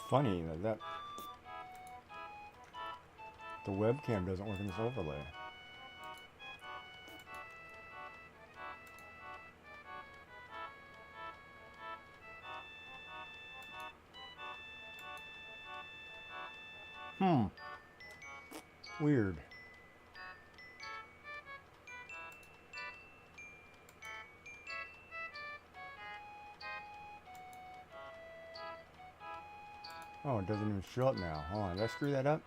funny that the webcam doesn't work in this overlay. Weird. Oh, it doesn't even show up now. Hold on, did I screw that up?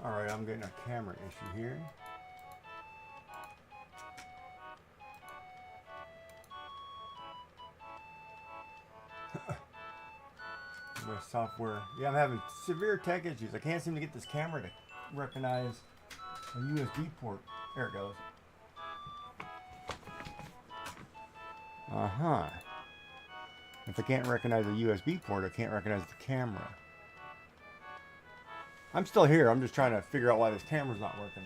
Alright, I'm getting a camera issue here. My software. Yeah, I'm having severe tech issues. I can't seem to get this camera to recognize a USB port. There it goes. Uh-huh. If I can't recognize a USB port, I can't recognize the camera. I'm still here. I'm just trying to figure out why this camera's not working.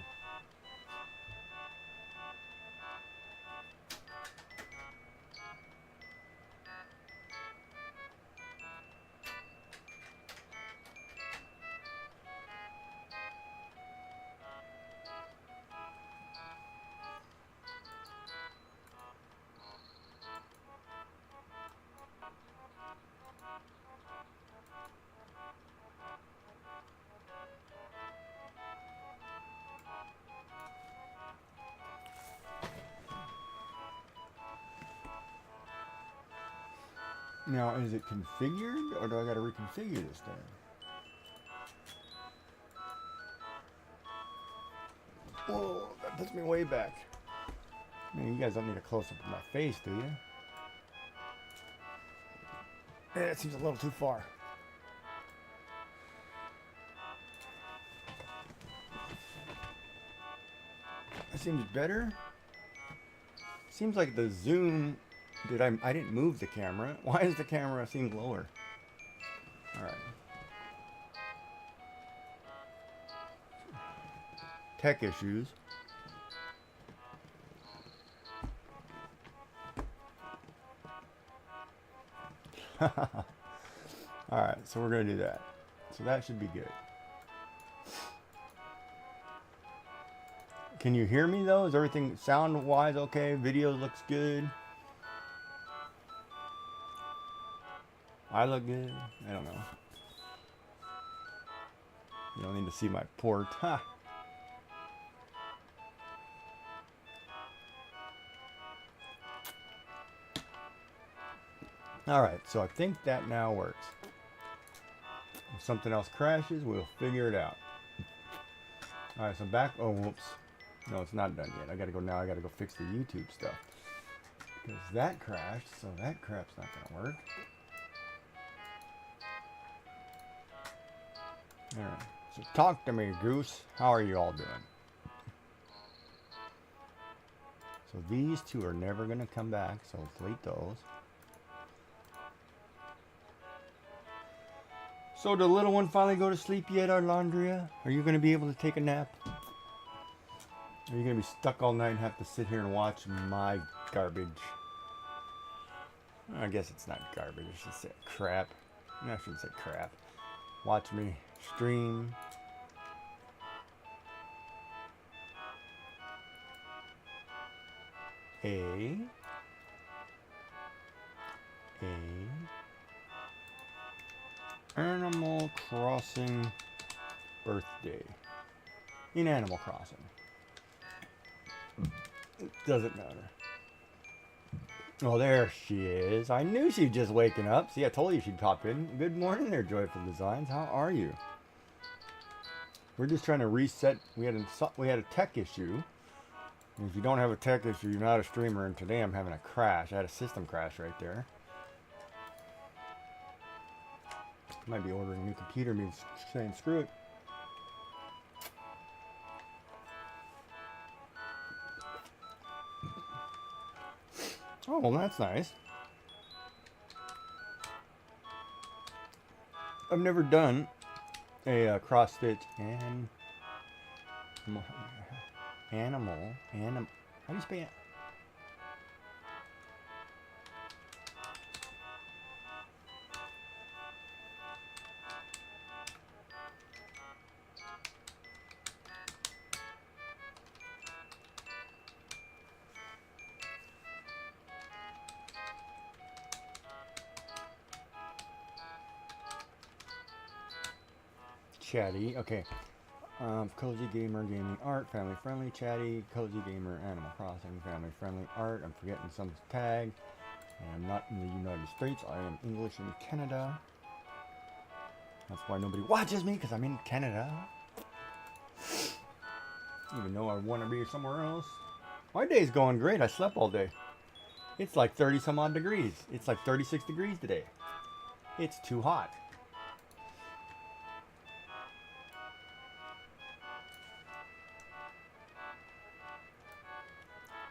Now, is it configured, or do I got to reconfigure this thing? Whoa, that puts me way back. Man, you guys don't need a close-up of my face, do you? Yeah, it seems a little too far. That seems better. Seems like the zoom... I didn't move the camera. Why does the camera seem lower? Alright. Tech issues. Alright, so we're going to do that. So that should be good. Can you hear me though? Is everything sound-wise okay? Video looks good. I look good. I don't know. You don't need to see my port. Ha! Alright, so I think that now works. If something else crashes, we'll figure it out. Alright, so back. Oh, whoops. No, it's not done yet. I gotta go now. I gotta go fix the YouTube stuff. Because that crashed, so that crap's not gonna work. Alright, so talk to me, Goose. How are you all doing? So these two are never going to come back, so delete those. So did the little one finally go to sleep yet, Arlandria? Are you going to be able to take a nap? Are you going to be stuck all night and have to sit here and watch my garbage? I guess it's not garbage, I should say crap. No, I shouldn't say crap. Watch me stream. a Animal Crossing birthday in Animal Crossing. It doesn't matter. Oh, there she is. I knew she'd just waken up. See, I told you she'd pop in. Good morning there, Joyful Designs. How are you? We're just trying to reset. We had a tech issue. And if you don't have a tech issue, you're not a streamer. And today I'm having a crash. I had a system crash right there. Might be ordering a new computer. Me saying screw it. Oh, well, that's nice. I've never done a cross stitch and animal. How do you spell it? Chatty, okay. Cozy Gamer, Gaming Art, Family Friendly, Chatty, Cozy Gamer, Animal Crossing, Family Friendly Art. I'm forgetting some tag. I'm not in the United States. I am English in Canada. That's why nobody watches me, because I'm in Canada. Even though I want to be somewhere else. My day's going great. I slept all day. It's like 30 some odd degrees. It's like 36 degrees today. It's too hot.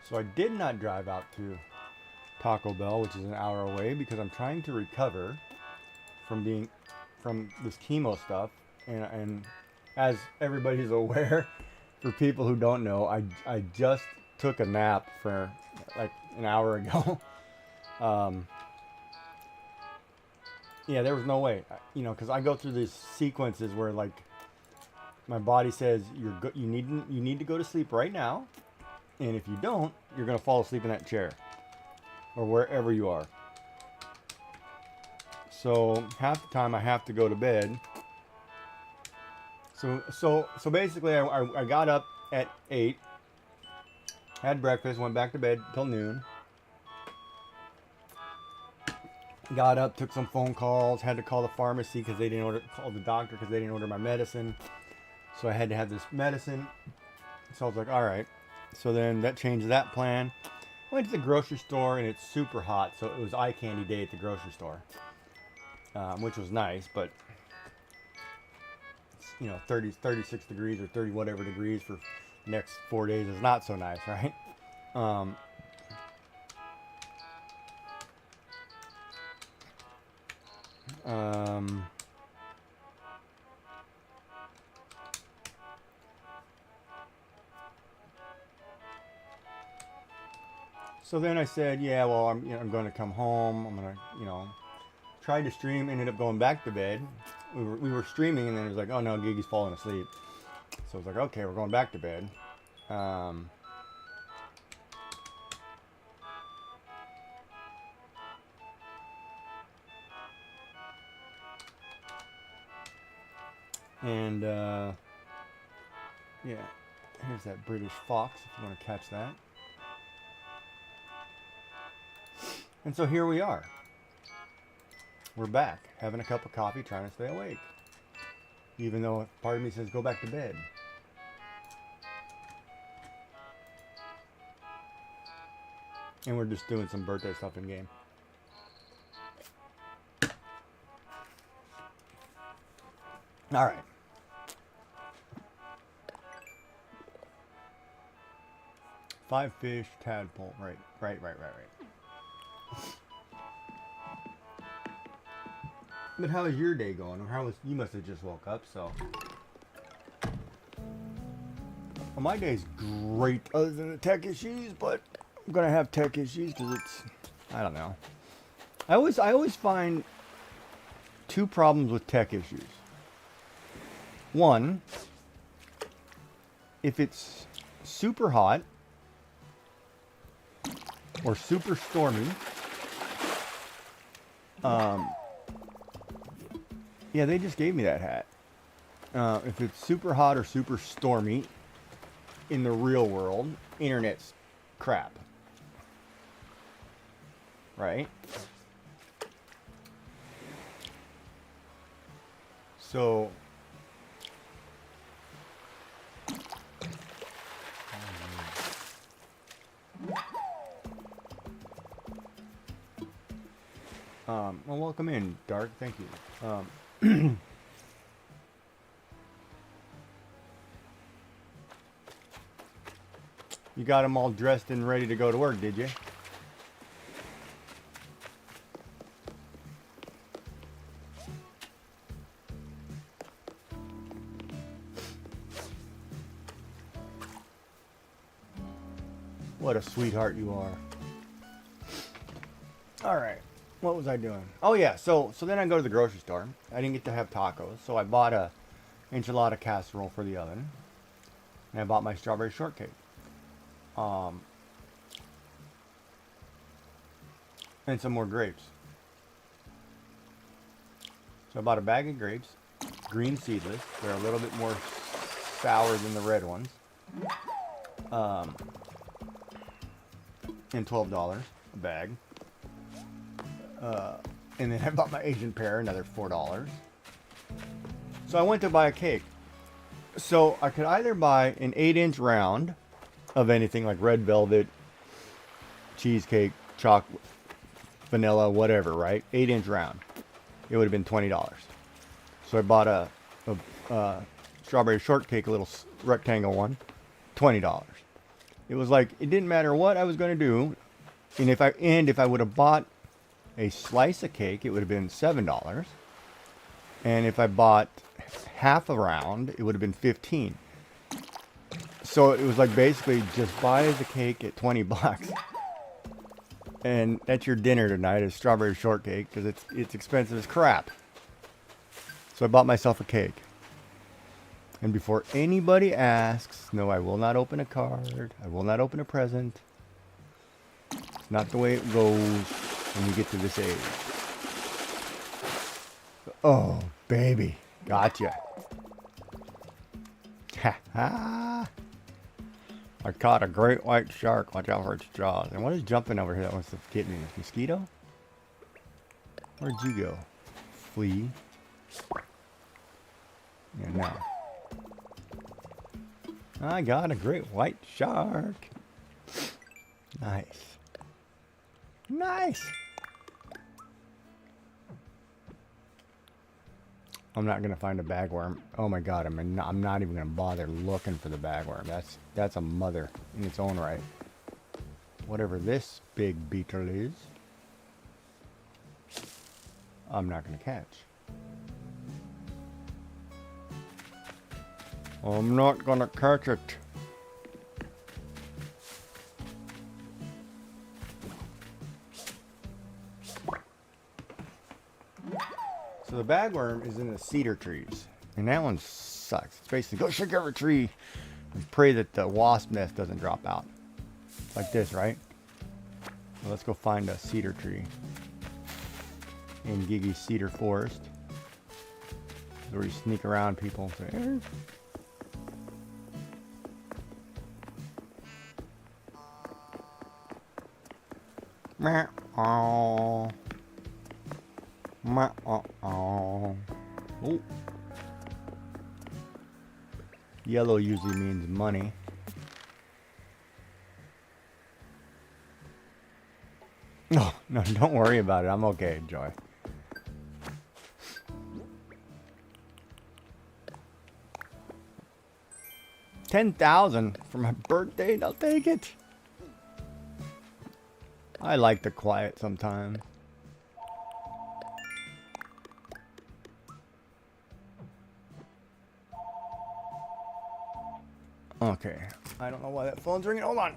So I did not drive out to Taco Bell, which is an hour away, because I'm trying to recover from this chemo stuff. And as everybody's aware, for people who don't know, I just took a nap for like an hour ago. Yeah, there was no way, because I go through these sequences where like my body says you need to go to sleep right now. And if you don't, you're going to fall asleep in that chair or wherever you are. So half the time I have to go to bed. So basically I got up at 8, had breakfast, went back to bed till noon. Got up, took some phone calls, had to call the pharmacy because they didn't call the doctor because they didn't order my medicine. So I had to have this medicine. So I was like, all right. So then that changed that plan. Went to the grocery store and it's super hot. So it was eye candy day at the grocery store, which was nice, but it's, 36 degrees or 30 whatever degrees for the next 4 days is not so nice, right? So then I said, yeah, well, I'm going to come home. I'm going to, try to stream. Ended up going back to bed. We were streaming, and then it was like, oh no, Gigi's falling asleep. So I was like, okay, we're going back to bed. And yeah, here's that British fox if you want to catch that. And so here we are. We're back, having a cup of coffee, trying to stay awake. Even though part of me says go back to bed. And we're just doing some birthday stuff in game. All right. Five fish, tadpole. Right. But how is your day going? Or you must have just woke up, so. Well, my day's great other than the tech issues, but I'm gonna have tech issues because I don't know. I always find two problems with tech issues. One, if it's super hot or super stormy, Yeah, they just gave me that hat. If it's super hot or super stormy in the real world, internet's crap. Right? So well, welcome in, Dark. Thank you. You got them all dressed and ready to go to work, did you? What a sweetheart you are. All right. What was I doing? Oh yeah, so then I go to the grocery store. I didn't get to have tacos, so I bought a enchilada casserole for the oven. And I bought my strawberry shortcake. And some more grapes. So I bought a bag of grapes, green seedless. They're a little bit more sour than the red ones. And $12 a bag. And then I bought my Asian pear, another $4. So I went to buy a cake. So I could either buy an 8-inch round of anything like red velvet, cheesecake, chocolate, vanilla, whatever, right? 8-inch round. It would have been $20. So I bought a strawberry shortcake, a little rectangle one, $20. It was like, it didn't matter what I was going to do. And if I would have bought a slice of cake, it would have been $7. And if I bought half a round, it would have been $15. So it was like basically just buy the cake at $20. And that's your dinner tonight is strawberry shortcake because it's expensive as crap. So I bought myself a cake. And before anybody asks, no, I will not open a card. I will not open a present. It's not the way it goes when you get to this age. Oh, baby. Gotcha. Ha ha. I caught a great white shark. Watch out for its jaws. And what is jumping over here that wants to get me? This mosquito? Where'd you go? Flea. Yeah, no. I got a great white shark. Nice. Nice. I'm not gonna find a bagworm. Oh my god, I'm not even gonna bother looking for the bagworm. That's a mother in its own right. Whatever this big beetle is, I'm not gonna catch. I'm not gonna catch it. So the bagworm is in the cedar trees. And that one sucks. It's basically go shake every tree and pray that the wasp nest doesn't drop out. Like this, right? So let's go find a cedar tree in Gigi's Cedar Forest. Where you sneak around people and say, eh. Oh. Oh. Yellow usually means money. No, don't worry about it. I'm okay, Joy. $10,000 for my birthday. I'll take it. I like the quiet sometimes. Okay. I don't know why that phone's ringing. Hold on.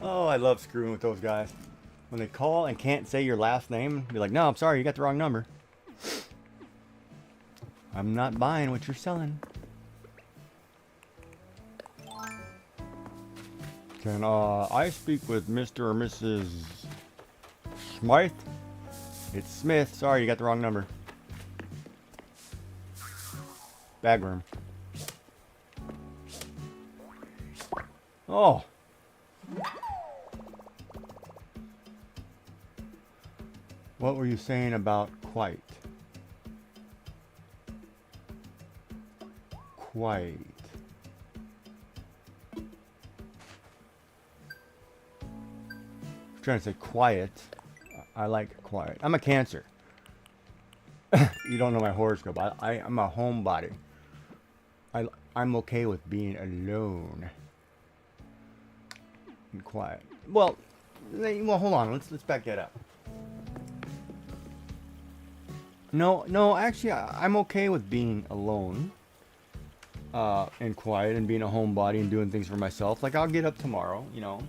Oh, I love screwing with those guys. When they call and can't say your last name, be like, no, I'm sorry, you got the wrong number. I'm not buying what you're selling. Can I speak with Mr. or Mrs. Smythe? It's Smith. Sorry, you got the wrong number. Bag room. Oh. What were you saying about quite? Quite. I'm trying to say quiet. I like quiet. I'm a Cancer. You don't know my horoscope. I'm a homebody. I'm okay with being alone and quiet. Well, hold on. Let's back that up. No. Actually, I'm okay with being alone and quiet and being a homebody and doing things for myself. Like I'll get up tomorrow. You know,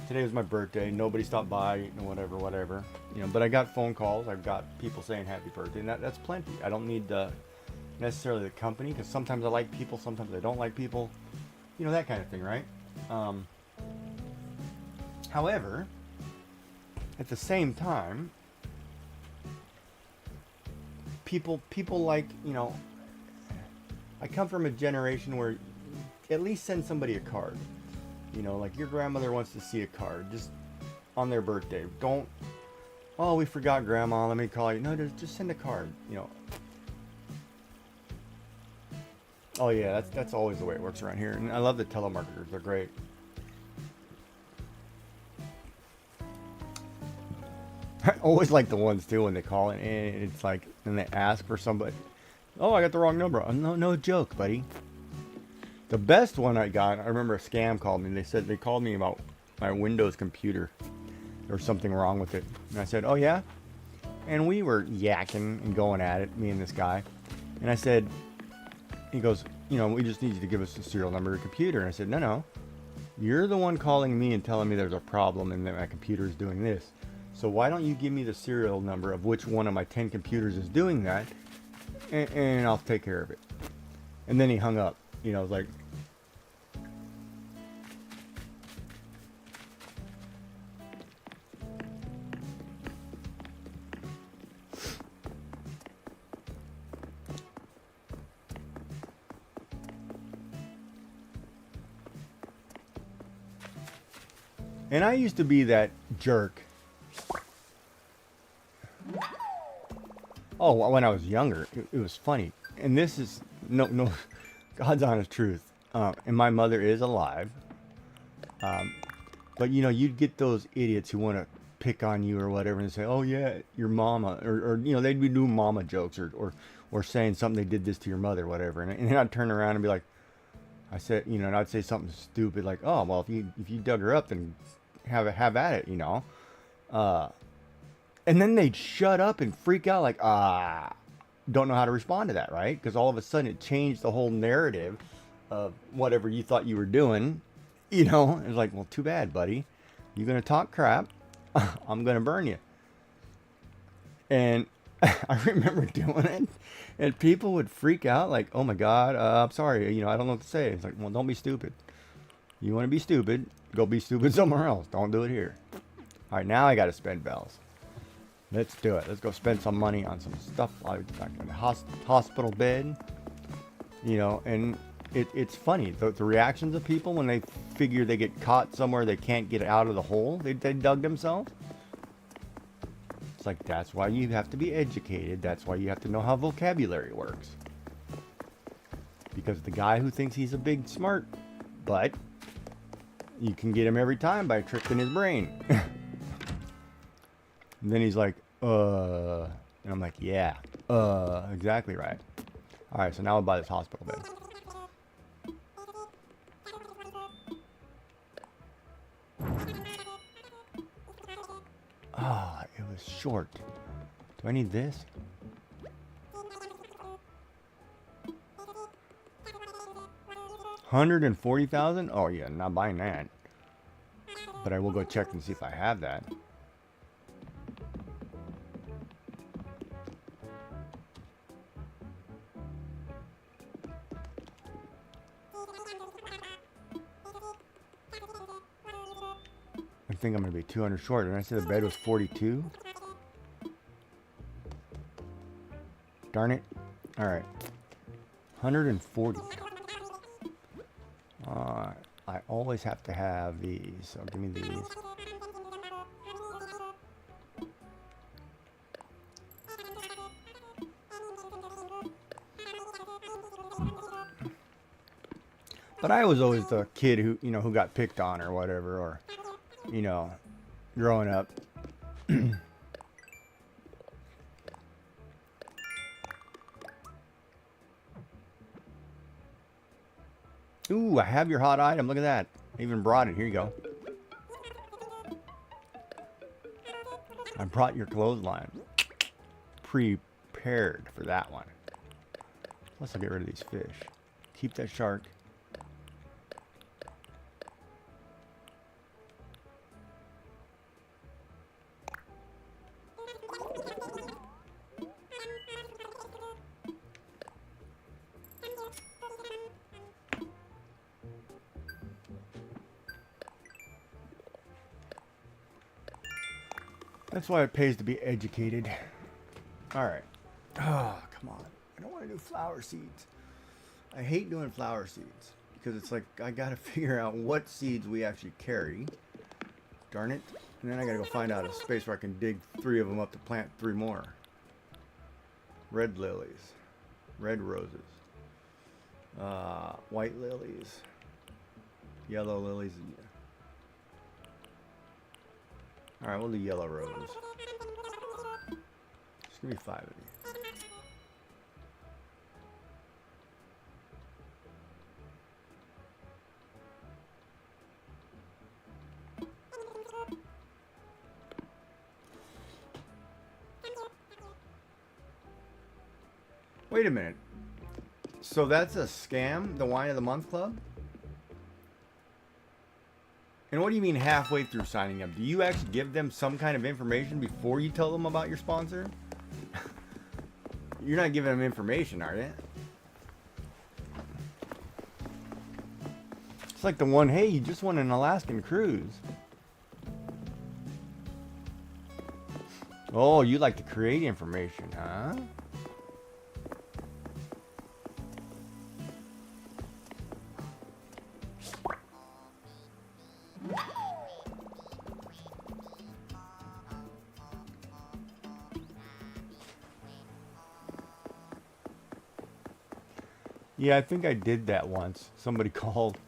today was my birthday. Nobody stopped by. You know, whatever. You know, but I got phone calls. I've got people saying happy birthday, and that's plenty. I don't need necessarily the company, because sometimes I like people, sometimes I don't like people. You know, that kind of thing, right? However, at the same time, people like, you know, I come from a generation where at least send somebody a card. You know, like your grandmother wants to see a card just on their birthday. Don't, oh, we forgot grandma, let me call you. No, just send a card, you know. Oh yeah, that's always the way it works around here. And I love the telemarketers, they're great. I always like the ones too when they call and it's like, and they ask for somebody. Oh, I got the wrong number. No joke, buddy. The best one I got, I remember a scam called me. They called me about my Windows computer. There was something wrong with it. And I said, oh yeah? And we were yakking and going at it, me and this guy. And I said, he goes, you know, we just need you to give us the serial number of your computer. And I said, no. You're the one calling me and telling me there's a problem and that my computer is doing this. So why don't you give me the serial number of which one of my 10 computers is doing that, and I'll take care of it. And then he hung up. You know, I was like, and I used to be that jerk. Oh, when I was younger, it was funny. And this is, no, God's honest truth. And my mother is alive. But, you know, you'd get those idiots who want to pick on you or whatever and say, oh, yeah, your mama. Or you know, they'd be doing mama jokes or saying something they did this to your mother, whatever. And then I'd turn around and be like, I said, you know, and I'd say something stupid like, oh, well, if you dug her up, then have at it, you know. And then they'd shut up and freak out like, don't know how to respond to that, right? Because all of a sudden it changed the whole narrative of whatever you thought you were doing, you know. It's like, well, too bad, buddy. You're going to talk crap. I'm going to burn you. And I remember doing it, and people would freak out like, oh my God, I'm sorry, you know, I don't know what to say. It's like, well, don't be stupid. You want to be stupid, go be stupid somewhere else. Don't do it here. All right, now I got to spend bells. Let's do it. Let's go spend some money on some stuff like a hospital bed, you know. And it's funny, the reactions of people when they figure they get caught somewhere they can't get out of the hole they dug themselves. It's like, that's why you have to be educated. That's why you have to know how vocabulary works. Because the guy who thinks he's a big smart butt, you can get him every time by tricking his brain. And then he's like, and I'm like, yeah, exactly right. All right, so now I'll buy this hospital bed. Ah, it was short. Do I need this? $140,000? Oh yeah, not buying that. But I will go check and see if I have that. I think I'm going to be 200 short. Didn't I say the bed was 42? Darn it. All right. 140. I always have to have these, so give me these. But I was always the kid who, you know, who got picked on or whatever, or, you know, growing up. Ooh, I have your hot item. Look at that. I even brought it. Here you go. I brought your clothesline. Prepared for that one. Plus, I'll get rid of these fish. Keep that shark. That's why it pays to be educated. All right. Oh, come on. I don't want to do flower seeds. I hate doing flower seeds because it's like I got to figure out what seeds we actually carry. Darn it. And then I got to go find out a space where I can dig 3 of them up to plant 3 more. Red lilies. Red roses. White lilies. Yellow lilies. Alright, we'll do yellow roses. Just give me 5 of these. Wait a minute. So that's a scam? The Wine of the Month Club? And what do you mean halfway through signing up? Do you actually give them some kind of information before you tell them about your sponsor? You're not giving them information, are you? It's like the one, hey, you just won an Alaskan cruise. Oh, you like to create information, huh? Yeah, I think I did that once. Somebody called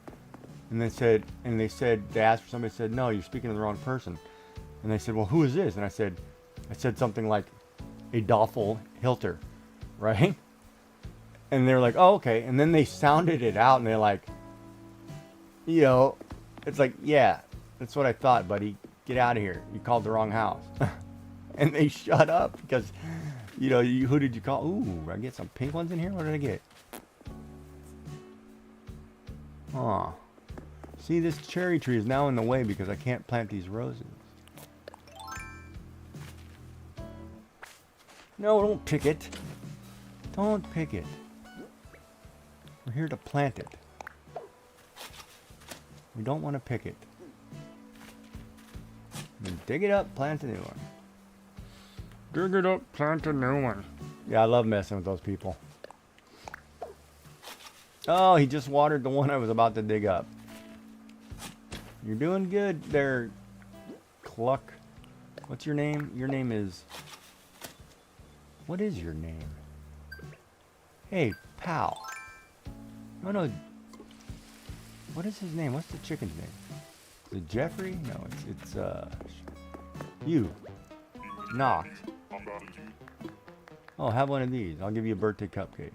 and they asked for somebody, said, no, you're speaking to the wrong person. And they said, well, who is this? And I said something like Adolfo Hilter, right? And they were like, oh, okay. And then they sounded it out and they're like, you know, it's like, yeah, that's what I thought, buddy. Get out of here. You called the wrong house. And they shut up because, you know, who did you call? Ooh, I get some pink ones in here? What did I get? Aw. See, this cherry tree is now in the way because I can't plant these roses. No, don't pick it. Don't pick it. We're here to plant it. We don't want to pick it. Then dig it up, plant a new one. Dig it up, plant a new one. Yeah, I love messing with those people. Oh, he just watered the one I was about to dig up. You're doing good there, Cluck. What's your name? Your name is... What is your name? Hey, pal. No. What is his name? What's the chicken's name? Is it Jeffrey? No, it's you. Knox. Oh, have one of these. I'll give you a birthday cupcake.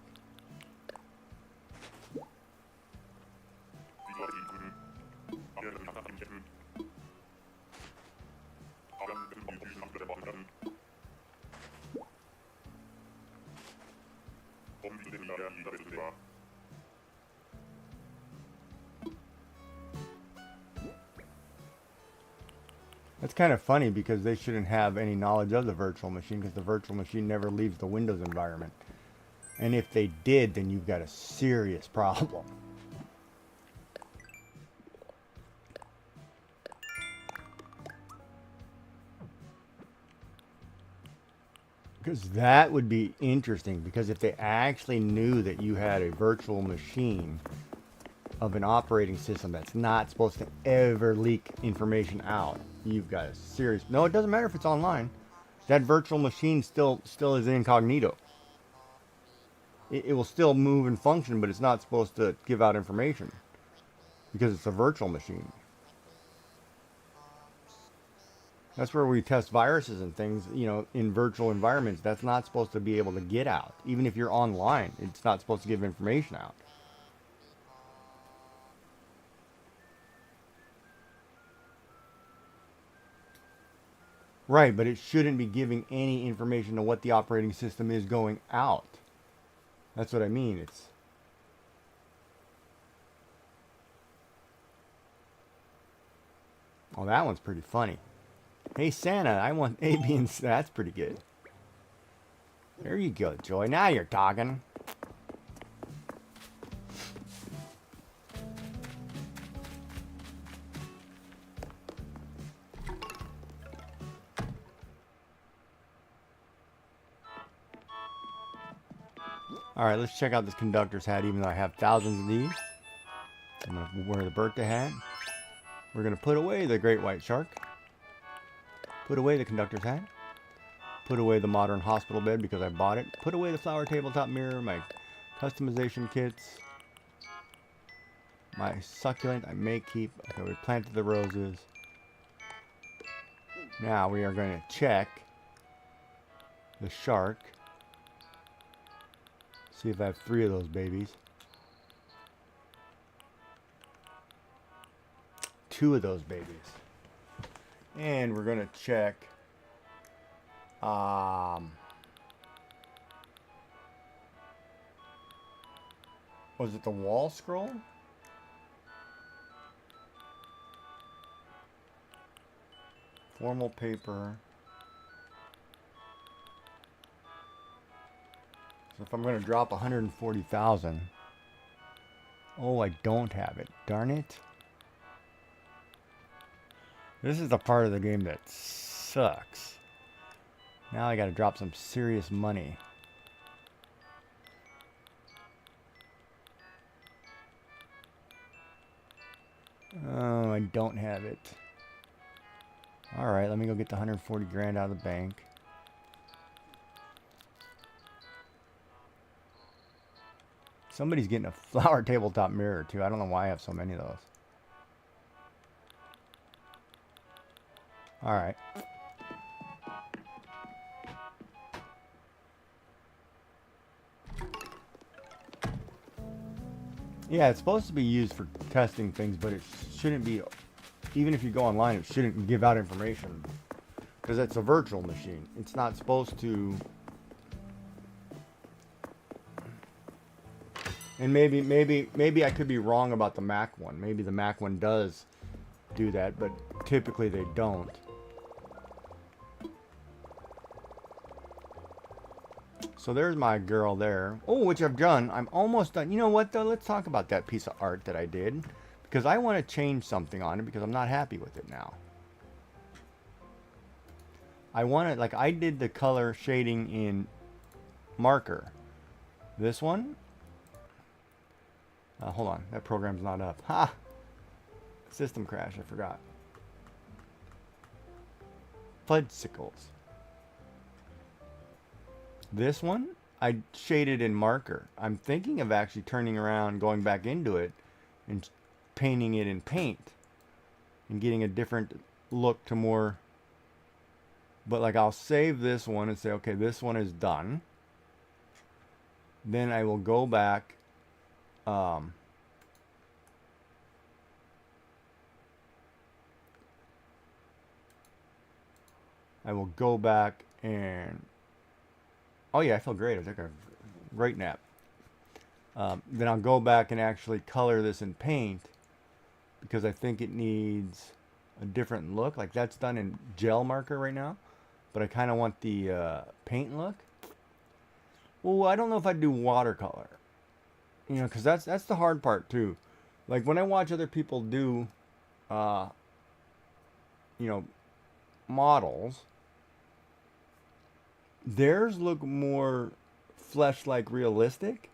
kind of funny because they shouldn't have any knowledge of the virtual machine because the virtual machine never leaves the Windows environment. And if they did, then you've got a serious problem. Because that would be interesting, because if they actually knew that you had a virtual machine of an operating system that's not supposed to ever leak information out, you've got a serious... No, it doesn't matter if it's online. That virtual machine still is incognito. It will still move and function, but it's not supposed to give out information because it's a virtual machine. That's where we test viruses and things, you know, in virtual environments. That's not supposed to be able to get out. Even if you're online, it's not supposed to give information out. Right, but it shouldn't be giving any information to what the operating system is going out. That's what I mean. It's... Oh, that one's pretty funny. Hey Santa, I want A, B, and C. That's pretty good. There you go, Joy. Now you're talking. Alright, let's check out this conductor's hat, even though I have thousands of these. I'm going to wear the birthday hat. We're going to put away the great white shark. Put away the conductor's hat. Put away the modern hospital bed because I bought it. Put away the flower tabletop mirror, my customization kits. My succulent I may keep. Okay, we planted the roses. Now we are going to check the shark. See if I have 3 of those babies. 2 of those babies. And we're going to check was it the wall scroll? Formal paper. So if I'm going to drop 140,000. Oh, I don't have it. Darn it. This is the part of the game that sucks. Now I got to drop some serious money. Oh, I don't have it. Alright, let me go get the 140 grand out of the bank. Somebody's getting a flower tabletop mirror too. I don't know why I have so many of those. Alright. Yeah, it's supposed to be used for testing things, but it shouldn't be, even if you go online, it shouldn't give out information. Because it's a virtual machine. It's not supposed to... And maybe I could be wrong about the Mac one. Maybe the Mac one does do that, but typically they don't. So there's my girl there. Oh, which I've done. I'm almost done. You know what, though? Let's talk about that piece of art that I did. Because I want to change something on it because I'm not happy with it now. I want to, like, I did the color shading in marker. This one. Hold on. That program's not up. Ha! System crash. I forgot. Fudgesicles. This one, I shaded in marker. I'm thinking of actually turning around, going back into it, and painting it in paint. And getting a different look to more... But, like, I'll save this one and say, okay, this one is done. Then I will go back... I will go back and... Oh yeah, I feel great. I took a great nap. Then I'll go back and actually color this in paint because I think it needs... a different look. Like that's done in gel marker right now, but I kind of want the paint look. Well, I don't know if I'd do watercolor, you know, because that's the hard part too. Like when I watch other people do, you know, models, theirs look more flesh-like realistic.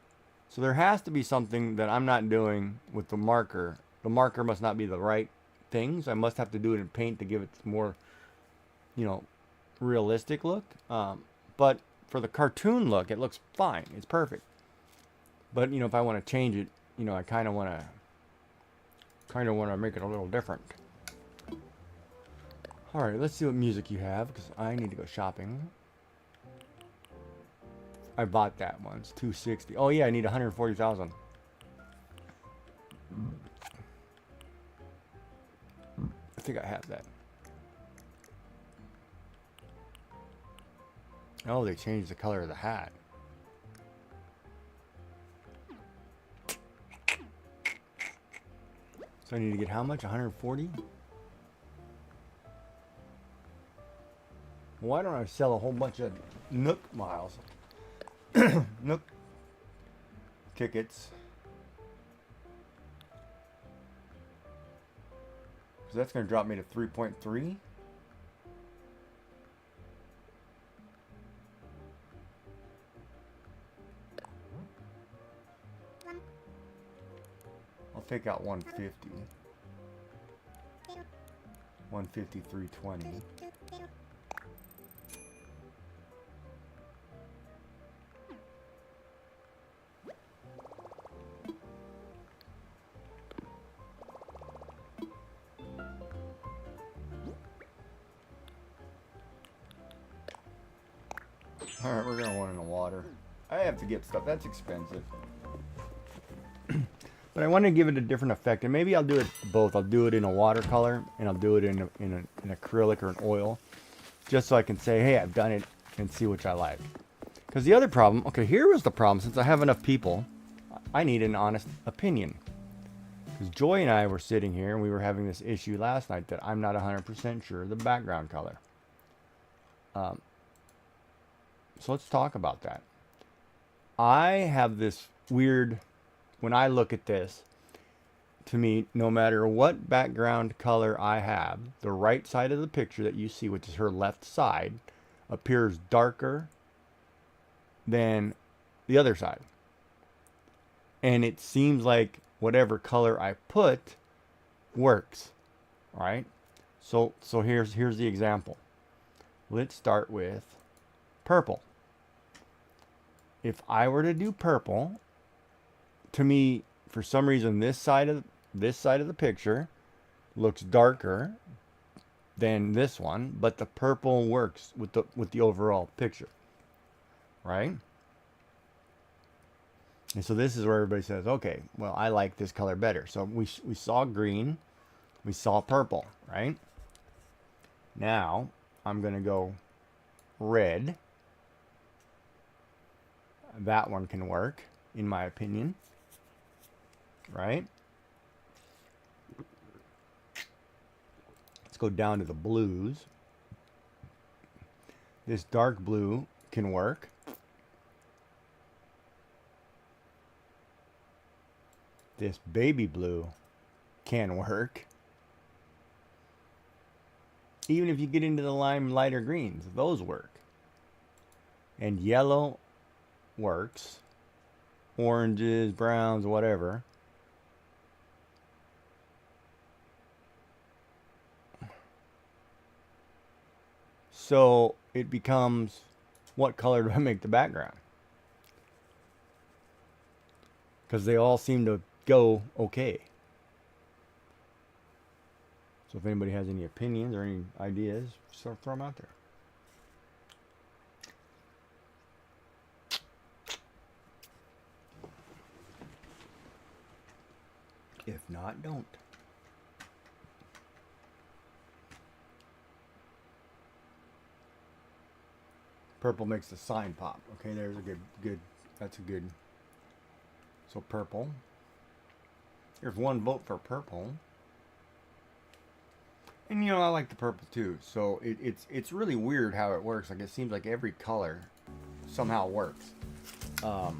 So there has to be something that I'm not doing with the marker. The marker must not be the right things. I must have to do it in paint to give it more, you know, realistic look. But for the cartoon look, it looks fine. It's perfect. But you know, if I want to change it, you know, I kind of want to make it a little different. All right, let's see what music you have because I need to go shopping. I bought that one. It's $260. Oh yeah, I need 140,000. I think I have that. Oh, they changed the color of the hat. So I need to get how much? 140? Why don't I sell a whole bunch of Nook miles? Nook tickets. So that's going to drop me to 3.3. I'll take out 150. 150, 320. Alright, we're gonna want in the water. I have to get stuff. That's expensive. But I want to give it a different effect. And maybe I'll do it both. I'll do it in a watercolor and I'll do it in an acrylic or an oil. Just so I can say, hey, I've done it and see which I like. Because the other problem, okay, here was the problem. Since I have enough people, I need an honest opinion. Because Joy and I were sitting here and we were having this issue last night that I'm not 100% sure of the background color. So let's talk about that. I have this weird, when I look at this, to me, no matter what background color I have, the right side of the picture that you see, which is her left side, appears darker than the other side. And it seems like whatever color I put works, right? So here's the example. Let's start with purple. If I were to do purple, to me, for some reason, this side of the picture looks darker than this one, but the purple works with the overall picture, right? And so this is where everybody says, okay, well, I like this color better. So we saw green, we saw purple, right? Now I'm gonna go red. That one can work, in my opinion. Right? Let's go down to the blues. This dark blue can work. This baby blue can work. Even if you get into the lime lighter greens, those work. And yellow works. Oranges, browns, whatever. So it becomes, what color do I make the background? Because they all seem to go okay. So if anybody has any opinions or any ideas, throw them out there. If not, don't. Purple makes the sign pop. Okay, there's a good, that's a good. So purple. There's one vote for purple. And you know, I like the purple too. So it's really weird how it works. Like it seems like every color somehow works. Oh.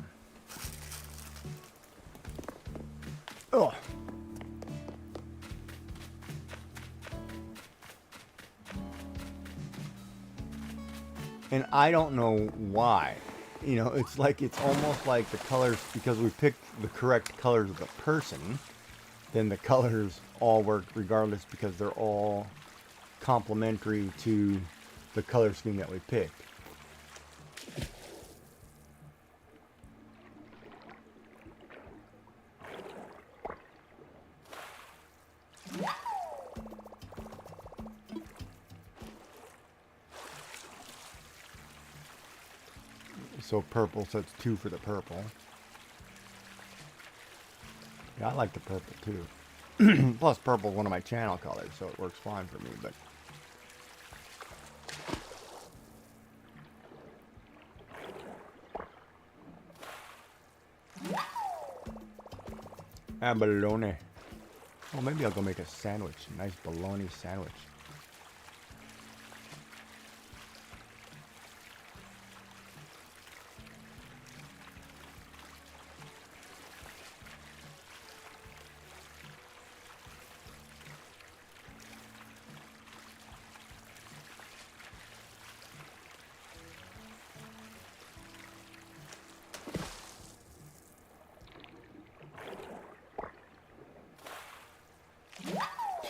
And I don't know why. You know, it's like it's almost like the colors, because we picked the correct colors of the person, then the colors all work regardless because they're all complementary to the color scheme that we picked. So purple, so it's 2 for the purple. Yeah, I like the purple too. Plus purple is one of my channel colors, so it works fine for me, but abalone. Oh, maybe I'll go make a sandwich. A nice bologna sandwich.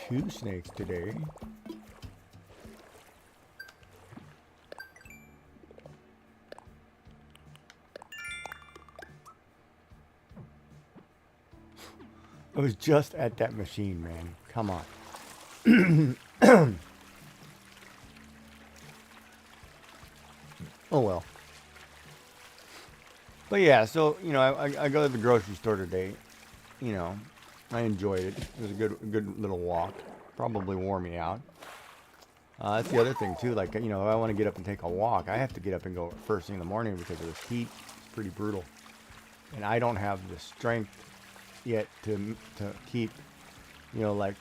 Two snakes today. I was just at that machine, man. Come on. Oh well. But yeah, so you know, I go to the grocery store today. You know, I enjoyed it. It was a good little walk. Probably wore me out. That's the other thing too. Like, you know, if I want to get up and take a walk, I have to get up and go first thing in the morning because of the heat. It's pretty brutal, and I don't have the strength yet to keep, you know, like,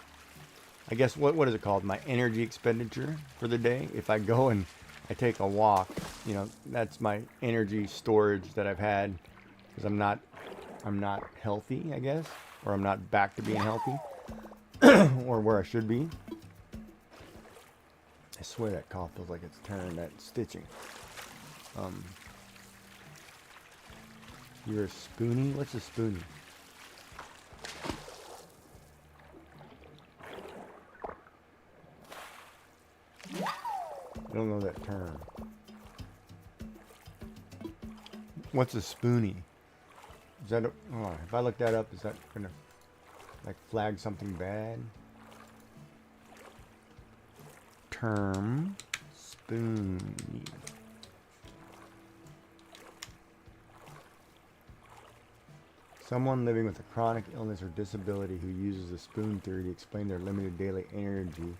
I guess what is it called? My energy expenditure for the day. If I go and I take a walk, you know, that's my energy storage that I've had because I'm not healthy, I guess, or I'm not back to being healthy, or where I should be. I swear that cough feels like it's turned, that stitching. You're a spoonie? What's a spoonie? I don't know that term. What's a spoonie? Is that if I look that up, is that gonna like flag something bad? Term spoonie. Someone living with a chronic illness or disability who uses the spoon theory to explain their limited daily energy,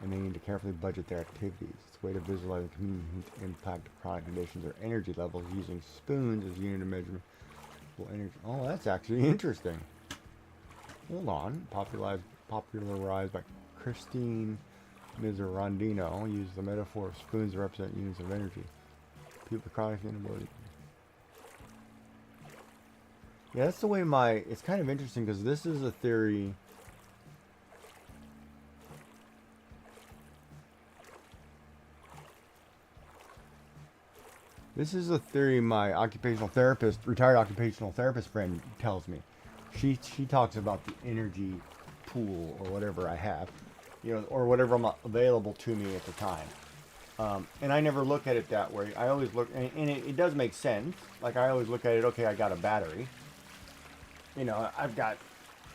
and they need to carefully budget their activities. It's a way to visualize the impact of chronic conditions or energy levels using spoons as a unit of measurement. Energy. Oh, that's actually interesting. Hold on. Popularized by Christine Miserandino, uses the metaphor of spoons to represent units of energy. People with chronic inability. Yeah, that's the way it's kind of interesting because this is a theory. This is a theory my retired occupational therapist friend tells me. She talks about the energy pool or whatever I have, you know, or whatever I'm available to me at the time. And I never look at it that way. I always look, and it does make sense. Like I always look at it, okay, I got a battery. You know, I've got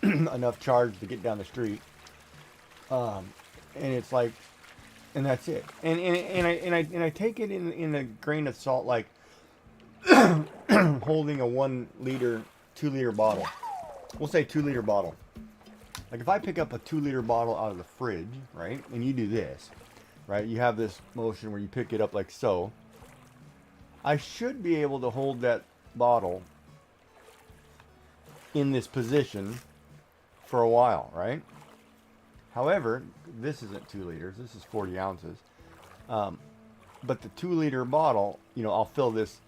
enough charge to get down the street. And it's like, and that's it. And I take it in a grain of salt, like holding a 1 liter, 2 liter bottle. We'll say 2 liter bottle. Like if I pick up a 2 liter bottle out of the fridge, right, and you do this, right, you have this motion where you pick it up like so. I should be able to hold that bottle in this position for a while, right? However, this isn't 2 liters. This is 40 ounces. But the 2-liter bottle, you know, I'll fill this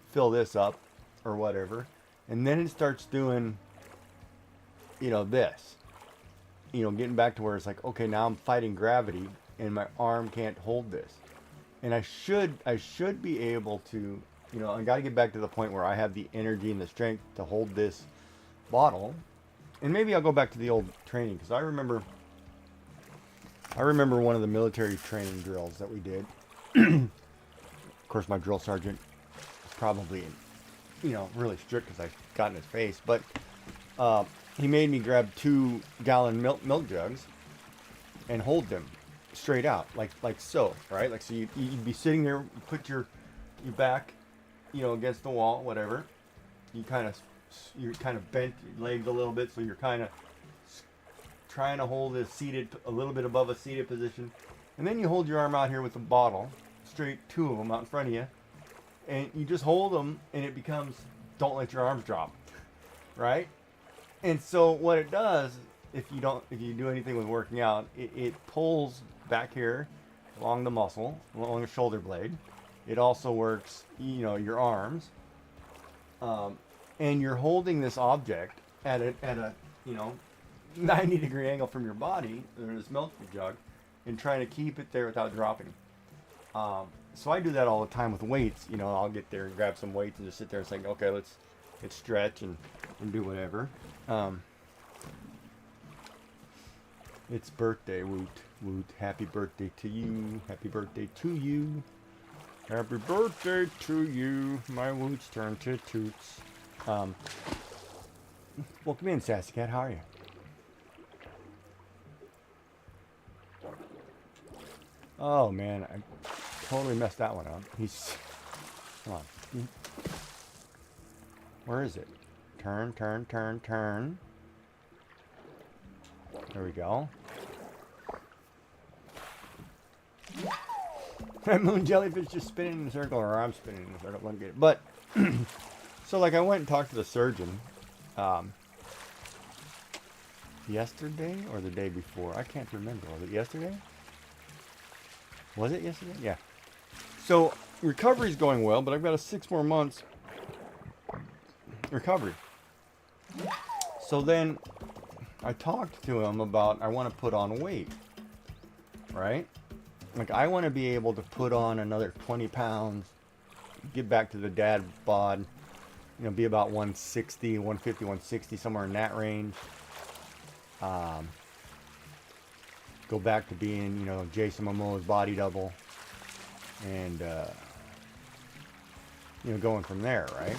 up or whatever, and then it starts doing, you know, this. You know, getting back to where it's like, okay, now I'm fighting gravity, and my arm can't hold this. And I should be able to, you know, I got to get back to the point where I have the energy and the strength to hold this bottle. And maybe I'll go back to the old training, because I remember one of the military training drills that we did. Of course, my drill sergeant was probably, you know, really strict because I got in his face. But he made me grab 2-gallon milk jugs and hold them straight out, like so, right? Like so, you'd be sitting there, you put your back, you know, against the wall, whatever. You're kind of bent your legs a little bit, so you're kind of trying to hold this seated, a little bit above a seated position, and then you hold your arm out here with the bottle, straight 2 of them out in front of you, and you just hold them, and it becomes, don't let your arms drop, right? And so what it does, if you do anything with working out, it pulls back here along the muscle, along the shoulder blade. It also works, you know, your arms, and you're holding this object at a you know, 90-degree angle from your body, or this milk jug, and trying to keep it there without dropping. So I do that all the time with weights. You know, I'll get there and grab some weights and just sit there and say, okay, let's stretch and do whatever. It's birthday, woot, woot. Happy birthday to you. Happy birthday to you. Happy birthday to you. My woots turn to toots. Welcome in, Sassy Cat. How are you? Oh, man. I totally messed that one up. Come on. Where is it? Turn, turn, turn, turn. There we go. That moon jellyfish just spinning in a circle, or I'm spinning in a circle. Let me get it. But, so like I went and talked to the surgeon yesterday or the day before. I can't remember. Was it yesterday? Was it yesterday? Yeah. So recovery's going well, but I've got a 6 more months recovery. So then I talked to him about I want to put on weight, right? Like I want to be able to put on another 20 pounds, get back to the dad bod, you know, be about 160, 150, 160, somewhere in that range. Go back to being, you know, Jason Momoa's body double, and you know, going from there, right?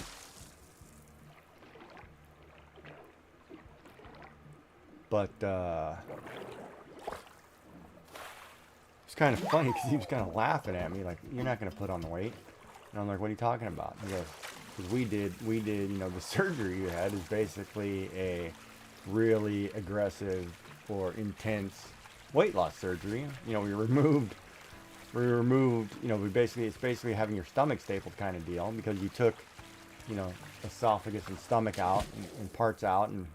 But it's kind of funny because he was kind of laughing at me, like, "You're not going to put on the weight." And I'm like, "What are you talking about?" He goes, "Because we did, you know, the surgery you had is basically a really aggressive or intense weight loss surgery. You know, we removed, you know, it's basically having your stomach stapled kind of deal, because you took, you know, esophagus and stomach out and parts out and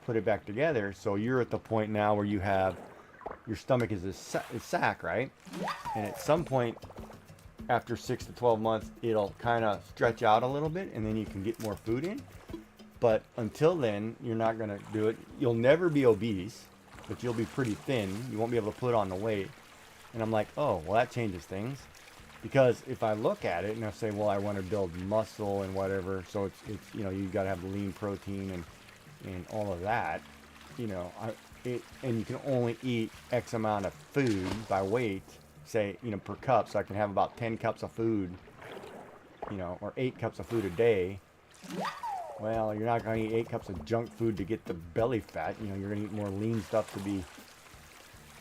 put it back together. So you're at the point now where you have your stomach is a sack, right? And at some point after 6 to 12 months, it'll kind of stretch out a little bit, and then you can get more food in. But until then, you're not going to do it. You'll never be obese, but you'll be pretty thin. You won't be able to put on the weight." And I'm like, oh, well, that changes things. Because if I look at it and I say, well, I want to build muscle and whatever, so it's you know, you got to have lean protein and all of that, you know, and you can only eat X amount of food by weight, say, you know, per cup, so I can have about 10 cups of food, you know, or 8 cups of food a day. Well, you're not going to eat 8 cups of junk food to get the belly fat. You know, you're going to eat more lean stuff to be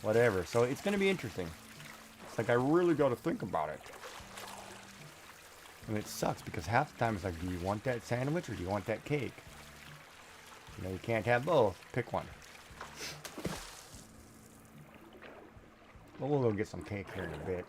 whatever. So it's going to be interesting. It's like I really got to think about it. And it sucks because half the time it's like, do you want that sandwich or do you want that cake? You know, you can't have both. Pick one. Well, we'll go get some cake here in a bit.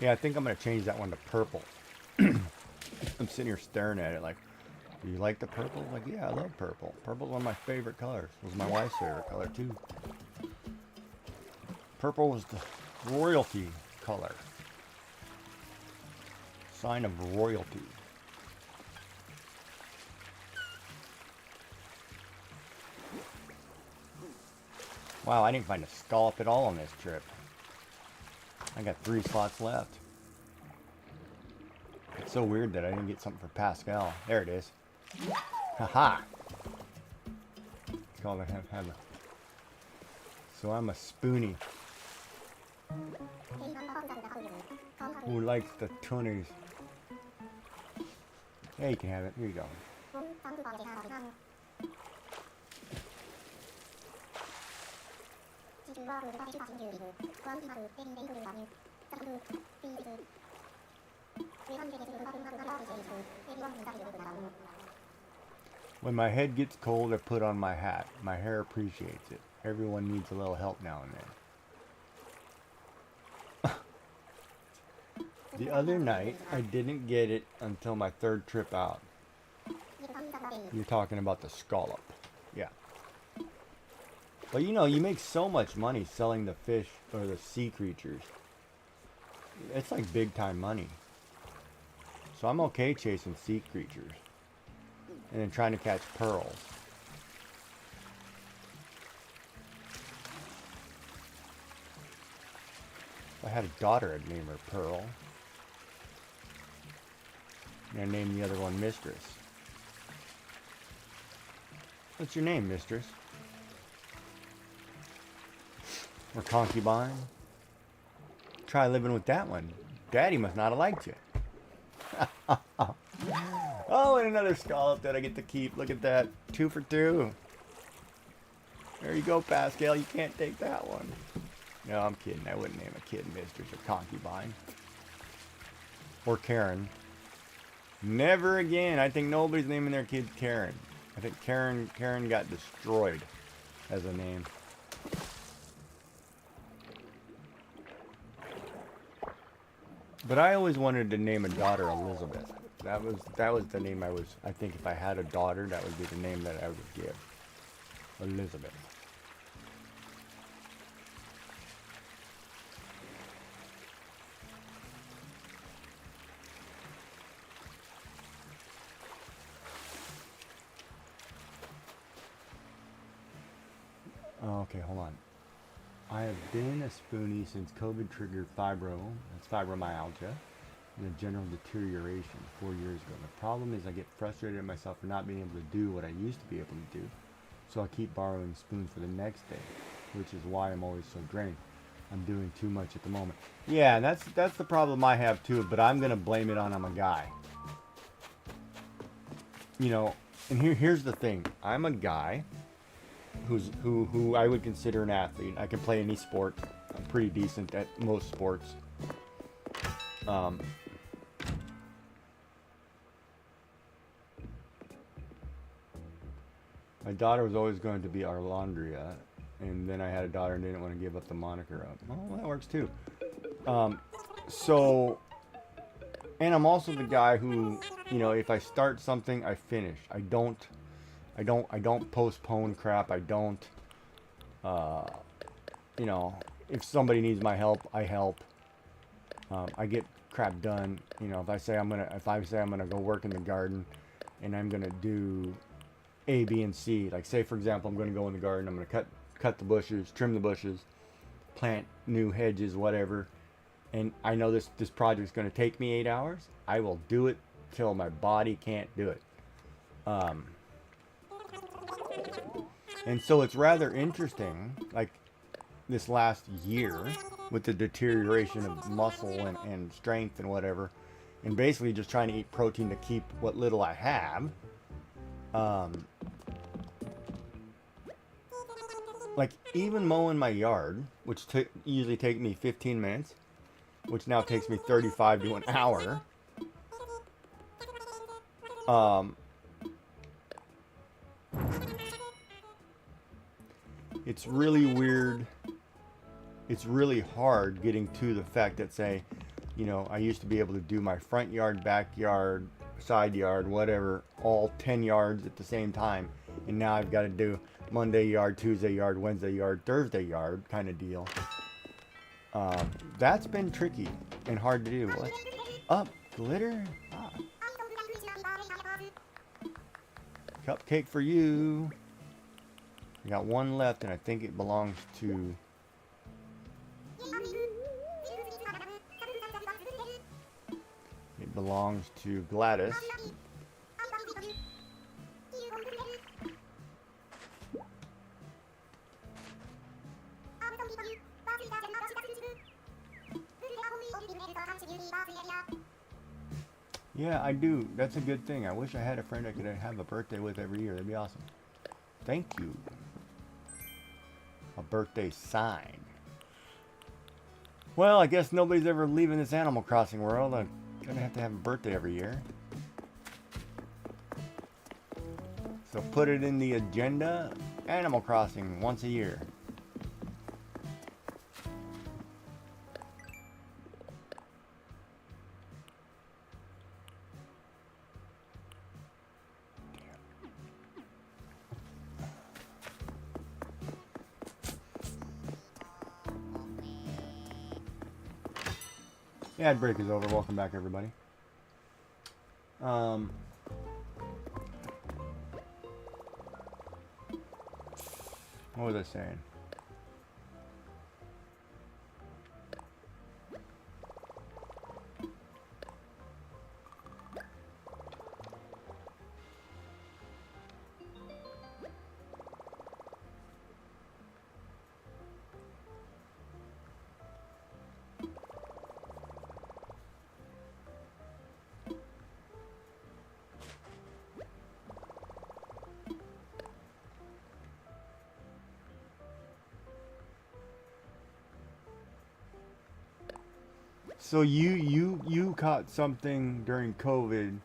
Yeah, I think I'm going to change that one to purple. I'm sitting here staring at it like, do you like the purple? Like, yeah, I love purple. Purple's one of my favorite colors. It was my wife's favorite color, too. Purple was the royalty color. Sign of royalty. Wow, I didn't find a scallop at all on this trip. I got 3 slots left. It's so weird that I didn't get something for Pascal. There it is. Haha. It's called a have a. So I'm a spoonie. Who likes the tunnies? Yeah, you can have it. Here you go. When my head gets cold, I put on my hat. My hair appreciates it. Everyone needs a little help now and then. The other night, I didn't get it until my 3rd trip out. You're talking about the scallop. Yeah. But you know, you make so much money selling the fish or the sea creatures. It's like big time money. So I'm okay chasing sea creatures. And then trying to catch pearls. If I had a daughter, I'd name her Pearl. And I'd name the other one Mistress. What's your name, Mistress? Or concubine? Try living with that one. Daddy must not have liked you. Oh, and another scallop that I get to keep. Look at that. 2 for 2. There you go, Pascal. You can't take that one. No, I'm kidding. I wouldn't name a kid Mistress or concubine. Or Karen. Never again. I think nobody's naming their kids Karen. I think Karen got destroyed as a name. But I always wanted to name a daughter Elizabeth. That was the name I think if I had a daughter, that would be the name that I would give. Elizabeth. Okay, hold on. I have been a spoonie since COVID triggered that's fibromyalgia, and a general deterioration 4 years ago. The problem is I get frustrated at myself for not being able to do what I used to be able to do. So I keep borrowing spoons for the next day, which is why I'm always so drained. I'm doing too much at the moment. Yeah, and that's the problem I have too, but I'm gonna blame it on I'm a guy. You know, and here's the thing. I'm a guy who I would consider an athlete. I can play any sport. I'm pretty decent at most sports. My daughter was always going to be Arlandria, and then I had a daughter and didn't want to give up the moniker up. Oh, that works too. So, and I'm also the guy who, you know, if I start something, I finish. I don't postpone crap. I don't, you know, if somebody needs my help, I help. I get crap done. You know, if I say I'm gonna go work in the garden, and I'm gonna do A, B, and C. Like, say for example, I'm gonna go in the garden. I'm gonna cut the bushes, trim the bushes, plant new hedges, whatever. And I know this project's gonna take me 8 hours. I will do it till my body can't do it. And so it's rather interesting, like this last year, with the deterioration of muscle and strength and whatever, and basically just trying to eat protein to keep what little I have. Like even mowing my yard, which usually take me 15 minutes, which now takes me 35 to an hour. It's really weird. It's really hard getting to the fact that, say, You know, I used to be able to do my front yard, backyard, side yard, whatever, all 10 yards at the same time. And now I've got to do Monday yard, Tuesday yard, Wednesday yard, Thursday yard kind of deal. That's been tricky and hard to do. What's up, glitter? Ah. Cupcake for you. I got one left, and I think it belongs to... It belongs to Gladys. Yeah, I do. That's a good thing. I wish I had a friend I could have a birthday with every year. That'd be awesome. Thank you. A birthday sign. Well, I guess nobody's ever leaving this Animal Crossing world. I'm gonna have to have a birthday every year. So put it in the agenda. Animal Crossing once a year. Ad break is over. Welcome back, everybody. What was I saying? So you caught something during COVID,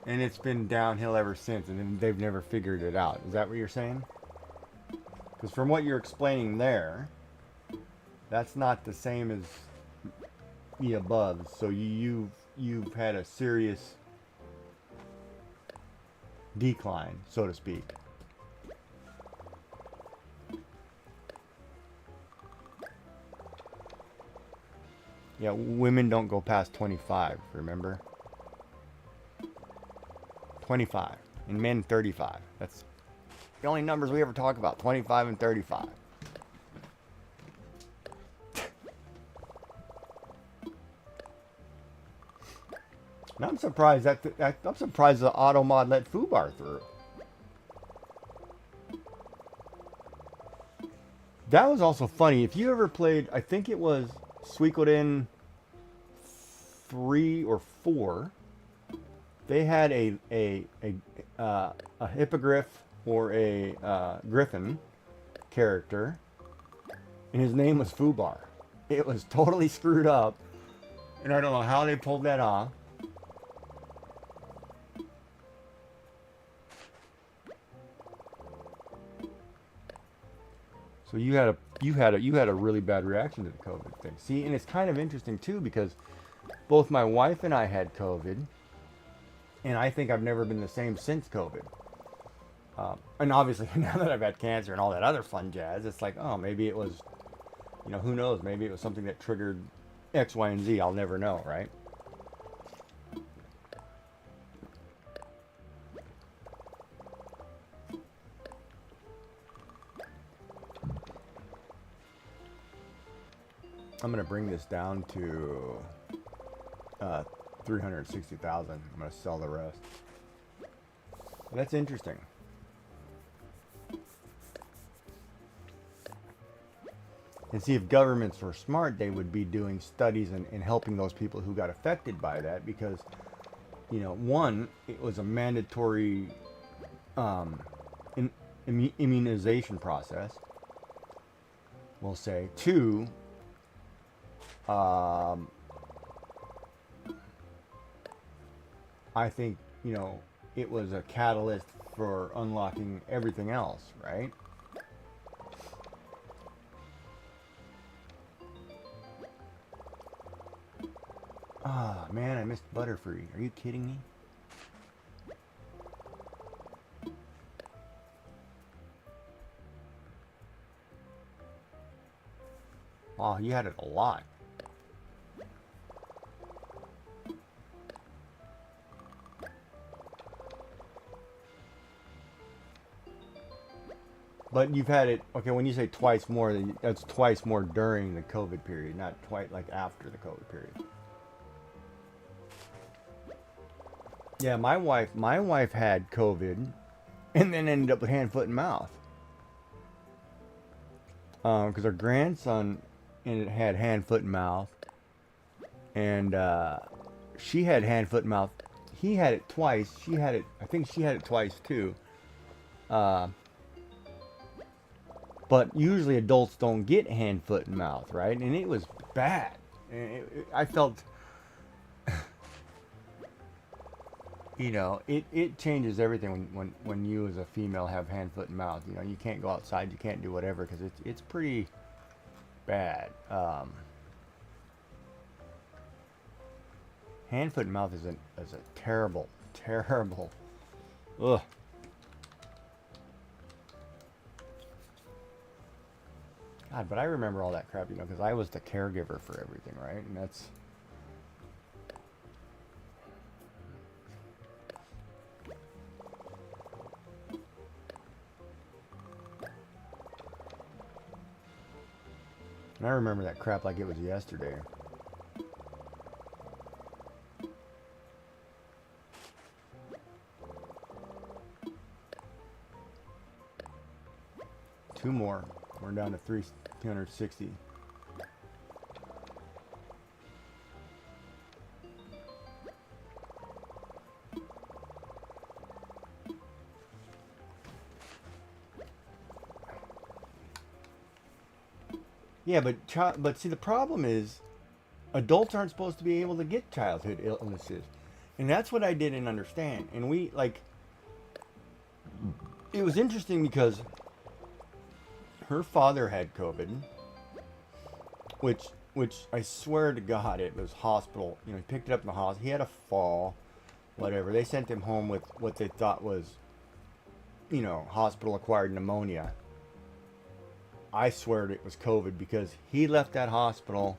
and it's been downhill ever since, and then they've never figured it out. Is that what you're saying? Because from what you're explaining there, that's not the same as the above. So you've had a serious decline, so to speak. Yeah, women don't go past 25, remember? 25. And men 35. That's the only numbers we ever talk about, 25 and 35. And I'm surprised that I'm surprised the auto mod let Fubar through. That was also funny. If you ever played, I think it was Suikoden 3 or 4, they had a hippogriff or a griffin character, and his name was Fubar. It was totally screwed up, and I don't know how they pulled that off. So you had a really bad reaction to the COVID thing. See, and it's kind of interesting too, because both my wife and I had COVID, and I think I've never been the same since COVID. And obviously now that I've had cancer and all that other fun jazz, it's like, oh, maybe it was, you know, who knows? Maybe it was something that triggered X, Y, and Z. I'll never know, right? I'm going to bring this down to 360,000. I'm going to sell the rest. That's interesting. And see, if governments were smart, they would be doing studies and helping those people who got affected by that, because, you know, one, it was a mandatory immunization process, we'll say. Two, I think, you know, it was a catalyst for unlocking everything else, right? Ah, man, I missed Butterfree. Are you kidding me? Oh, you had it a lot. But you've had it, okay, when you say twice more, that's twice more during the COVID period, not twice like after the COVID period. Yeah, my wife had COVID and then ended up with hand, foot, and mouth. Because her grandson had hand, foot, and mouth. And she had hand, foot, and mouth. He had it twice. She had it, I think she had it twice too. But usually adults don't get hand, foot, and mouth, right? And it was bad. I felt, you know, it changes everything when you as a female have hand, foot, and mouth. You know, you can't go outside, you can't do whatever because it's pretty bad. Hand, foot, and mouth is a terrible, terrible. Ugh. God, but I remember all that crap, you know, because I was the caregiver for everything, right? And that's... And I remember that crap like it was yesterday. Two more. We're down to 260. Yeah, but see, the problem is adults aren't supposed to be able to get childhood illnesses. And that's what I didn't understand. And we, like, it was interesting because her father had COVID, which I swear to God, it was hospital. You know, he picked it up in the hospital. He had a fall, whatever. They sent him home with what they thought was, you know, hospital-acquired pneumonia. I swear it was COVID because he left that hospital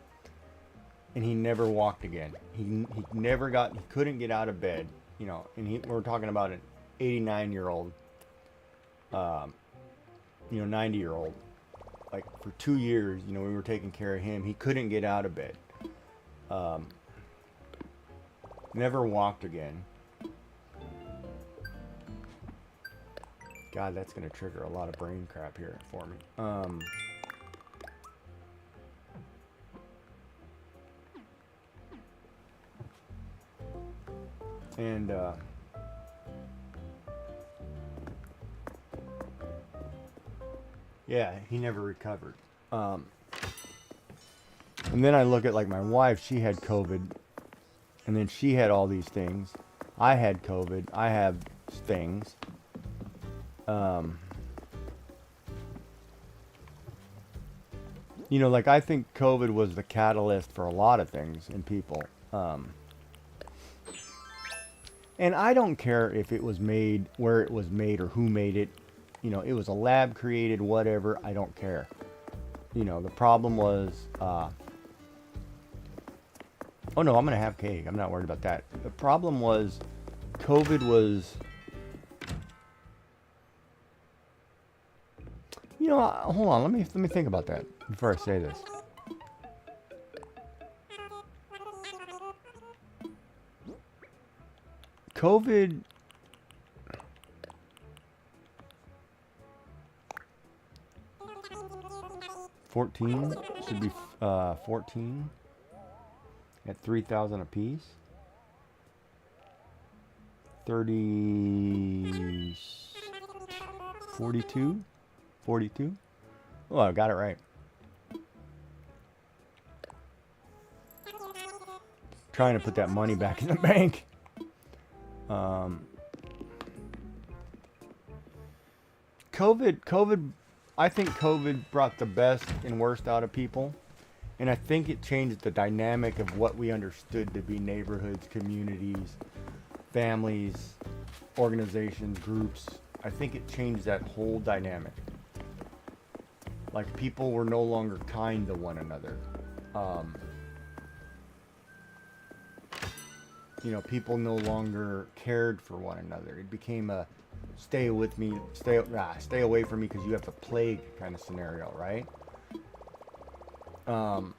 and he never walked again. He couldn't get out of bed, you know, and we're talking about an 89-year-old, you know, 90-year-old. Like for 2 years, you know, we were taking care of him. He couldn't get out of bed. Never walked again. God, that's going to trigger a lot of brain crap here for me. And yeah, he never recovered. And then I look at like my wife, she had COVID, and then she had all these things. I had COVID. I have things. You know, like I think COVID was the catalyst for a lot of things in people. And I don't care if it was made, where it was made, or who made it. You know, it was a lab created, whatever. I don't care. You know, the problem was, oh no, I'm going to have cake. I'm not worried about that. The problem was COVID was, you know, hold on. Let me think about that before I say this. COVID 14 should be 14 at 3,000 a piece. 30 42. Oh, I got it right. Trying to put that money back in the bank. COVID, I think COVID brought the best and worst out of people. And I think it changed the dynamic of what we understood to be neighborhoods, communities, families, organizations, groups. I think it changed that whole dynamic. Like, people were no longer kind to one another. You know, people no longer cared for one another. It became a stay with me, stay away from me because you have the plague kind of scenario, right? And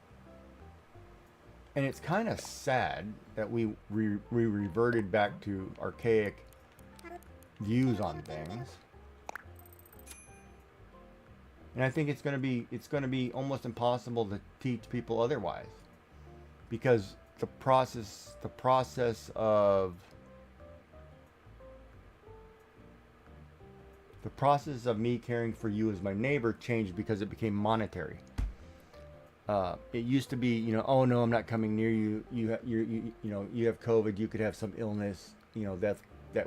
it's kind of sad that we reverted back to archaic views on things. And I think it's going to be almost impossible to teach people otherwise, because the process of me caring for you as my neighbor changed because it became monetary. It used to be, you know, oh no, I'm not coming near you. You know, you have COVID. You could have some illness, you know, that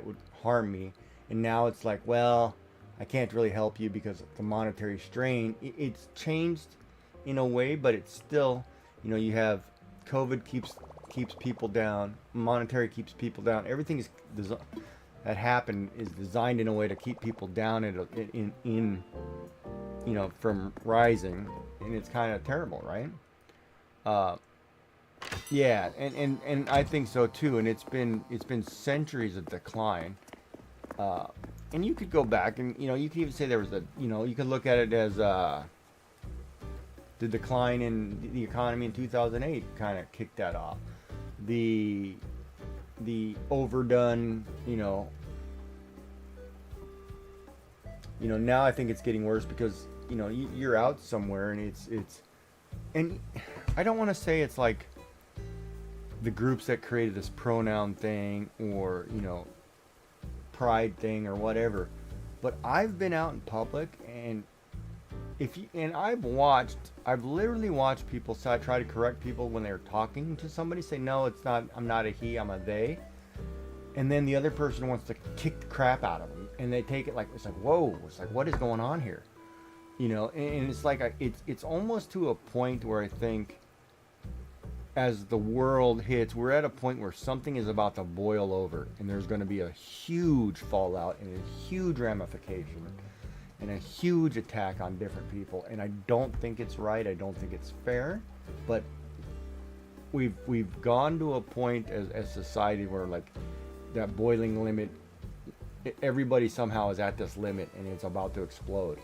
would harm me. And now it's like, well, I can't really help you because of the monetary strain. It's changed in a way, but it's still, you know, you have COVID keeps people down. Monetary keeps people down. Everything is that happened is designed in a way to keep people down in you know, from rising, and it's kind of terrible, right? Yeah, and I think so too. And it's been centuries of decline. And you could go back and, you know, you could even say there was you know, you could look at it as the decline in the economy in 2008 kind of kicked that off. The overdone, you know, now I think it's getting worse because, you know, you're out somewhere and it's and I don't want to say it's like the groups that created this pronoun thing or, you know, pride thing or whatever, but I've been out in public and I've literally watched people try to correct people when they're talking to somebody, say, no, it's not, I'm not a he, I'm a they. And then the other person wants to kick the crap out of them, and they take it like, it's like, whoa, it's like, what is going on here? You know, and it's like, it's almost to a point where I think as the world hits, we're at a point where something is about to boil over, and there's going to be a huge fallout and a huge ramification and a huge attack on different people. And I don't think it's right. I don't think it's fair, but we've gone to a point as society where, like, that boiling limit, everybody somehow is at this limit and it's about to explode.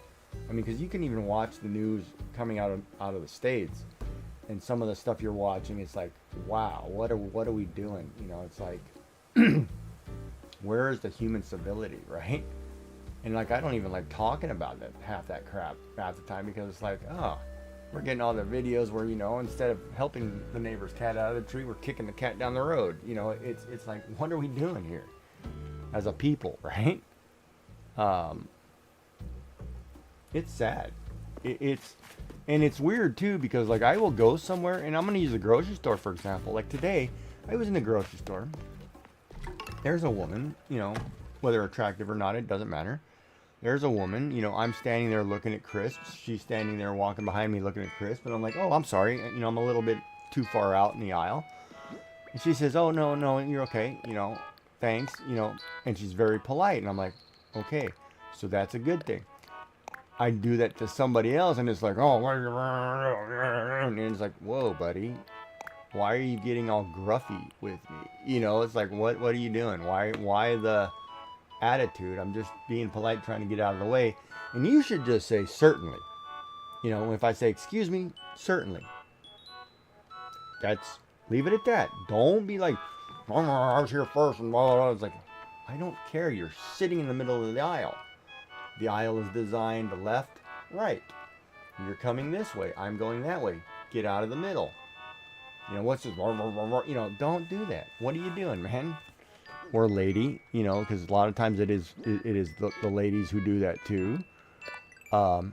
I mean, because you can even watch the news coming out of the States, and some of the stuff you're watching, it's like, wow, what are we doing? You know, it's like, where is the human civility, right? And like, I don't even like talking about half that crap half the time, because it's like, oh, we're getting all the videos where, you know, instead of helping the neighbor's cat out of the tree, we're kicking the cat down the road. You know, it's like, what are we doing here as a people, right? It's sad. And it's weird too, because like, I will go somewhere, and I'm going to use a grocery store, for example. Like today, I was in the grocery store. There's a woman, you know, whether attractive or not, it doesn't matter. There's a woman, you know, I'm standing there looking at crisps. She's standing there walking behind me looking at crisps. And I'm like, oh, I'm sorry. You know, I'm a little bit too far out in the aisle. And she says, oh, no, you're okay. You know, thanks, you know, and she's very polite. And I'm like, okay, so that's a good thing. I do that to somebody else, and it's like, oh, and it's like, whoa, buddy, why are you getting all gruffy with me? You know, it's like, what are you doing? Why the attitude? I'm just being polite, trying to get out of the way. And you should just say, certainly. You know, if I say, excuse me, certainly. Leave it at that. Don't be like, oh, I was here first, and blah, blah, blah. It's like, I don't care. You're sitting in the middle of the aisle. The aisle is designed left, right. You're coming this way. I'm going that way. Get out of the middle. You know, what's this? You know, don't do that. What are you doing, man? Or lady, you know, because a lot of times it is the ladies who do that too. And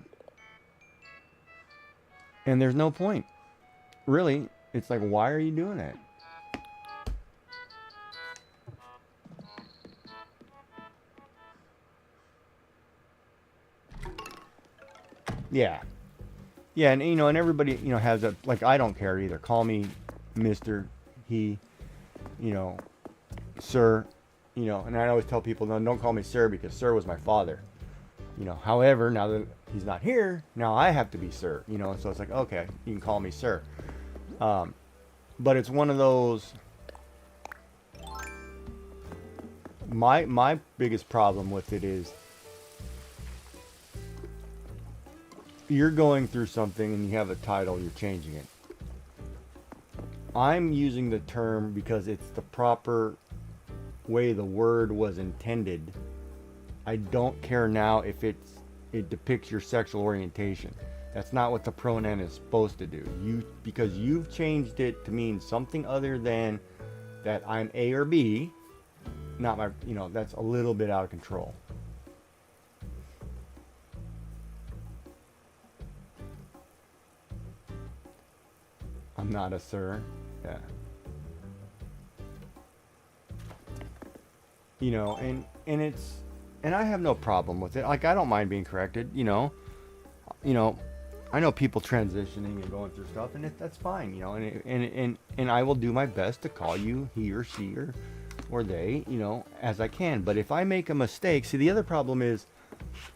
there's no point. Really, it's like, why are you doing that? Yeah. Yeah, and you know, and everybody, you know, has a, like, I don't care either. Call me Mr. He, you know, Sir, you know, and I always tell people, no, don't call me Sir, because Sir was my father. You know, however, now that he's not here, now I have to be Sir, you know, so it's like, okay, you can call me Sir. But it's one of those, my biggest problem with it is, you're going through something and you have a title, you're changing it. I'm using the term because it's the proper way the word was intended. I don't care now if it depicts your sexual orientation. That's not what the pronoun is supposed to do. Because you've changed it to mean something other than that I'm A or B, not my, you know, that's a little bit out of control. I'm not a sir. Yeah. You know, and it's, and I have no problem with it. Like, I don't mind being corrected, you know. I know people transitioning and going through stuff, and that's fine, you know, and I will do my best to call you he or she or they, you know, as I can. But if I make a mistake, see, the other problem is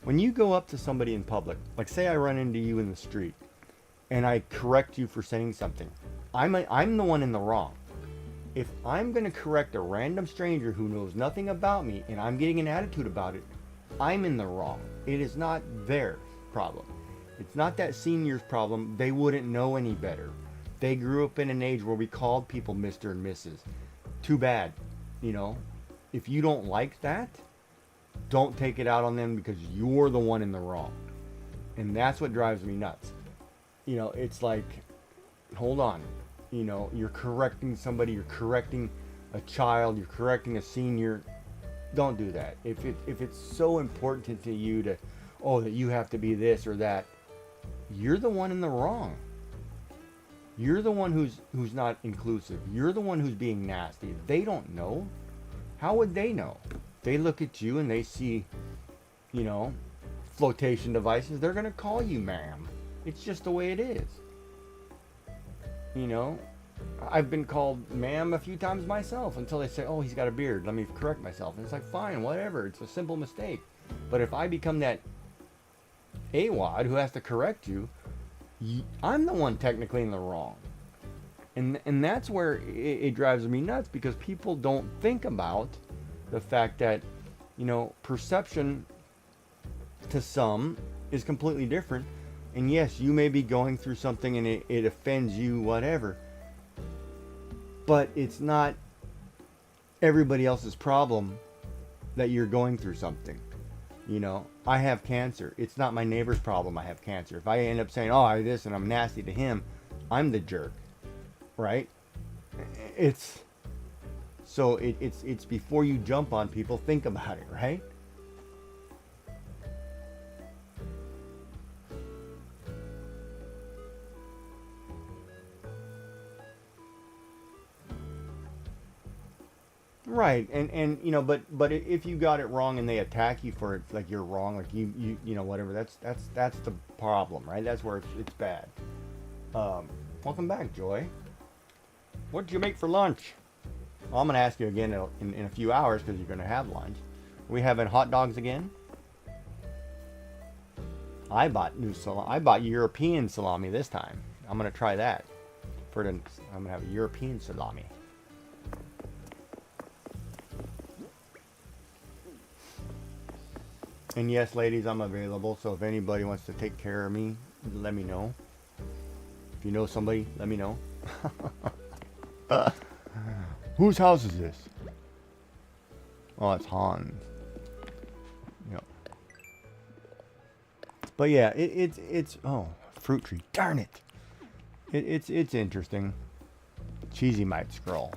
when you go up to somebody in public, like say I run into you in the street and I correct you for saying something, I'm the one in the wrong. If I'm going to correct a random stranger who knows nothing about me and I'm getting an attitude about it, I'm in the wrong. It is not their problem. It's not that senior's problem. They wouldn't know any better. They grew up in an age where we called people Mr. and Mrs. Too bad. You know, if you don't like that, don't take it out on them because you're the one in the wrong. And that's what drives me nuts. You know, it's like, hold on. You know, you're correcting somebody, you're correcting a child, you're correcting a senior. Don't do that. If it's so important to you to, oh, that you have to be this or that, you're the one in the wrong. You're the one who's not inclusive. You're the one who's being nasty. They don't know. How would they know? They look at you and they see, you know, flotation devices. They're going to call you ma'am. It's just the way it is. You know, I've been called ma'am a few times myself until they say, oh, he's got a beard. Let me correct myself. And it's like, fine, whatever. It's a simple mistake. But if I become that AWOD who has to correct you, I'm the one technically in the wrong. And that's where it drives me nuts, because people don't think about the fact that, you know, perception to some is completely different. And yes, you may be going through something and it offends you, whatever. But it's not everybody else's problem that you're going through something. You know, I have cancer. It's not my neighbor's problem I have cancer. If I end up saying, oh, I this, and I'm nasty to him, I'm the jerk. Right? It's before you jump on people, think about it, right? Right, and you know, but if you got it wrong and they attack you for it, like you're wrong, like you know, whatever, that's the problem, right? That's where it's bad. Welcome back, Joy. What did you make for lunch? Well, I'm gonna ask you again in a few hours because you're gonna have lunch. Are we having hot dogs again? I bought new salami. I bought European salami this time. I'm gonna try that. I'm gonna have a European salami. And yes, ladies, I'm available, so if anybody wants to take care of me, let me know. If you know somebody, let me know. Whose house is this? Oh, it's Hans. Yep. But yeah, it's oh, fruit tree. Darn it. It's interesting. Cheesy might scroll.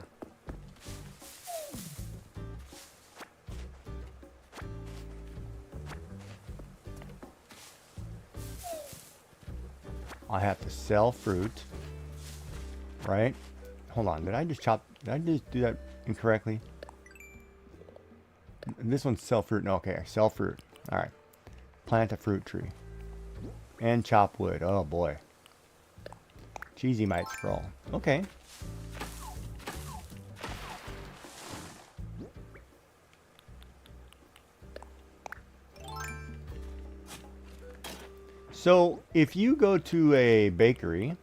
I have to sell fruit, right? Hold on, did I just do that incorrectly? This one's sell fruit. No, okay, sell fruit. All right, plant a fruit tree and chop wood. Oh boy, Cheesy might scroll. Okay. So, if you go to a bakery,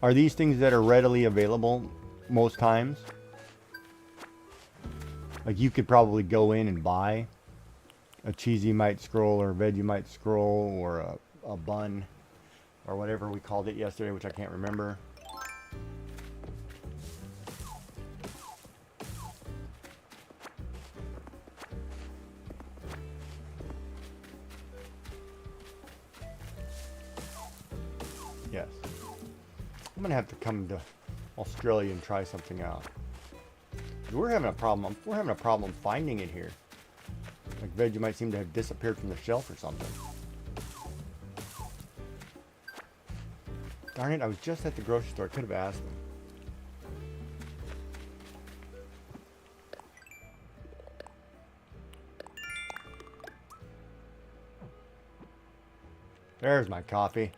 are these things that are readily available most times? Like you could probably go in and buy a cheesy might scroll or a Vegemite scroll or a bun or whatever we called it yesterday, which I can't remember. Yes. I'm gonna have to come to Australia and try something out. We're having a problem. We're having a problem finding it here. Like Vegemite seem to have disappeared from the shelf or something. Darn it! I was just at the grocery store. I could have asked them. There's my coffee.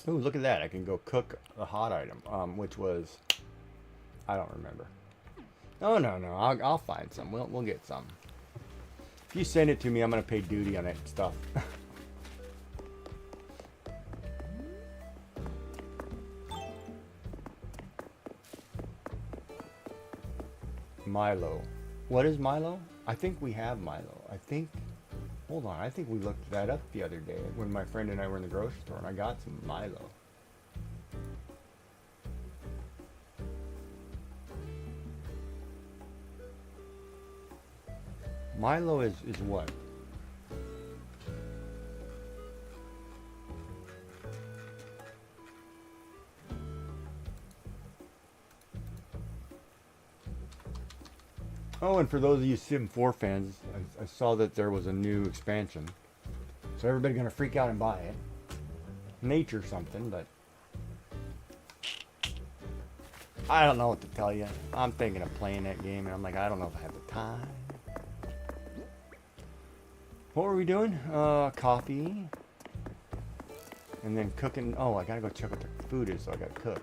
Ooh, look at that. I can go cook a hot item, which was, I don't remember. Oh, no, I'll find some. We'll get some. If you send it to me, I'm going to pay duty on that stuff. Milo. What is Milo? I think we have Milo. Hold on, I think we looked that up the other day when my friend and I were in the grocery store and I got some Milo. Milo is what? Oh, and for those of you Sim 4 fans, I saw that there was a new expansion. So everybody's going to freak out and buy it. Nature something, but I don't know what to tell you. I'm thinking of playing that game, and I'm like, I don't know if I have the time. What were we doing? Coffee. And then cooking. Oh, I got to go check what the food is, so I got to cook.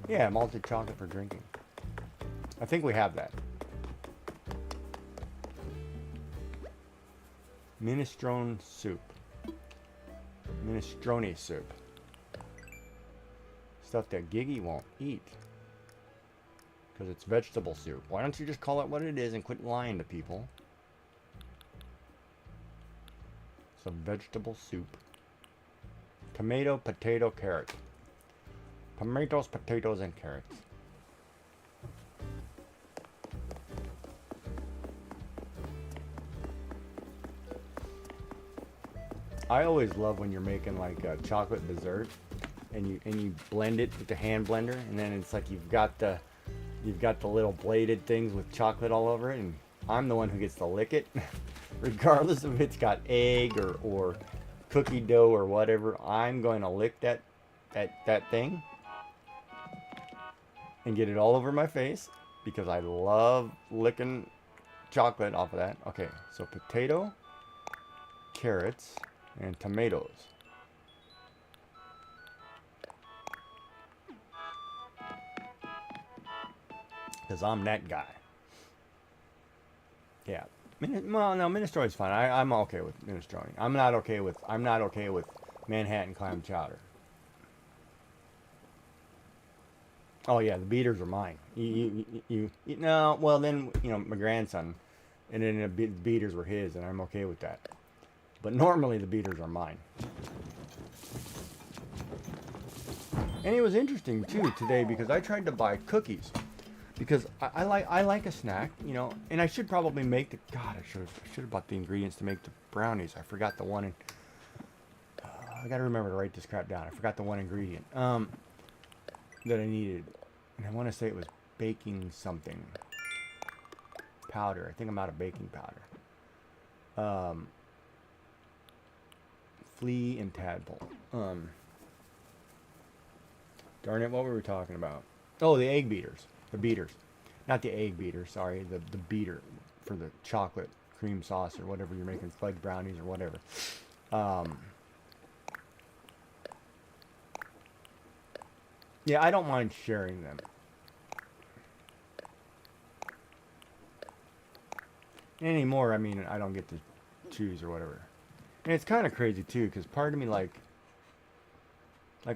Yeah, malted chocolate for drinking. I think we have that. Minestrone soup. Minestrone soup. Stuff that Giggy won't eat. Because it's vegetable soup. Why don't you just call it what it is and quit lying to people? Some vegetable soup. Tomato, potato, carrot. Tomatoes, potatoes, and carrots. I always love when you're making like a chocolate dessert, and you blend it with the hand blender, and then it's like you've got the little bladed things with chocolate all over it, and I'm the one who gets to lick it, regardless if it's got egg or cookie dough or whatever. I'm going to lick that thing. And get it all over my face because I love licking chocolate off of that. Okay, so potato, carrots, and tomatoes. Because I'm that guy. Yeah. Well, no, minestrone is fine. I'm okay with minestrone. I'm not okay with Manhattan clam chowder. Oh yeah, the beaters are mine. No, well then, my grandson, and then the beaters were his, and I'm okay with that. But normally the beaters are mine. And it was interesting too today because I tried to buy cookies because I like a snack, and I should probably make the. God, I should have bought the ingredients to make the brownies. I forgot the one. I got to remember to write this crap down. I forgot the one ingredient. That I needed, and I want to say it was baking something powder. I think I'm out of baking powder. Flea and tadpole. Darn it, what were we talking about? Oh, the egg beaters. The beaters. Not the egg beater, sorry. The beater for the chocolate cream sauce or whatever you're making, fudge brownies or whatever. Yeah, I don't mind sharing them. Anymore, I mean, I don't get to choose or whatever. And it's kind of crazy too, because part of me, like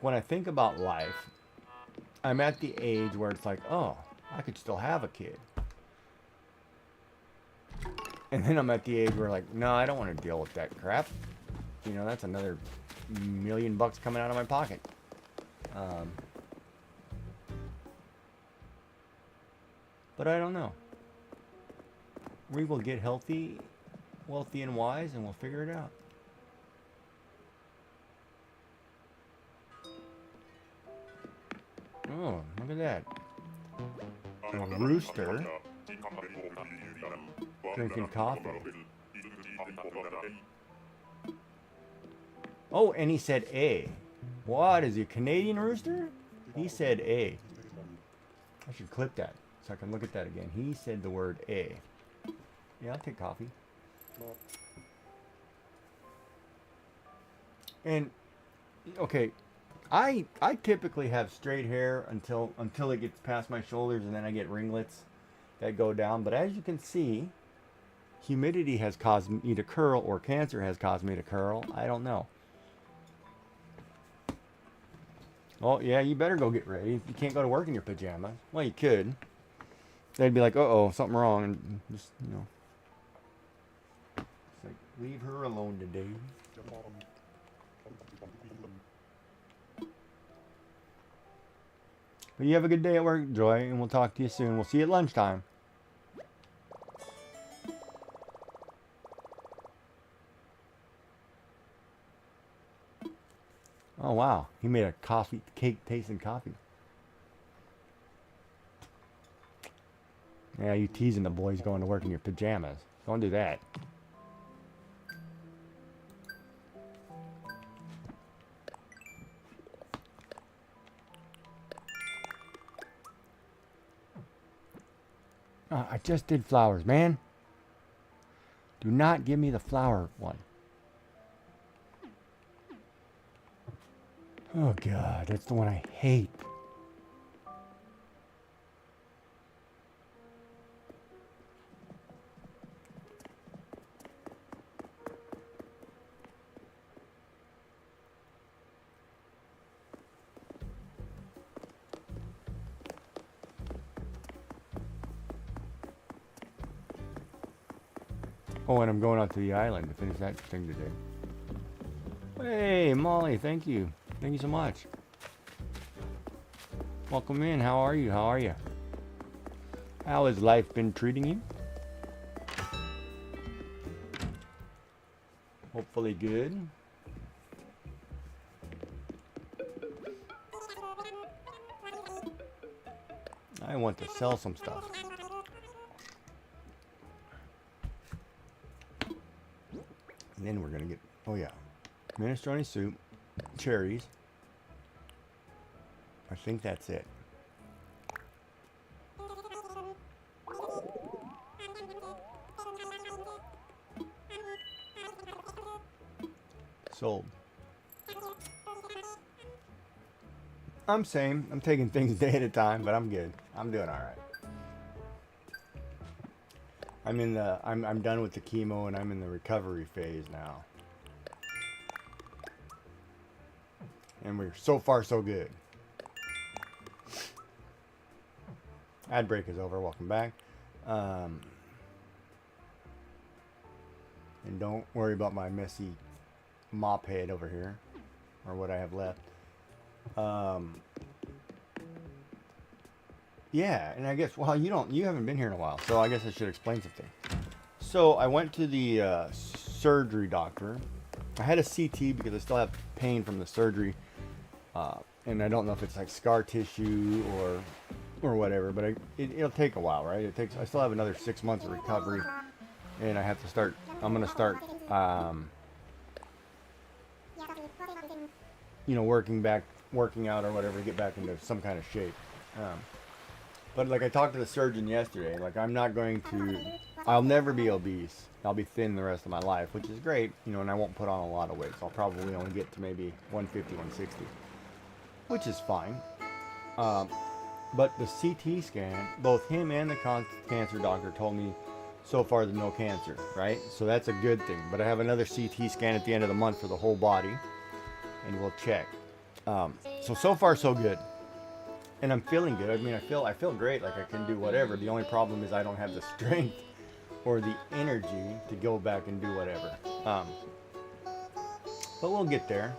when I think about life, I'm at the age where it's like, oh, I could still have a kid. And then I'm at the age where like, no, I don't want to deal with that crap. You know, that's another $1 million coming out of my pocket. But I don't know. We will get healthy, wealthy, and wise, and we'll figure it out. Oh, look at that. A rooster drinking coffee. Oh, and he said A. What, is he a Canadian rooster? He said A. I should clip that so I can look at that again. He said the word A. Yeah, I'll take coffee. And, okay, I typically have straight hair until it gets past my shoulders, and then I get ringlets that go down. But as you can see, humidity has caused me to curl, or cancer has caused me to curl. I don't know. Oh, yeah, you better go get ready. You can't go to work in your pajamas. Well, you could. They'd be like, uh-oh, something wrong. And just, you know. It's like, leave her alone today. But you have a good day at work, Joy, and we'll talk to you soon. We'll see you at lunchtime. Oh, wow. He made a coffee cake tasting coffee. Yeah, you teasing the boys going to work in your pajamas. Don't do that. I just did flowers, man. Do not give me the flower one. Oh, God, that's the one I hate. Oh, and I'm going out to the island to finish that thing today. Hey, Molly, thank you. Thank you so much. Welcome in. How are you? How are you? How has life been treating you? Hopefully good. I want to sell some stuff. And then we're going to get, oh yeah, minestrone soup, cherries. I think that's it. Sold. I'm same. I'm taking things day at a time, but I'm good. I'm doing all right. I'm done with the chemo and I'm in the recovery phase now. And we're so far so good. Ad break is over. Welcome back. And don't worry about my messy mop head over here, or what I have left. Yeah, and I guess, well, you haven't been here in a while, so I guess I should explain something. So I went to the surgery doctor. I had a CT because I still have pain from the surgery, and I don't know if it's like scar tissue or whatever, but it'll take a while, right? I still have another 6 months of recovery, and I have to start. I'm gonna start, working back working out or whatever to get back into some kind of shape. But like I talked to the surgeon yesterday, like I'm not going to, I'll never be obese. I'll be thin the rest of my life, which is great, you know, and I won't put on a lot of weight. So I'll probably only get to maybe 150, 160, which is fine. But the CT scan, both him and the cancer doctor told me so far there's no cancer, right? So that's a good thing. But I have another CT scan at the end of the month for the whole body, and we'll check. So far so good. And I'm feeling good. I mean, I feel great. Like I can do whatever. The only problem is I don't have the strength or the energy to go back and do whatever. But we'll get there.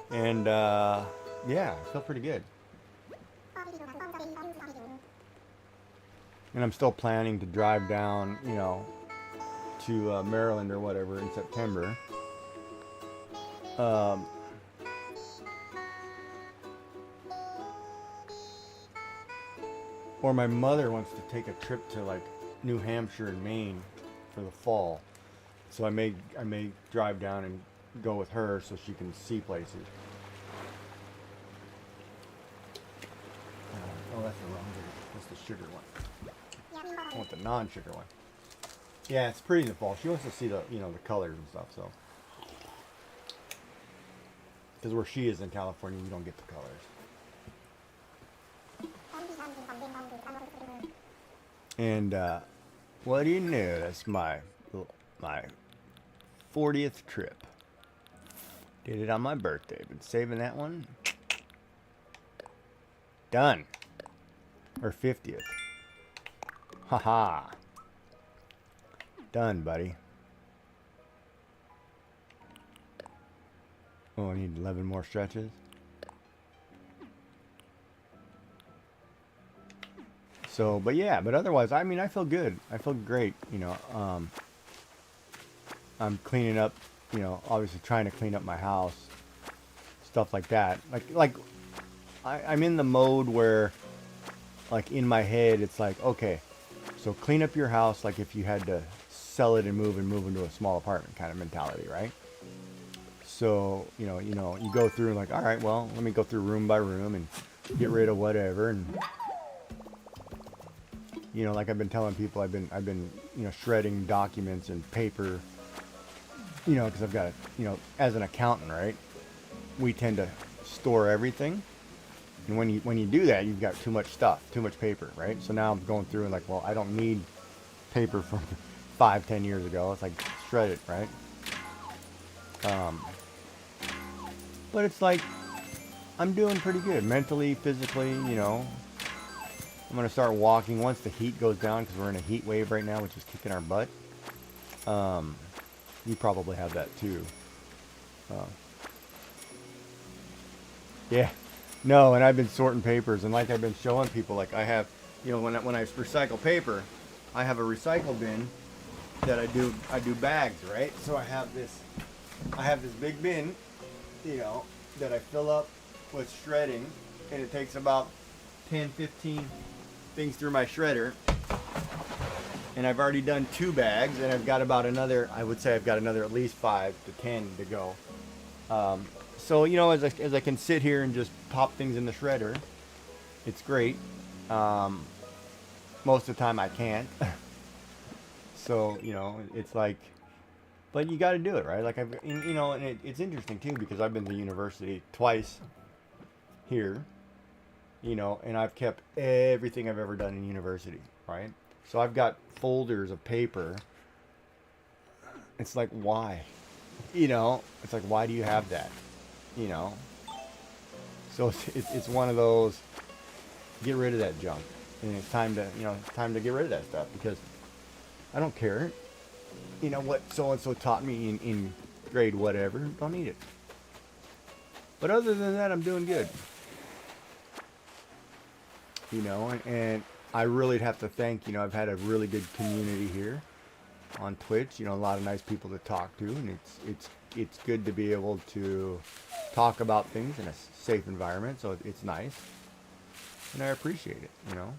And yeah, I feel pretty good. And I'm still planning to drive down, you know, to Maryland or whatever in September. Or my mother wants to take a trip to like New Hampshire and Maine for the fall. So I may drive down and go with her so she can see places. Oh, that's the wrong one. That's the sugar one. I want the non-sugar one. Yeah, it's pretty in the fall. She wants to see the, you know, the colors and stuff, so. Because where she is in California, you don't get the colors. And what do you know? That's my 40th trip. Did it on my birthday. Been saving that one. Done. Or 50th. Haha. Done, buddy. Oh, I need 11 more stretches. So, but yeah, but otherwise, I mean, I feel good. I feel great, you know. I'm cleaning up, you know, obviously trying to clean up my house, stuff like that. I'm in the mode where, like, in my head, it's like, okay, so clean up your house like if you had to sell it and move into a small apartment kind of mentality, right? So, you go through and like, all right, well, let me go through room by room and get rid of whatever. And, you know, like I've been telling people, I've been, you know, shredding documents and paper, you know, because I've got, you know, as an accountant, right, we tend to store everything. And when you do that, you've got too much stuff, too much paper, right? So now I'm going through and like, well, I don't need paper from 5-10 years ago. It's like shred it, right? But it's like I'm doing pretty good mentally, physically, you know. I'm gonna start walking once the heat goes down because we're in a heat wave right now, which is kicking our butt. You probably have that too. Yeah. No, and I've been sorting papers, and like I've been showing people, like I have, you know, when I recycle paper, I have a recycle bin that I do bags, right? So I have this big bin, you know, that I fill up with shredding, and it takes about 10-15 things through my shredder, and I've already done 2 bags, and I've got about another, I would say I've got another at least 5 to 10 to go. So, you know, as I can sit here and just pop things in the shredder, it's great. Most of the time I can't. So, you know, it's like, but you got to do it, right? Like, you know, and it's interesting too, because I've been to university twice here, you know, and I've kept everything I've ever done in university, right? So I've got folders of paper. It's like, why? You know, it's like, why do you have that? You know? So it's one of those, get rid of that junk. And it's time to, you know, get rid of that stuff, because I don't care. You know what so-and-so taught me in grade whatever. Don't need it. But other than that, I'm doing good. You know, and I really have to thank, you know, I've had a really good community here on Twitch. You know, a lot of nice people to talk to, and it's good to be able to talk about things in a safe environment. So it's nice, and I appreciate it, you know.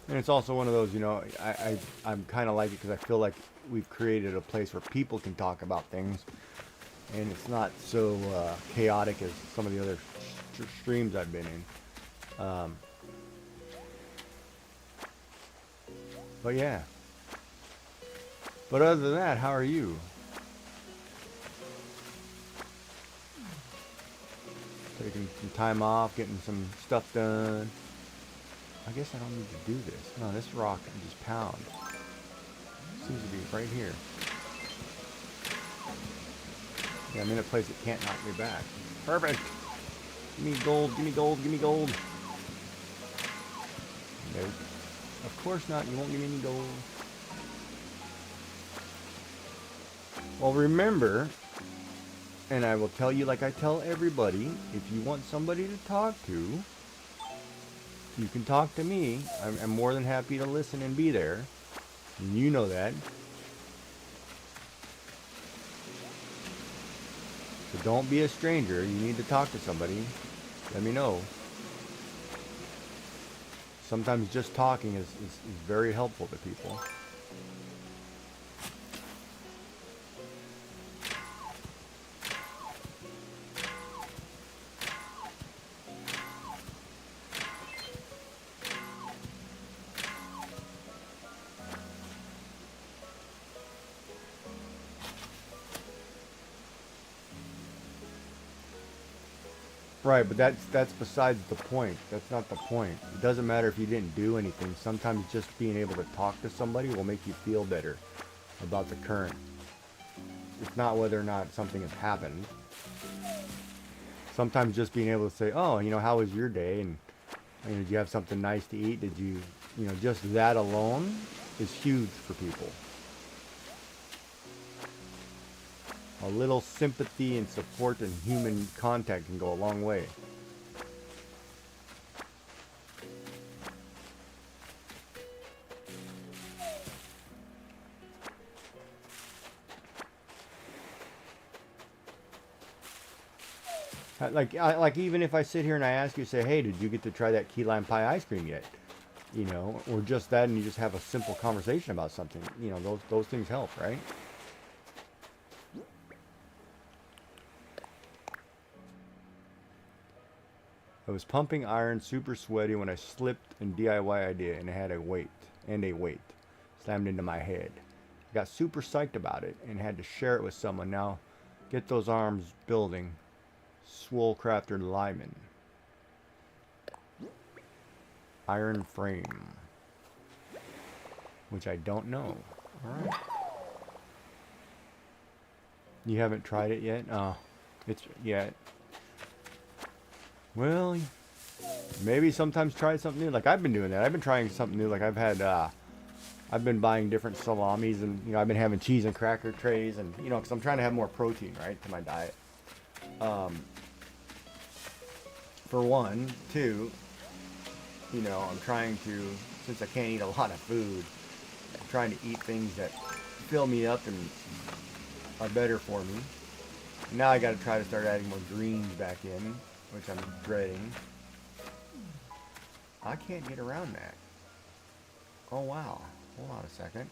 And it's also one of those, you know, I'm kind of like it because I feel like we've created a place where people can talk about things. And it's not so chaotic as some of the other streams I've been in. But yeah. But other than that, how are you? Taking some time off, getting some stuff done. I guess I don't need to do this. No, this rock I can just pound. Seems to be right here. Yeah, I'm in a place that can't knock me back. Perfect! Give me gold, give me gold, give me gold. Nope. Of course not, you won't give me any gold. Well, remember, and I will tell you like I tell everybody, if you want somebody to talk to, you can talk to me. I'm more than happy to listen and be there. And you know that. So don't be a stranger. You need to talk to somebody. Let me know. Sometimes just talking is very helpful to people. Right, but that's besides the point. That's not the point. It doesn't matter if you didn't do anything. Sometimes just being able to talk to somebody will make you feel better about the current. It's not whether or not something has happened. Sometimes just being able to say, oh, you know, how was your day? And you know, did you have something nice to eat? Did you, you know, just that alone is huge for people. A little sympathy and support and human contact can go a long way. Like even if I sit here and I ask you, say, hey, did you get to try that key lime pie ice cream yet? You know, or just that, and you just have a simple conversation about something. You know, those things help, right? I was pumping iron, super sweaty, when I slipped in DIY idea and I had a weight slammed into my head. I got super psyched about it and had to share it with someone. Now, get those arms building. Swole Crafter Lyman. Iron frame, which I don't know. All right. You haven't tried it yet? Oh, it's yet. Well, maybe sometimes try something new. Like I've been doing that. I've been trying something new. Like I've been buying different salamis, and you know, I've been having cheese and cracker trays, and you know, because I'm trying to have more protein, right, to my diet. For one, two, you know, I'm trying to, since I can't eat a lot of food, I'm trying to eat things that fill me up and are better for me. Now I got to try to start adding more greens back in, which I'm dreading. I can't get around that. Oh wow, hold on a second.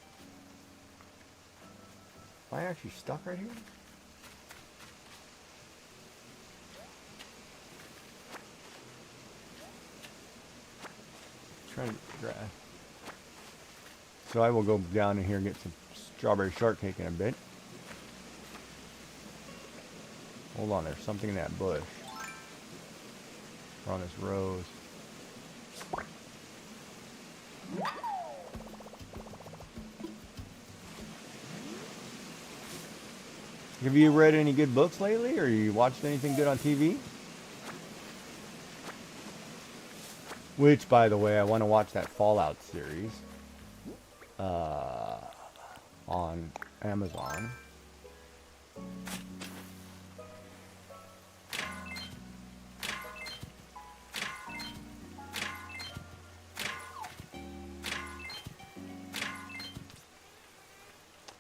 Am I actually stuck right here? Trying to grab. So I will go down in here and get some strawberry shortcake in a bit. Hold on, there's something in that bush. Or on this rose. Have you read any good books lately, or you watched anything good on TV? Which, by the way, I want to watch that Fallout series on Amazon.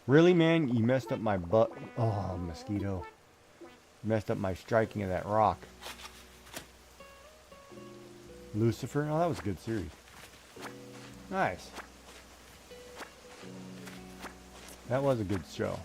Really, man? You messed up my butt. Oh, mosquito. Messed up my striking of that rock. Lucifer? Oh, that was a good series. Nice. That was a good show.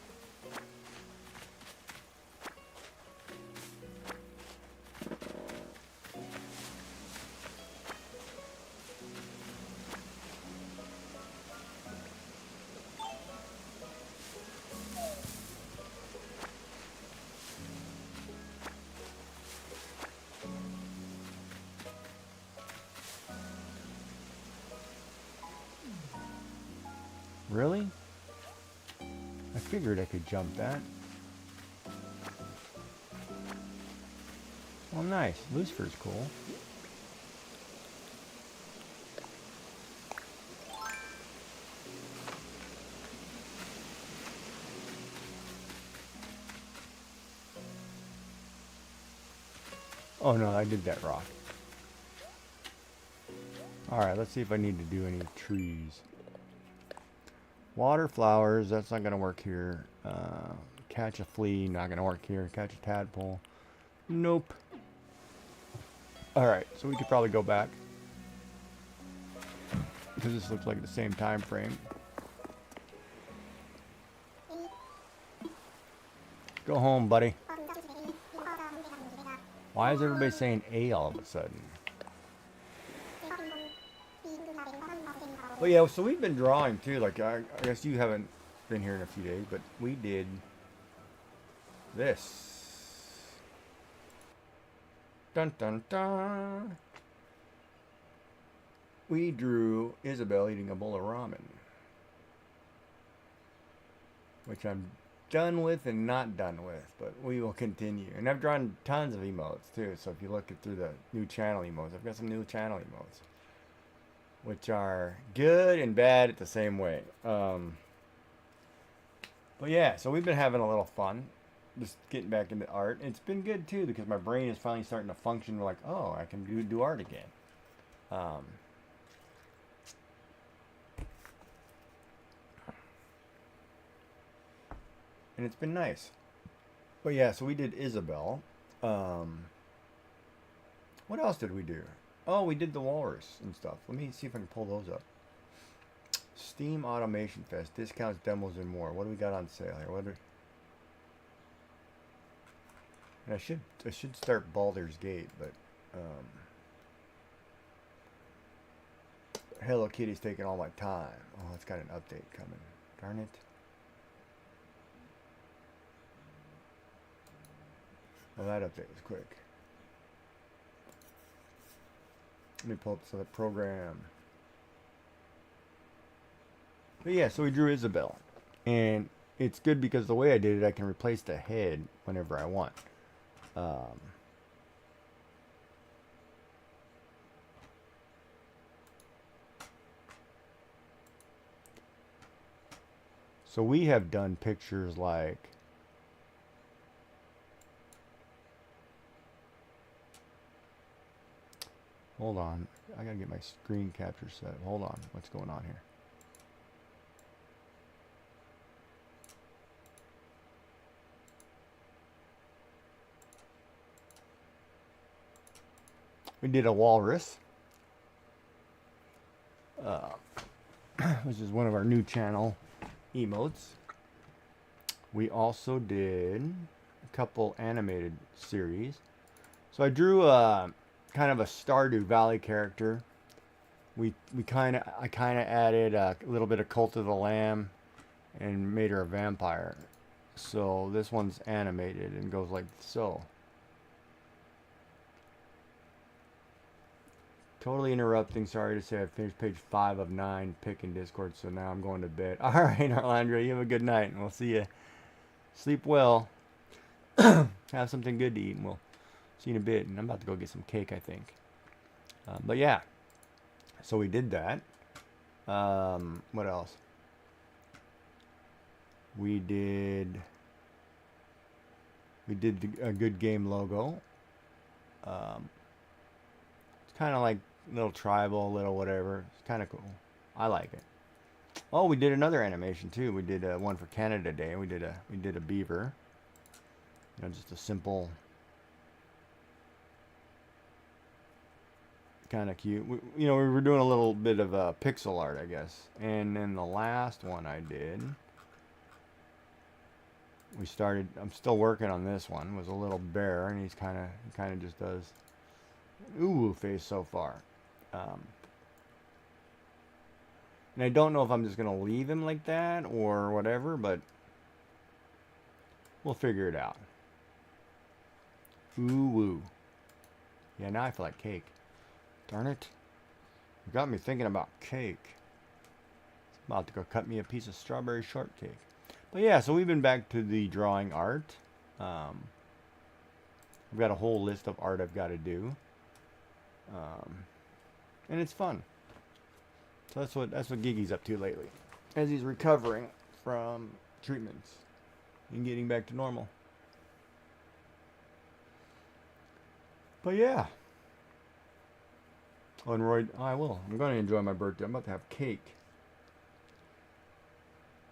Really? I figured I could jump that. Well, nice. Lucifer's cool. Oh no, I did that rock. Alright, let's see if I need to do any trees. Water flowers, that's not going to work here. Catch a flea, not going to work here. Catch a tadpole. Nope. Alright, so we could probably go back. Because this looks like the same time frame. Go home, buddy. Why is everybody saying A all of a sudden? Well, yeah, so we've been drawing too. Like, I guess you haven't been here in a few days, but we did this. Dun dun dun. We drew Isabel eating a bowl of ramen, which I'm done with and not done with, but we will continue. And I've drawn tons of emotes too, so if you look through the new channel emotes, I've got some new channel emotes, which are good and bad at the same way. But yeah, so we've been having a little fun, just getting back into art. It's been good too, because my brain is finally starting to function. We're like, oh, I can do art again. And it's been nice. But yeah, so we did Isabel. What else did we do? Oh, we did the walrus and stuff. Let me see if I can pull those up. Steam Automation Fest. Discounts, demos, and more. What do we got on sale here? And I should start Baldur's Gate, but Hello Kitty's taking all my time. Oh, it's got an update coming. Darn it. Well, that update was quick. Let me pull up the program. But yeah, so we drew Isabel. And it's good because the way I did it, I can replace the head whenever I want. So we have done pictures like... Hold on. I gotta get my screen capture set. Hold on. What's going on here? We did a walrus, which is one of our new channel emotes. We also did a couple animated series. So I drew kind of a Stardew Valley character. I kind of added a little bit of Cult of the Lamb and made her a vampire. So this one's animated and goes like so. Totally interrupting. Sorry to say I finished page 5 of 9 picking Discord, so now I'm going to bed. All right, Arlandra, you have a good night, and we'll see you. Sleep well. Have something good to eat, and we'll see you in a bit. And I'm about to go get some cake, I think. But yeah, so we did that. What else? We did a Good Game logo. It's kind of like little tribal, little whatever. It's kind of cool. I like it. Oh, we did another animation too. We did one for Canada Day. We did a beaver. You know, just a simple kind of cute. You know, we were doing a little bit of pixel art, I guess. And then the last one I did, we started. I'm still working on this one. Was a little bear, and he kind of just does ooh face so far. And I don't know if I'm just gonna leave him like that or whatever, but we'll figure it out. Ooh woo. Yeah, now I feel like cake. Darn it. You got me thinking about cake. I'm about to go cut me a piece of strawberry shortcake. But yeah, so we've been back to the drawing art. I've got a whole list of art I've got to do. And it's fun. So that's what Gigi's up to lately. As he's recovering from treatments and getting back to normal. But yeah. Oh, and Roy, I will. I'm going to enjoy my birthday. I'm about to have cake.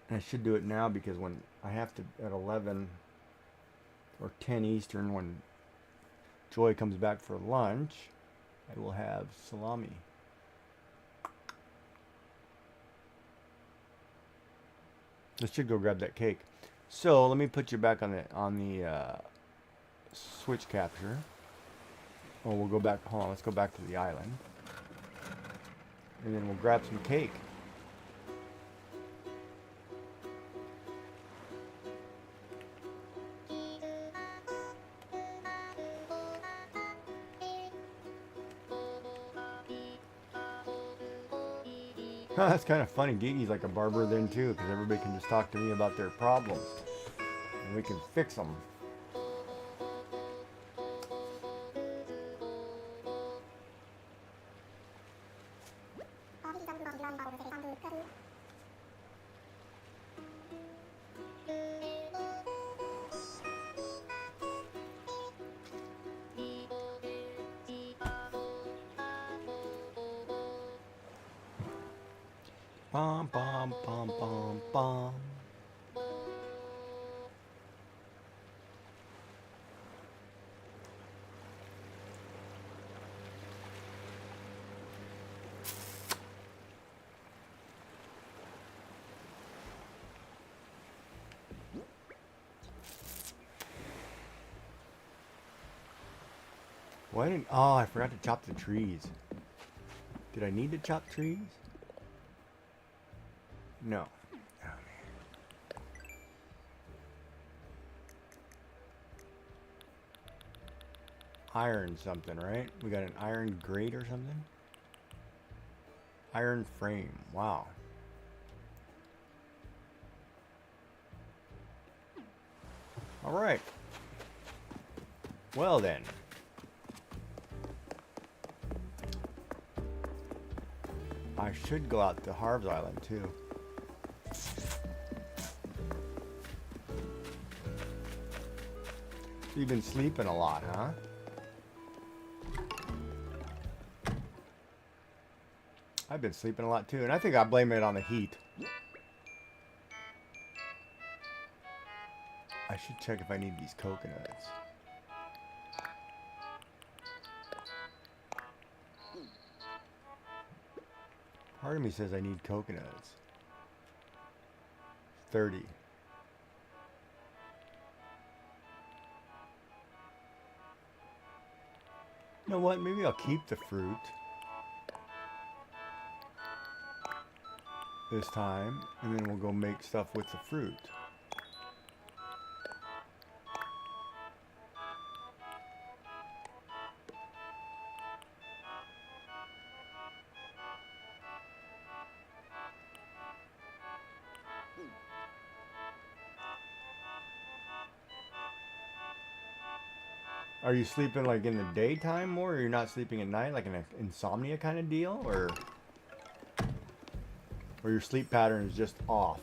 And I should do it now because when I have to, at 11 or 10 Eastern, when Joy comes back for lunch, I will have salami. Let's should go grab that cake. So let me put you back on the switch capture. Oh, we'll go back. Hold on. Let's go back to the island, and then we'll grab some cake. That's kind of funny. Gigi's like a barber then too, because everybody can just talk to me about their problems, and we can fix them. Bum, bum, bum, bum, bum. Why didn't... Oh, I forgot to chop the trees. Did I need to chop trees? No. Oh, man. Iron something, right? We got an iron grate or something? Iron frame. Wow. All right. Well then. I should go out to Harv's Island too. You've been sleeping a lot, huh? I've been sleeping a lot too, and I think I blame it on the heat. I should check if I need these coconuts. Part of me says I need coconuts. 30. You know what? Maybe I'll keep the fruit this time, and then we'll go make stuff with the fruit. Are you sleeping like in the daytime more, or you're not sleeping at night, like an insomnia kind of deal, or your sleep pattern is just off?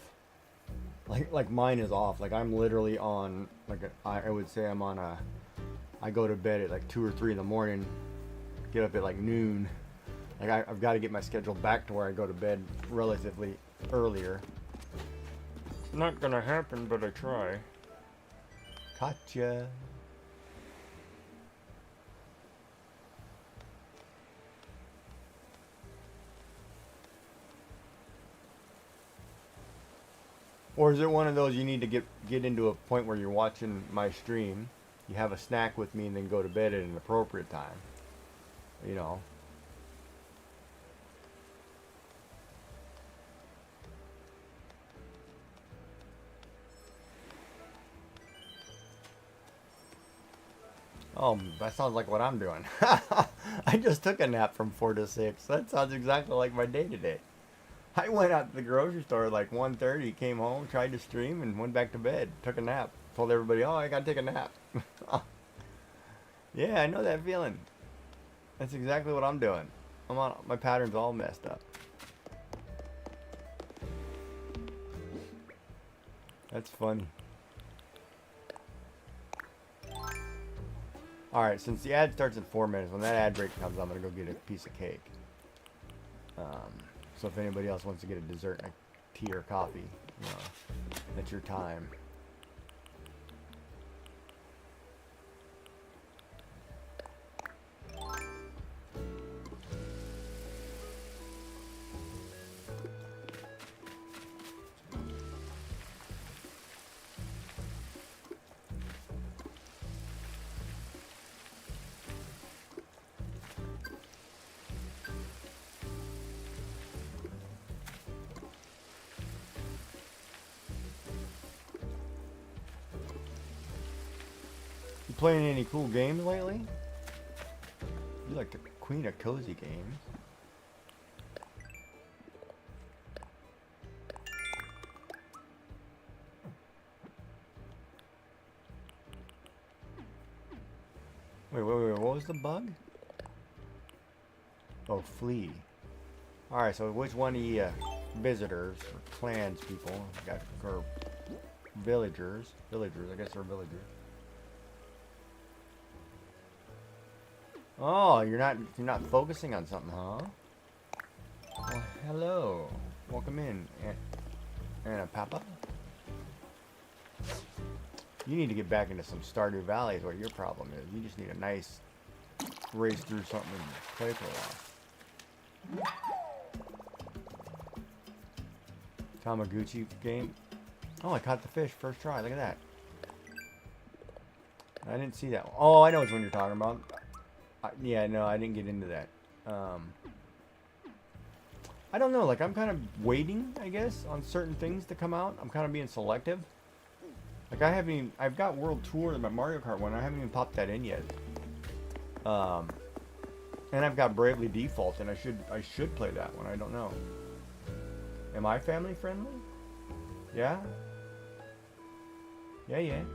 Like mine is off. Like I'm literally on, like I would say I'm on a, I go to bed at like 2 or 3 in the morning, get up at like noon. Like I've got to get my schedule back to where I go to bed relatively earlier. Not gonna happen, but I try. Gotcha. Or is it one of those you need to get into a point where you're watching my stream, you have a snack with me, and then go to bed at an appropriate time? You know. Oh, that sounds like what I'm doing. I just took a nap from 4 to 6. That sounds exactly like my day today. I went out to the grocery store at like 1:30, came home, tried to stream, and went back to bed. Took a nap. Told everybody, oh, I gotta take a nap. Yeah, I know that feeling. That's exactly what I'm doing. My pattern's all messed up. That's funny. Alright, since the ad starts in 4 minutes, when that ad break comes, I'm going to go get a piece of cake. So if anybody else wants to get a dessert, like tea or coffee, you know, that's your time. Playing any cool games lately? You like the queen of cozy games. Wait, what was the bug? Oh, flee. Alright, so which one of you visitors or clans people got, or villagers, I guess they're villagers. Oh, you're not focusing on something, huh? Well, hello. Welcome in, Anna Papa. You need to get back into some Stardew Valley is what your problem is. You just need a nice race through something and play for a while. Tamaguchi game. Oh, I caught the fish first try. Look at that. I didn't see that one. Oh, I know which one you're talking about. Yeah, no, I didn't get into that. I don't know, like, I'm kind of waiting, I guess, on certain things to come out. I'm kind of being selective. Like, I've got World Tour in my Mario Kart one. I haven't even popped that in yet. And I've got Bravely Default, and I should play that one. I don't know. Am I family friendly? Yeah? Yeah. It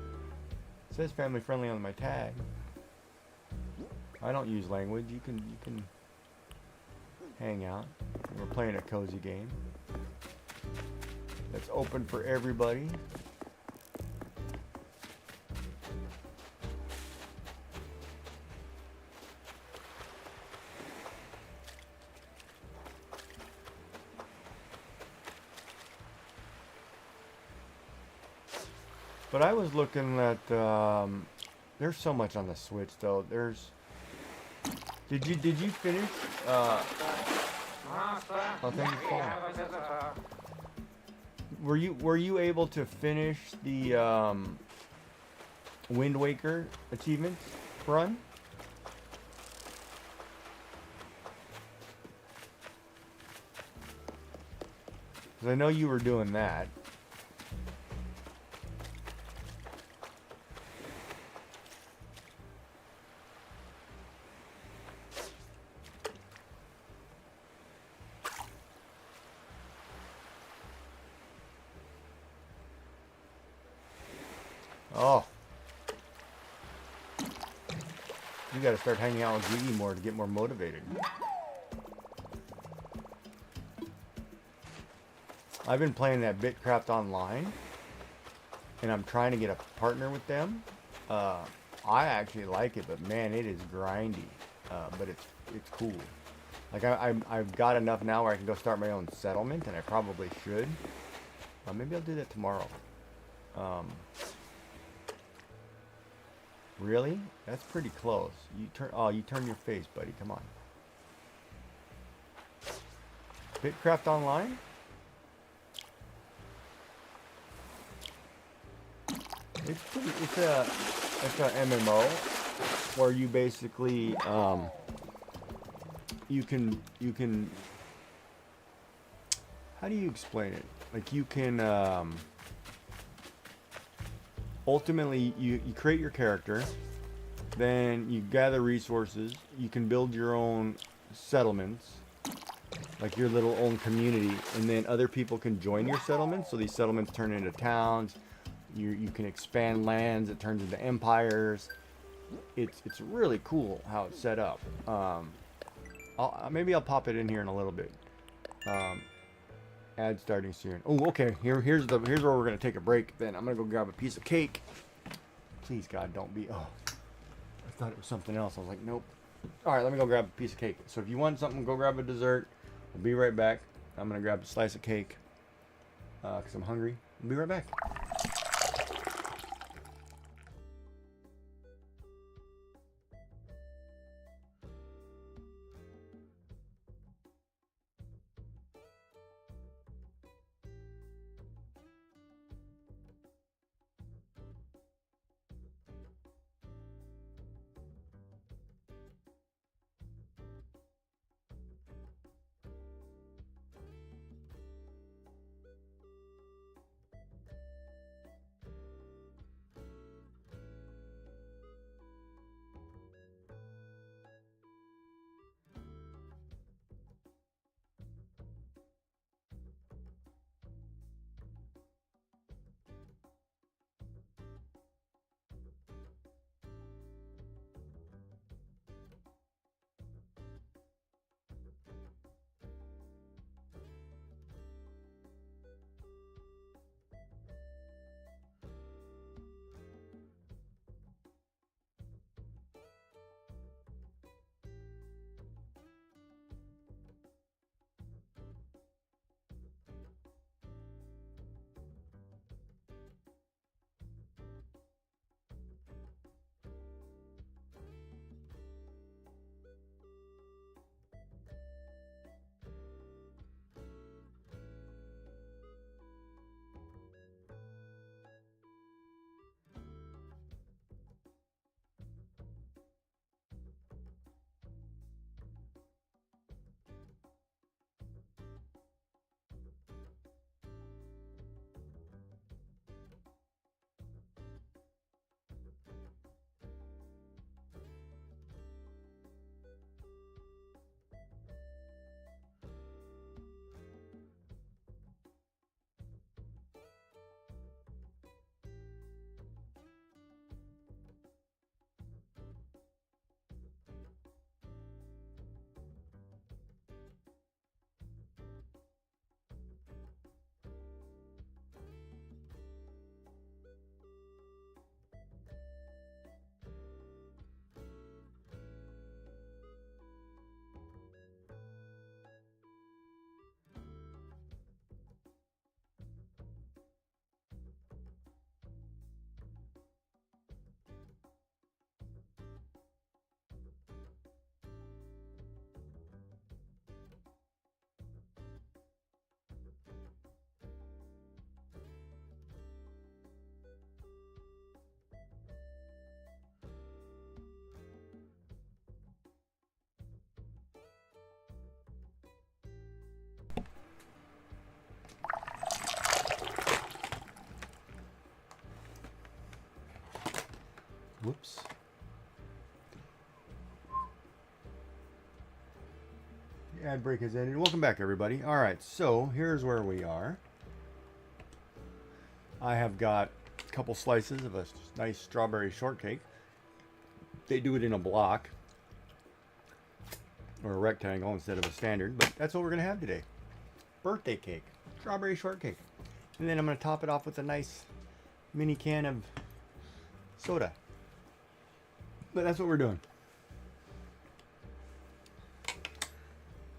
says family friendly on my tag. I don't use language. You can hang out. We're playing a cozy game that's open for everybody. But I was looking at there's so much on the Switch though. Did you finish? Oh, thank you. Were you able to finish the Wind Waker achievements run? Because I know you were doing that. Oh. You gotta start hanging out with Gigi more to get more motivated. I've been playing that Bitcraft online, and I'm trying to get a partner with them. I actually like it, but man, it is grindy. But it's cool. Like I've got enough now where I can go start my own settlement, and I probably should. Maybe I'll do that tomorrow. Really? That's pretty close. You turn your face, buddy. Come on. Bitcraft online? It's a MMO where you basically you can how do you explain it? Like you can ultimately you create your character, then you gather resources, you can build your own settlements, like your little own community, and then other people can join your settlements, so these settlements turn into towns. You can expand lands, it turns into empires. It's really cool how it's set up. Maybe I'll pop it in here in a little bit. Ad starting soon. Oh, okay. Here's where we're gonna take a break. Then I'm gonna go grab a piece of cake. Please, God, don't be. Oh, I thought it was something else. I was like, nope. All right, let me go grab a piece of cake. So if you want something, go grab a dessert. I'll be right back. I'm gonna grab a slice of cake because I'm hungry. I'll be right back. Whoops. The ad break has ended. Welcome back, everybody. All right, so here's where we are. I have got a couple slices of a nice strawberry shortcake. They do it in a block or a rectangle instead of a standard, but that's what we're gonna have today. Birthday cake, strawberry shortcake. And then I'm gonna top it off with a nice mini can of soda. But that's what we're doing.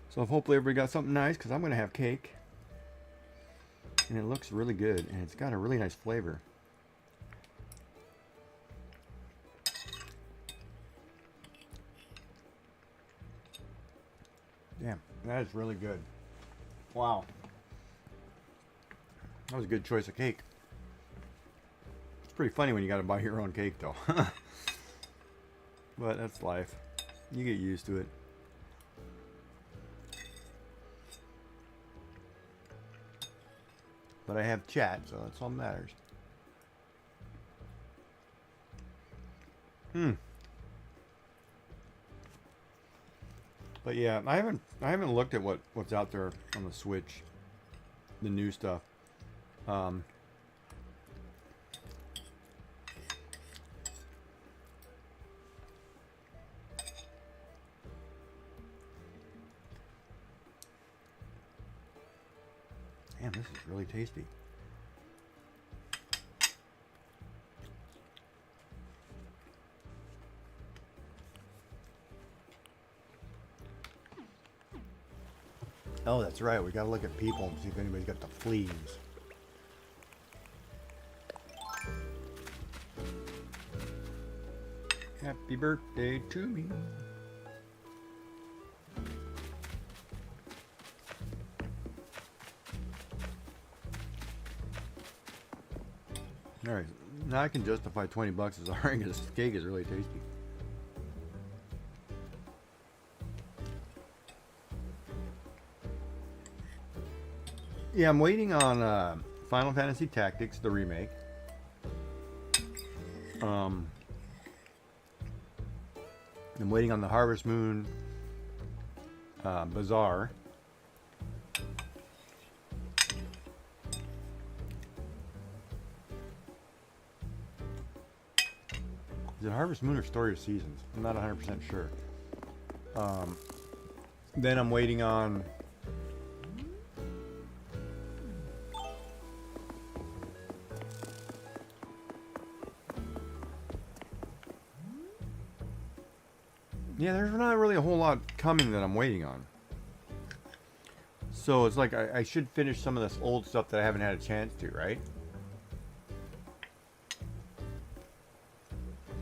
So hopefully everybody got something nice, because I'm going to have cake. And it looks really good, and it's got a really nice flavor. Damn, that is really good. Wow. That was a good choice of cake. It's pretty funny when you got to buy your own cake, though. But that's life. You get used to it. But I have chat, so that's all that matters. But yeah, I haven't looked at what's out there on the Switch, the new stuff. Damn, this is really tasty. Oh, that's right. We gotta look at people and see if anybody's got the fleas. Happy birthday to me. Alright, now I can justify 20 bucks as alright because this cake is really tasty. Yeah, I'm waiting on Final Fantasy Tactics, the remake. I'm waiting on the Harvest Moon Bazaar. Is it Harvest Moon or Story of Seasons? I'm not 100% sure. Then I'm waiting on... Yeah, there's not really a whole lot coming that I'm waiting on. So it's like I should finish some of this old stuff that I haven't had a chance to, right?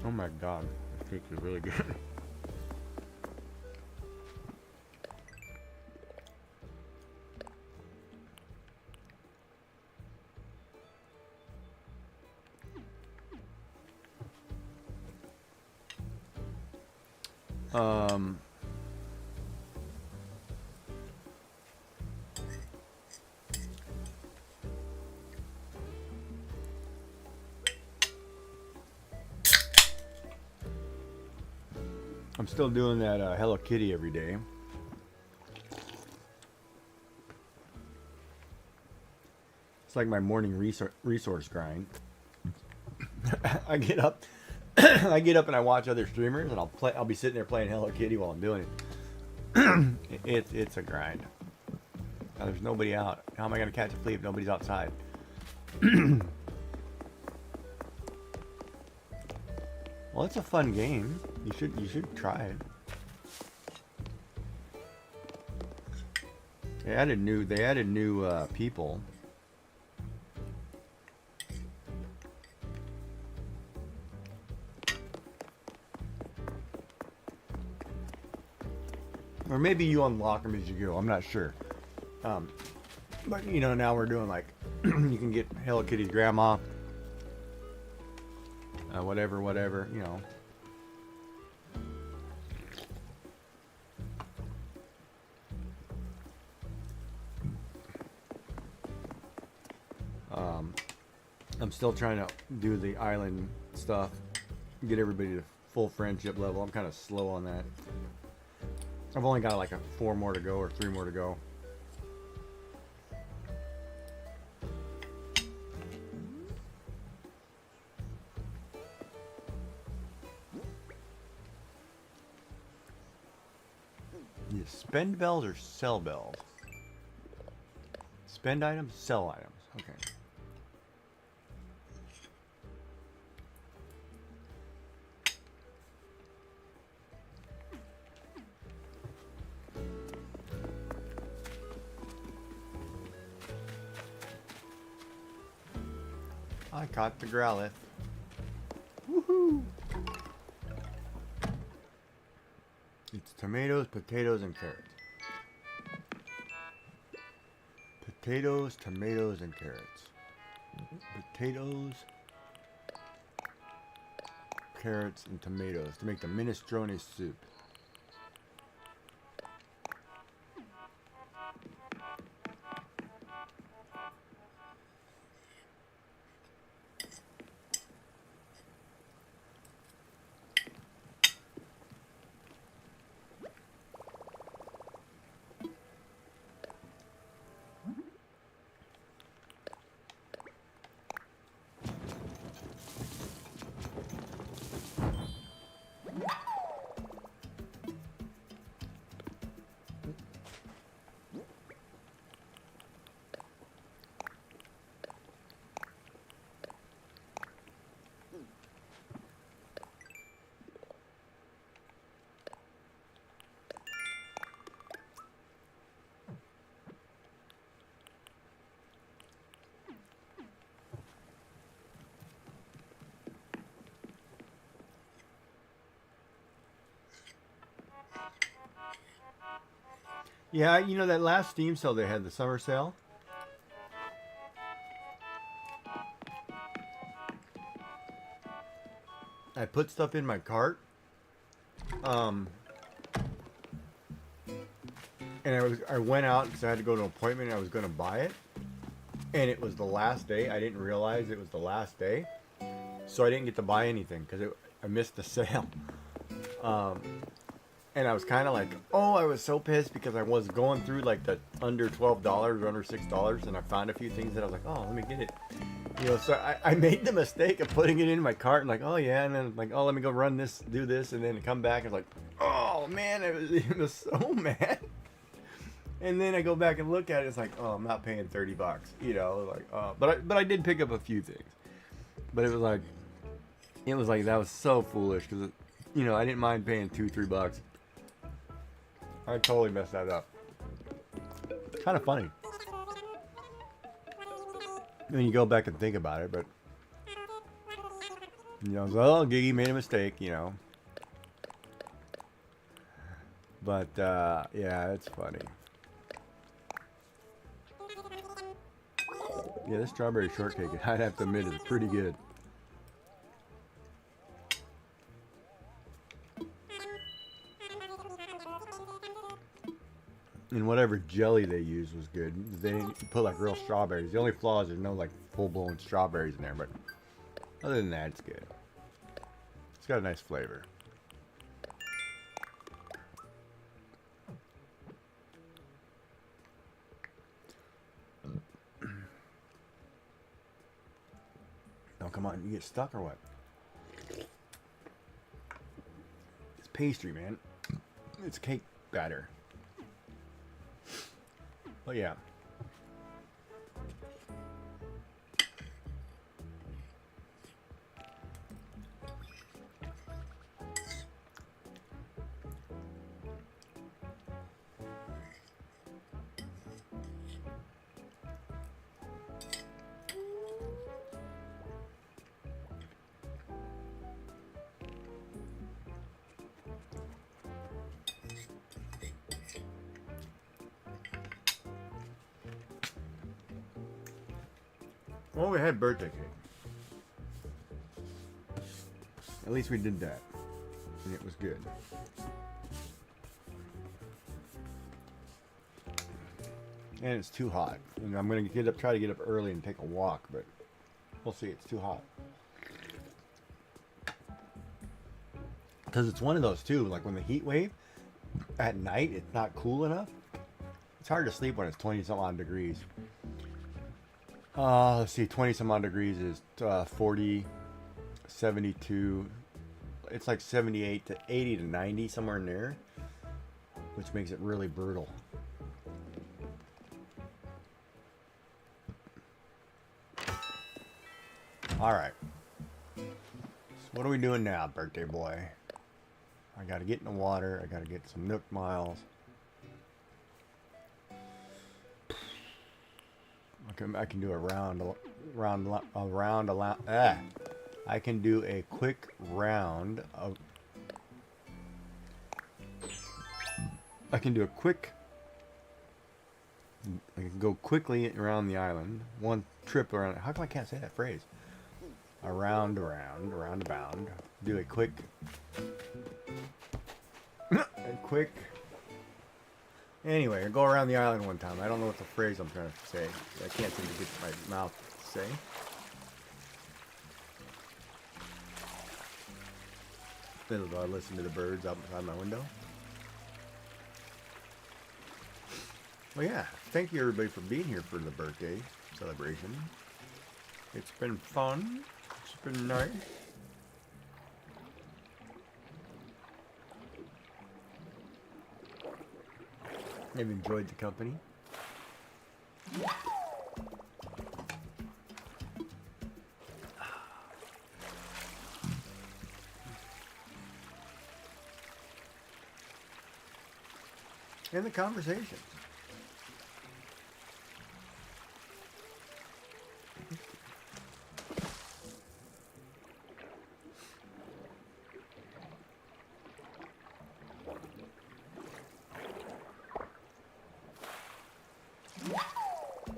Oh my god, this cake is really good. I'm still doing that Hello Kitty every day. It's like my morning resource grind. I get up, I get up and I watch other streamers, and I'll be sitting there playing Hello Kitty while I'm doing it. It's a grind. Now, there's nobody out. How am I gonna catch a flea if nobody's outside? Well, it's a fun game. You should try it. They added new people. Or maybe you unlock them as you go. I'm not sure. But you know, now we're doing like you can get Hello Kitty's grandma. Whatever, you know. I'm still trying to do the island stuff, get everybody to full friendship level. I'm kind of slow on that. I've only got like 4 more to go or 3 more to go. You spend bells or sell bells? Spend items, sell items. Okay. I caught the growlithe. Woohoo! It's tomatoes, potatoes, and carrots. Potatoes, tomatoes, and carrots. Potatoes, carrots, and tomatoes to make the minestrone soup. Yeah, you know that last Steam sale they had, the summer sale? I put stuff in my cart. And I went out because I had to go to an appointment and I was going to buy it. And it was the last day. I didn't realize it was the last day. So I didn't get to buy anything because I missed the sale. And I was kind of like, oh, I was so pissed because I was going through like the under $12 or under $6, and I found a few things that I was like, oh, let me get it. You know, so I made the mistake of putting it in my cart and like, oh yeah, and then like, oh, let me go run this, do this, and then come back and like, oh man, it was so mad. And then I go back and look at it, it's like, oh, I'm not paying $30, you know, like, but I did pick up a few things, but it was like that was so foolish because, you know, I didn't mind paying $2-3. I totally messed that up. Kind of funny when you go back and think about it, but you know, oh, Giggy made a mistake, you know. But yeah, it's funny. Yeah, this strawberry shortcake, I'd have to admit, is pretty good. And whatever jelly they used was good. They didn't put like real strawberries. The only flaw is there's no like full-blown strawberries in there, but other than that, it's good. It's got a nice flavor. Oh, come on, you get stuck or what? It's pastry, man. It's cake batter. Oh yeah. Well, we had birthday cake. At least we did that. And it was good. And it's too hot. And I'm going to try to get up early and take a walk, but we'll see. It's too hot. Because it's one of those too, like when the heat wave, at night, it's not cool enough. It's hard to sleep when it's 20-some odd degrees. Let's see, 20-some odd degrees is 40, 72. It's like 78 to 80 to 90, somewhere in there, which makes it really brutal. All right. So what are we doing now, birthday boy? I got to get in the water. I got to get some Nook miles. I can do a I can do a quick round of. I can go quickly around the island. One trip around. How come I can't say that phrase? around, abound. Do a quick, Anyway, go around the island one time. I don't know what the phrase I'm trying to say. I can't seem to get my mouth to say. I listen to the birds outside my window. Well, yeah. Thank you, everybody, for being here for the birthday celebration. It's been fun. It's been nice. I've enjoyed the company. And the conversations.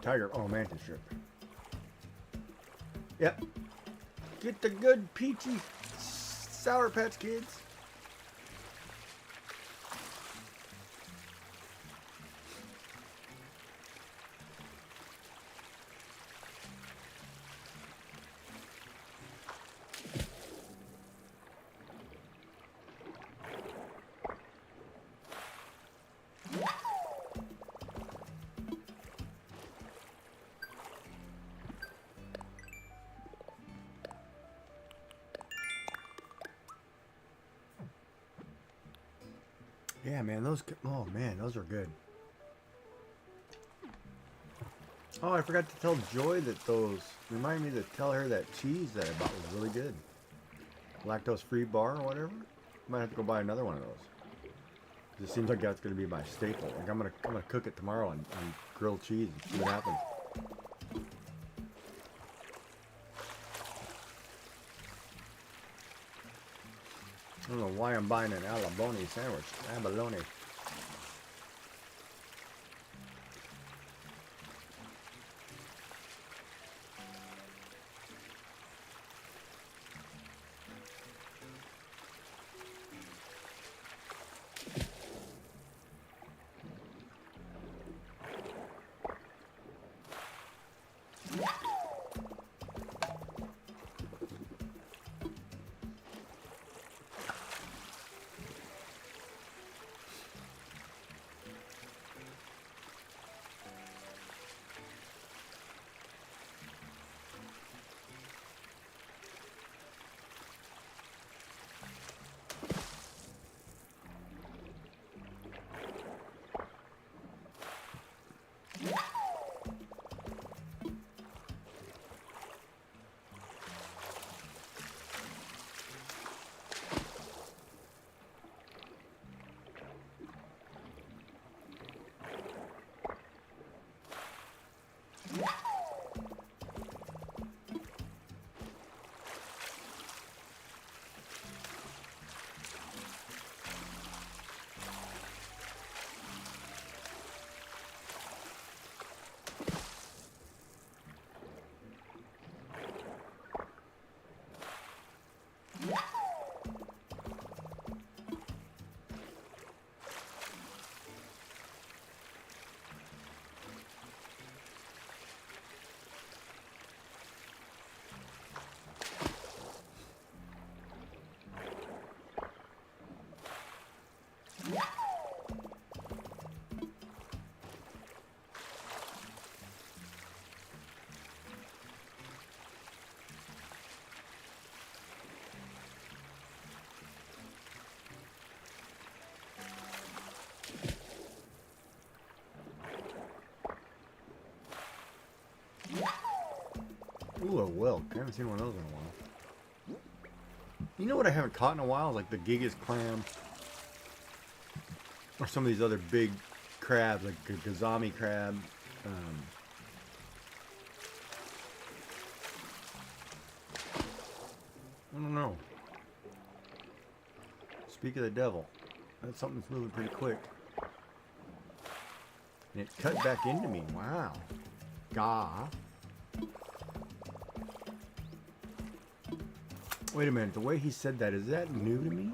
Tiger, oh, mantis strip. Yep. Get the good peachy Sour Patch Kids. Yeah, man, those are good. Oh, I forgot to tell Joy that remind me to tell her that cheese that I bought was really good. Lactose-free bar or whatever. Might have to go buy another one of those. It seems like that's going to be my staple. Like I'm gonna cook it tomorrow on grilled cheese and see what happens. I don't know why I'm buying an abalone sandwich. Abalone. Ooh, a whelk. I haven't seen one of those in a while. You know what I haven't caught in a while? Like the gigas clam. Or some of these other big crabs, like a gazami crab. I don't know. Speak of the devil. That's something that's moving pretty quick. And it cut back into me. Wow. Gah. Wait a minute, the way he said that, is that new to me?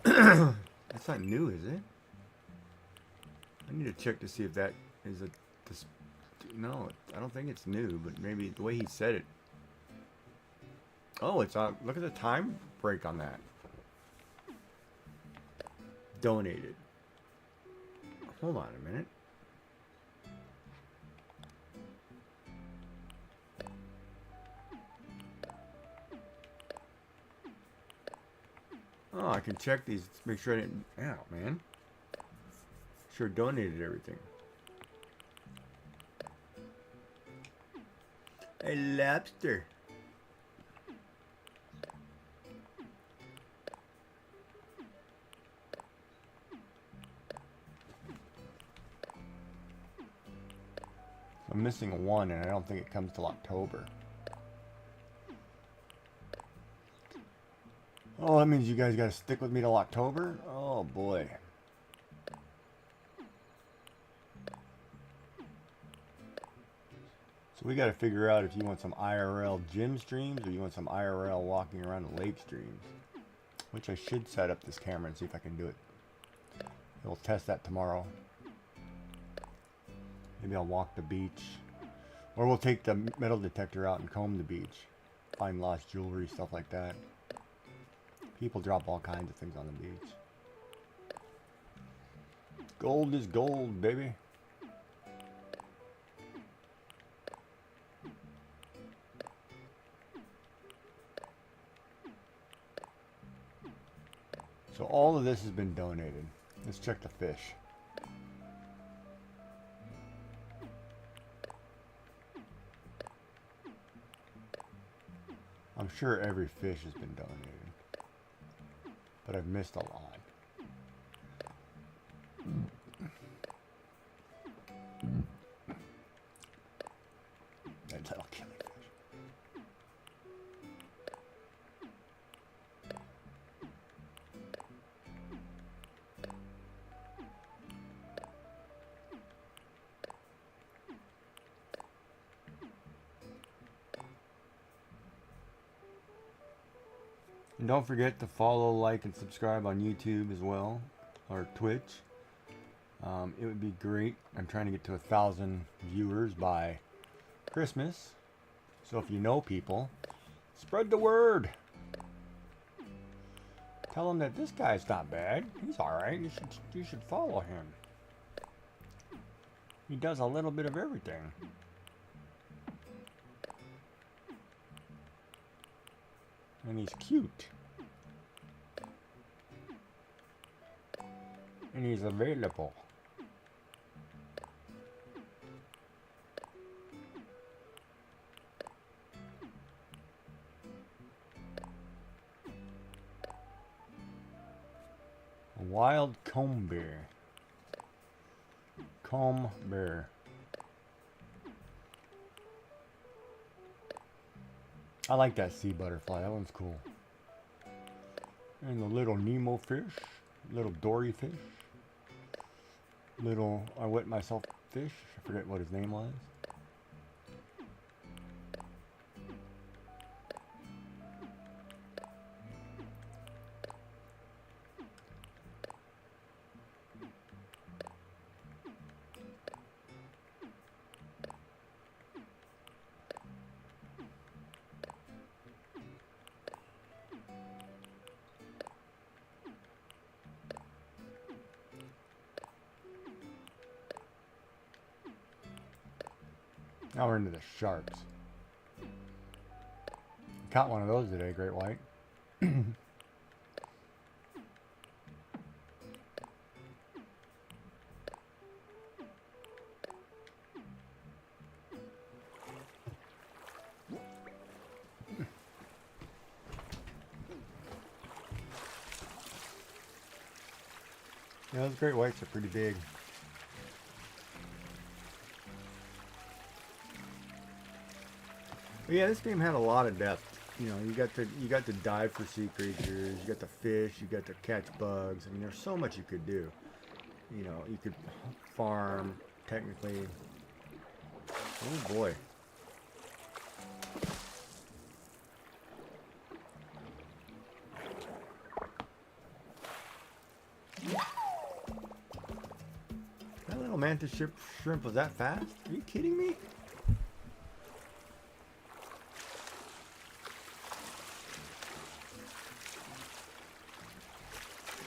That's not new, is it? I need to check to see if that is a... No, I don't think it's new, but maybe the way he said it. Oh, it's on... Look at the time break on that. Donated. Hold on a minute. Oh, I can check these to make sure I didn't... Ow, man. Sure donated everything. A lobster. I'm missing one, and I don't think it comes till October. Oh, that means you guys got to stick with me till October? Oh, boy. So we got to figure out if you want some IRL gym streams or you want some IRL walking around the lake streams. Which I should set up this camera and see if I can do it. We'll test that tomorrow. Maybe I'll walk the beach. Or we'll take the metal detector out and comb the beach. Find lost jewelry, stuff like that. People drop all kinds of things on the beach. Gold is gold, baby. So all of this has been donated. Let's check the fish. I'm sure every fish has been donated, but I've missed a lot. That little killifish. And don't forget to follow, like, and subscribe on YouTube as well, or Twitch. It would be great. I'm trying to get to 1,000 viewers by Christmas. So if you know people, spread the word. Tell them that this guy's not bad. He's alright. You should follow him. He does a little bit of everything. And he's cute. And he's available. A wild comb bear. Comb bear. I like that sea butterfly. That one's cool. And the little Nemo fish. Little Dory fish. Little I wet myself fish. I forget what his name was. Now we're into the sharks. Caught one of those today, great white. Yeah, those great whites are pretty big. But yeah, this game had a lot of depth. You know, you got to dive for sea creatures, you got to fish, you got to catch bugs. I mean, there's so much you could do. You know, you could farm, technically. Oh boy. know mantis shrimp was that fast. Are you kidding me?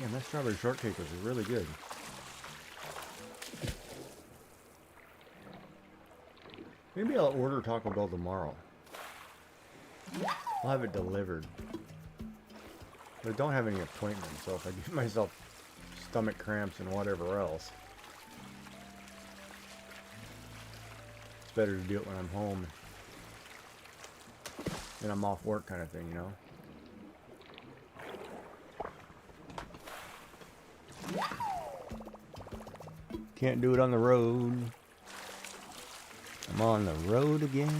Damn, that strawberry shortcake was really good. Maybe I'll order Taco Bell tomorrow. I'll have it delivered. But I don't have any appointments, so if I give myself stomach cramps and whatever else, it's better to do it when I'm home and I'm off work kind of thing, you know? Can't do it on the road. I'm on the road again.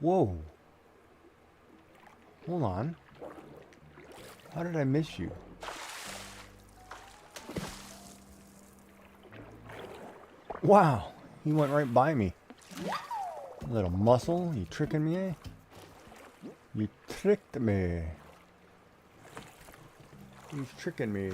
Whoa. Hold on. How did I miss you? Wow. He went right by me. Little muscle. You tricking me, eh? You tricked me. He's tricking me.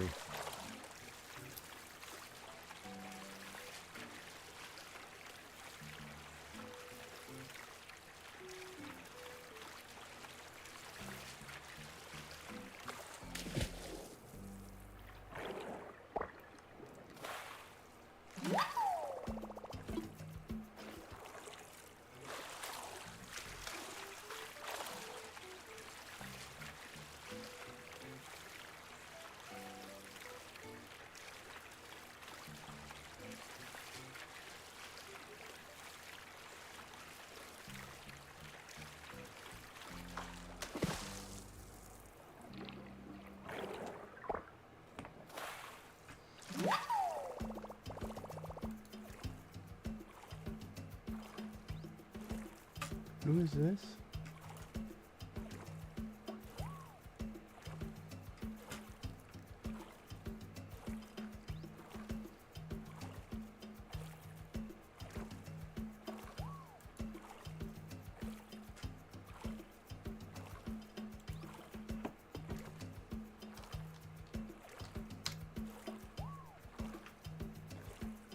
Who is this?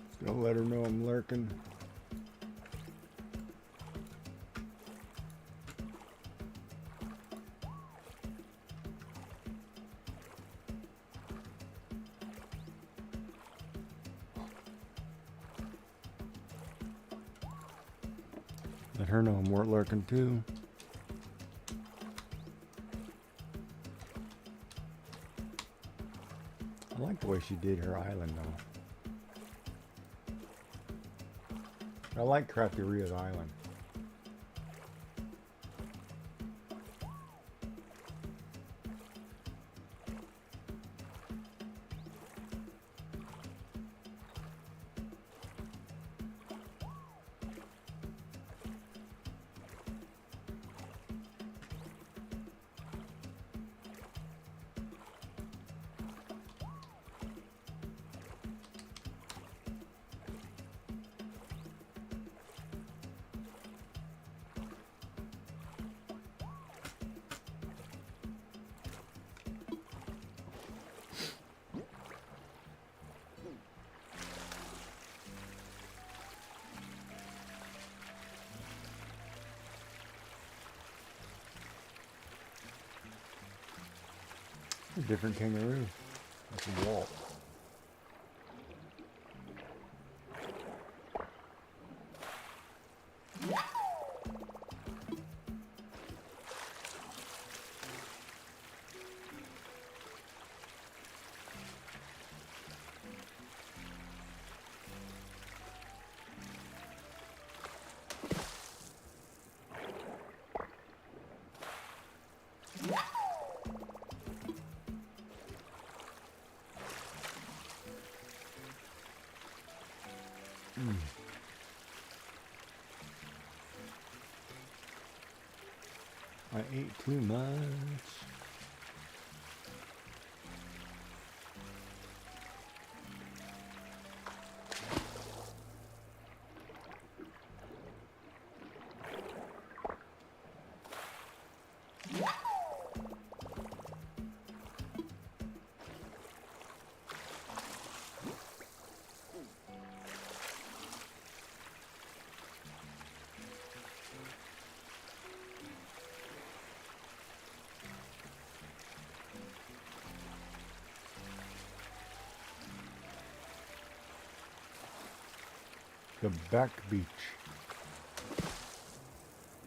Just gonna let her know I'm lurking. Let her know I'm lurking too. I like the way she did her island though. I like Crafty Ria's island. A different kangaroo. That's a Walt. I ate too much. The back beach.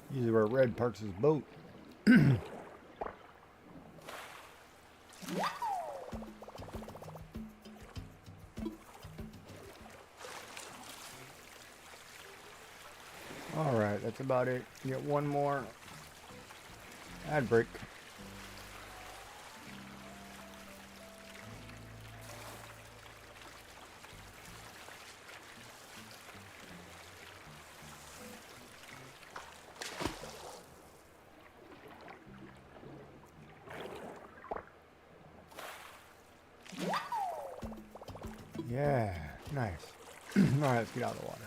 This is where Red parks his boat. Alright, that's about it. Get one more ad break. Yeah, nice. Alright, let's get out of the water.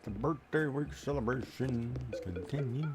The birthday week celebrations continue.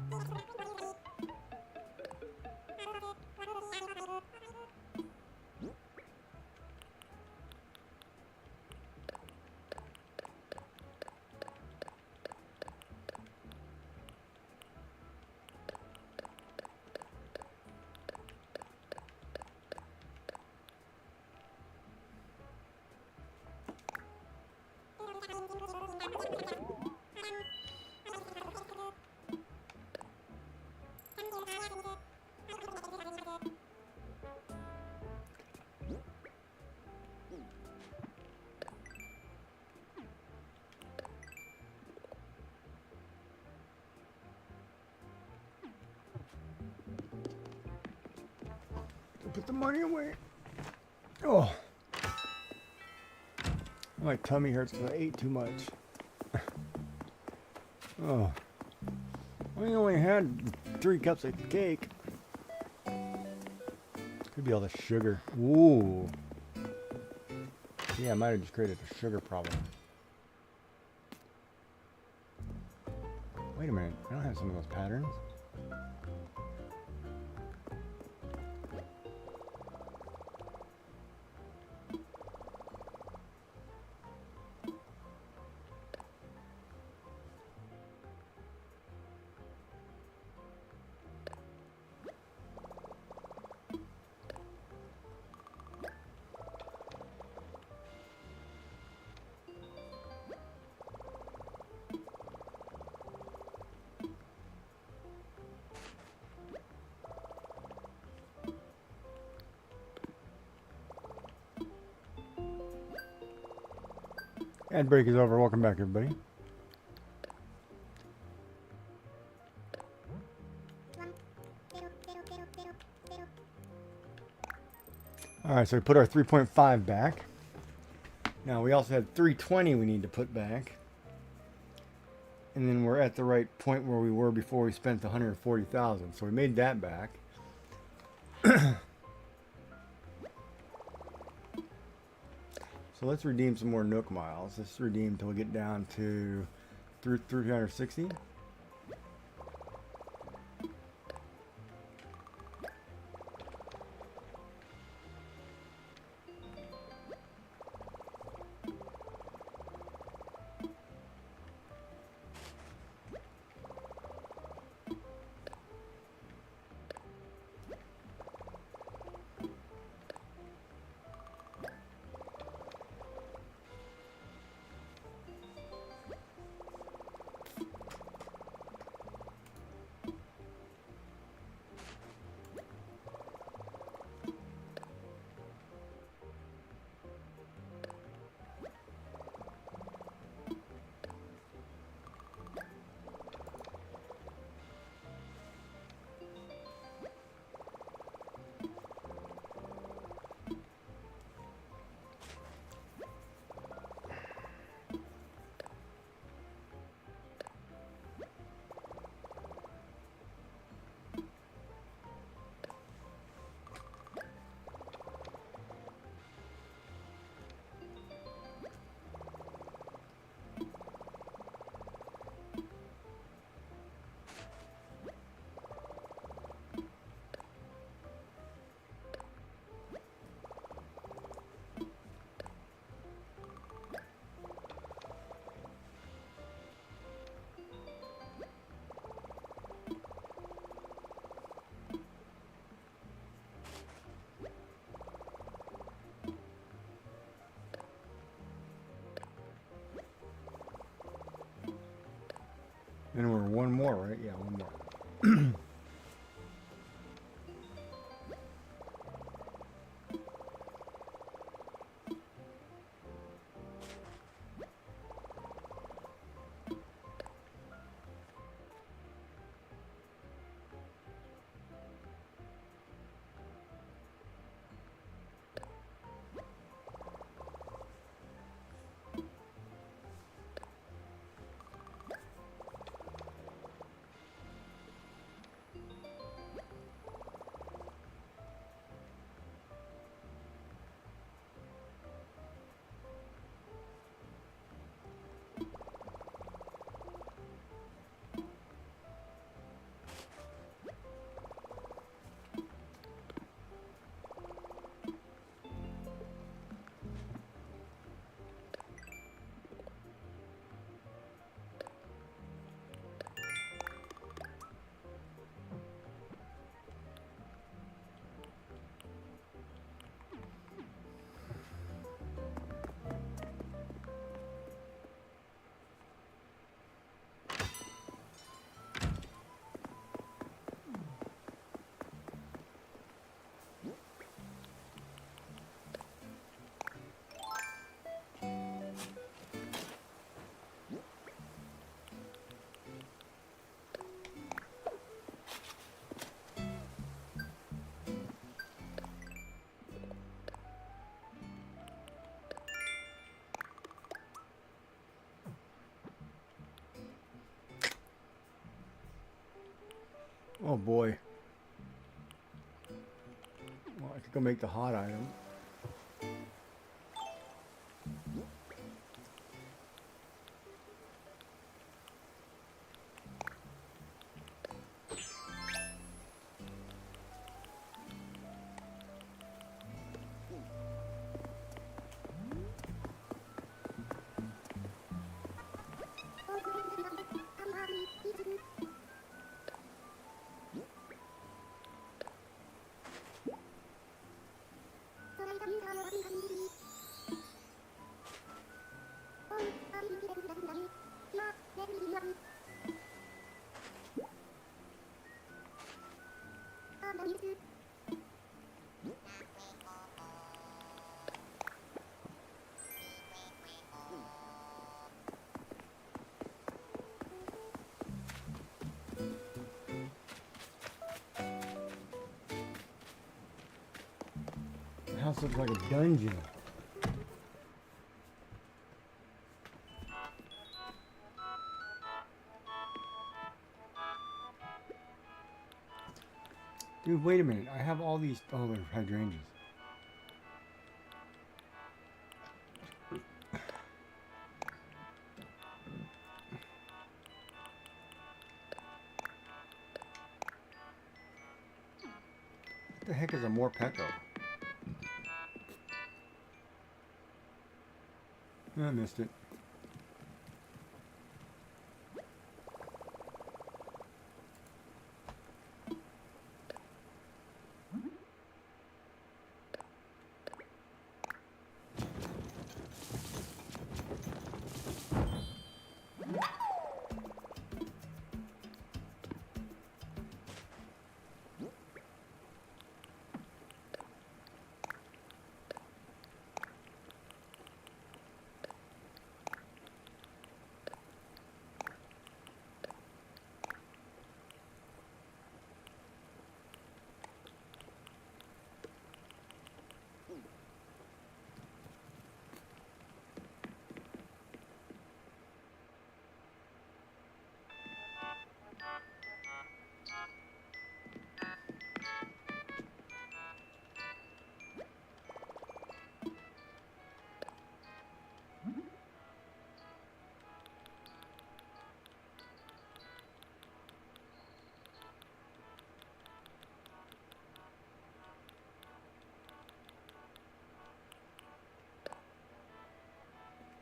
Put the money away. Oh, my tummy hurts because I ate too much. Oh, I only had 3 cups of cake. Could be all the sugar. Ooh. Yeah, I might have just created a sugar problem. Wait a minute, I don't have some of those patterns. Ad break is over. Welcome back, everybody. Alright, so we put our 3.5 back. Now we also had 320 we need to put back. And then we're at the right point where we were before we spent the 140,000. So we made that back. So let's redeem some more Nook miles. Let's redeem until we get down to 360. And we're one more, right? Yeah, one more. Oh boy. Well, I could go make the hot item. The house looks like a dungeon. Dude, wait a minute. I have all these. Oh, they're hydrangeas. What the heck is a Morpeko? I missed it.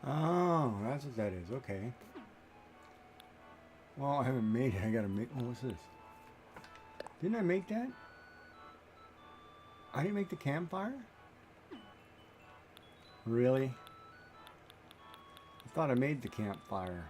Oh, that's what that is. Okay. Well, I haven't made it. I gotta make. Oh, what's this? Didn't I make that? I didn't make the campfire? Really? I thought I made the campfire.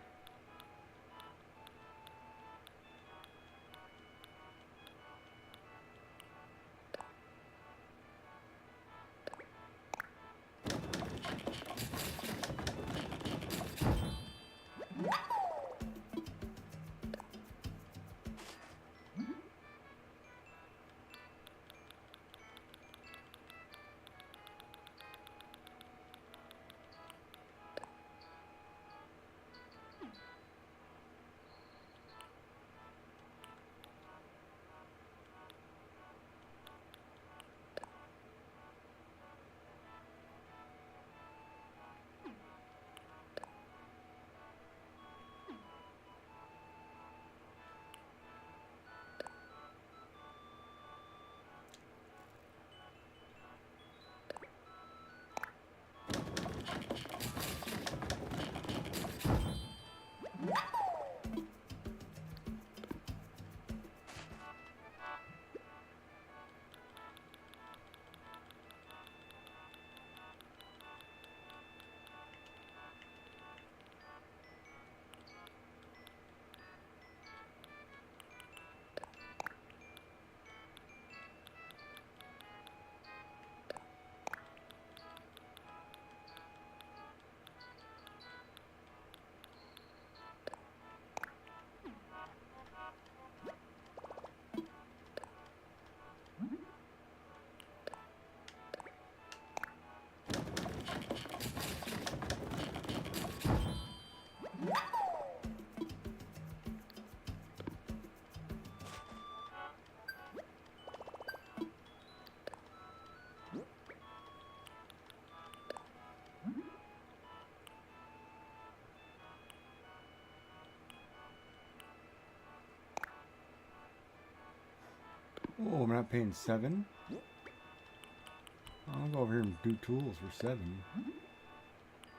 Oh, I'm not paying 7. I'll go over here and do tools for 7.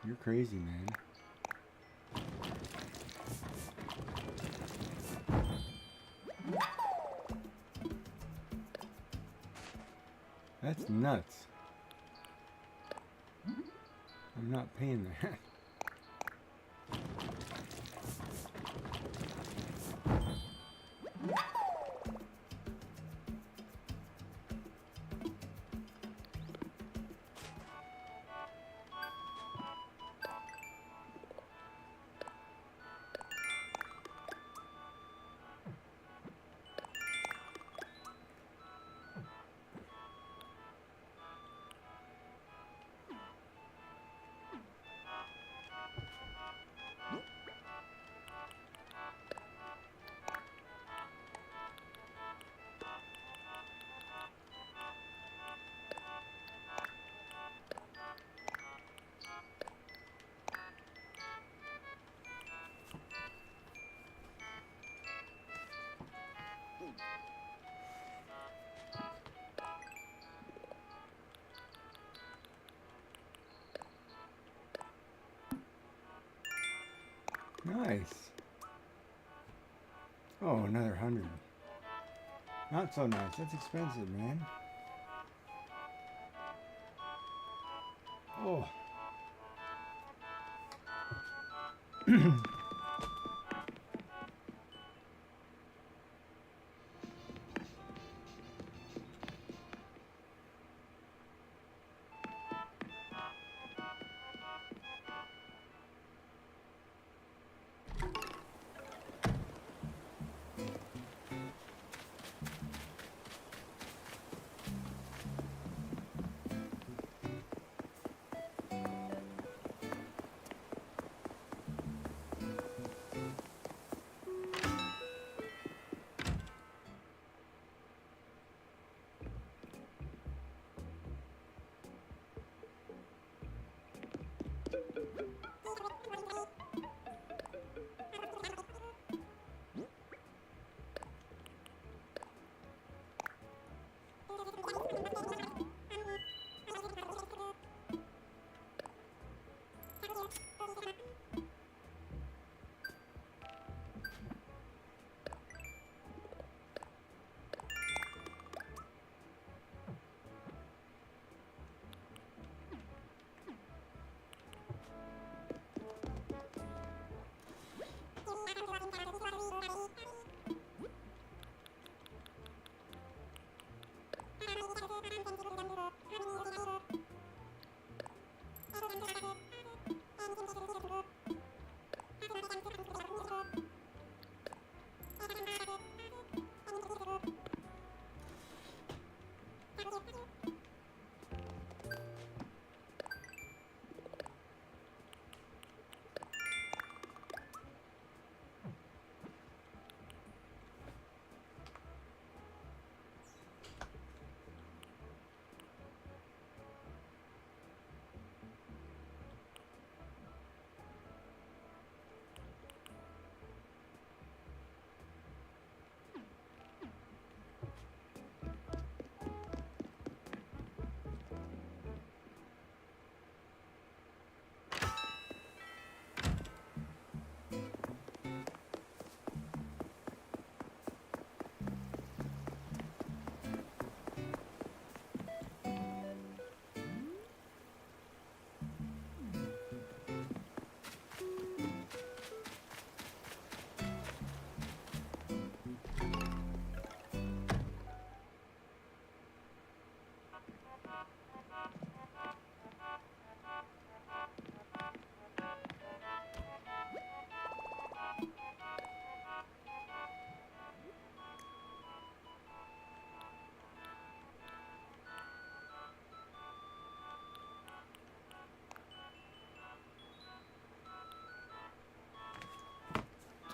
You're crazy, man. That's nuts. I'm not paying that. Nice. Oh, another 100. Not so nice. That's expensive, man. Oh.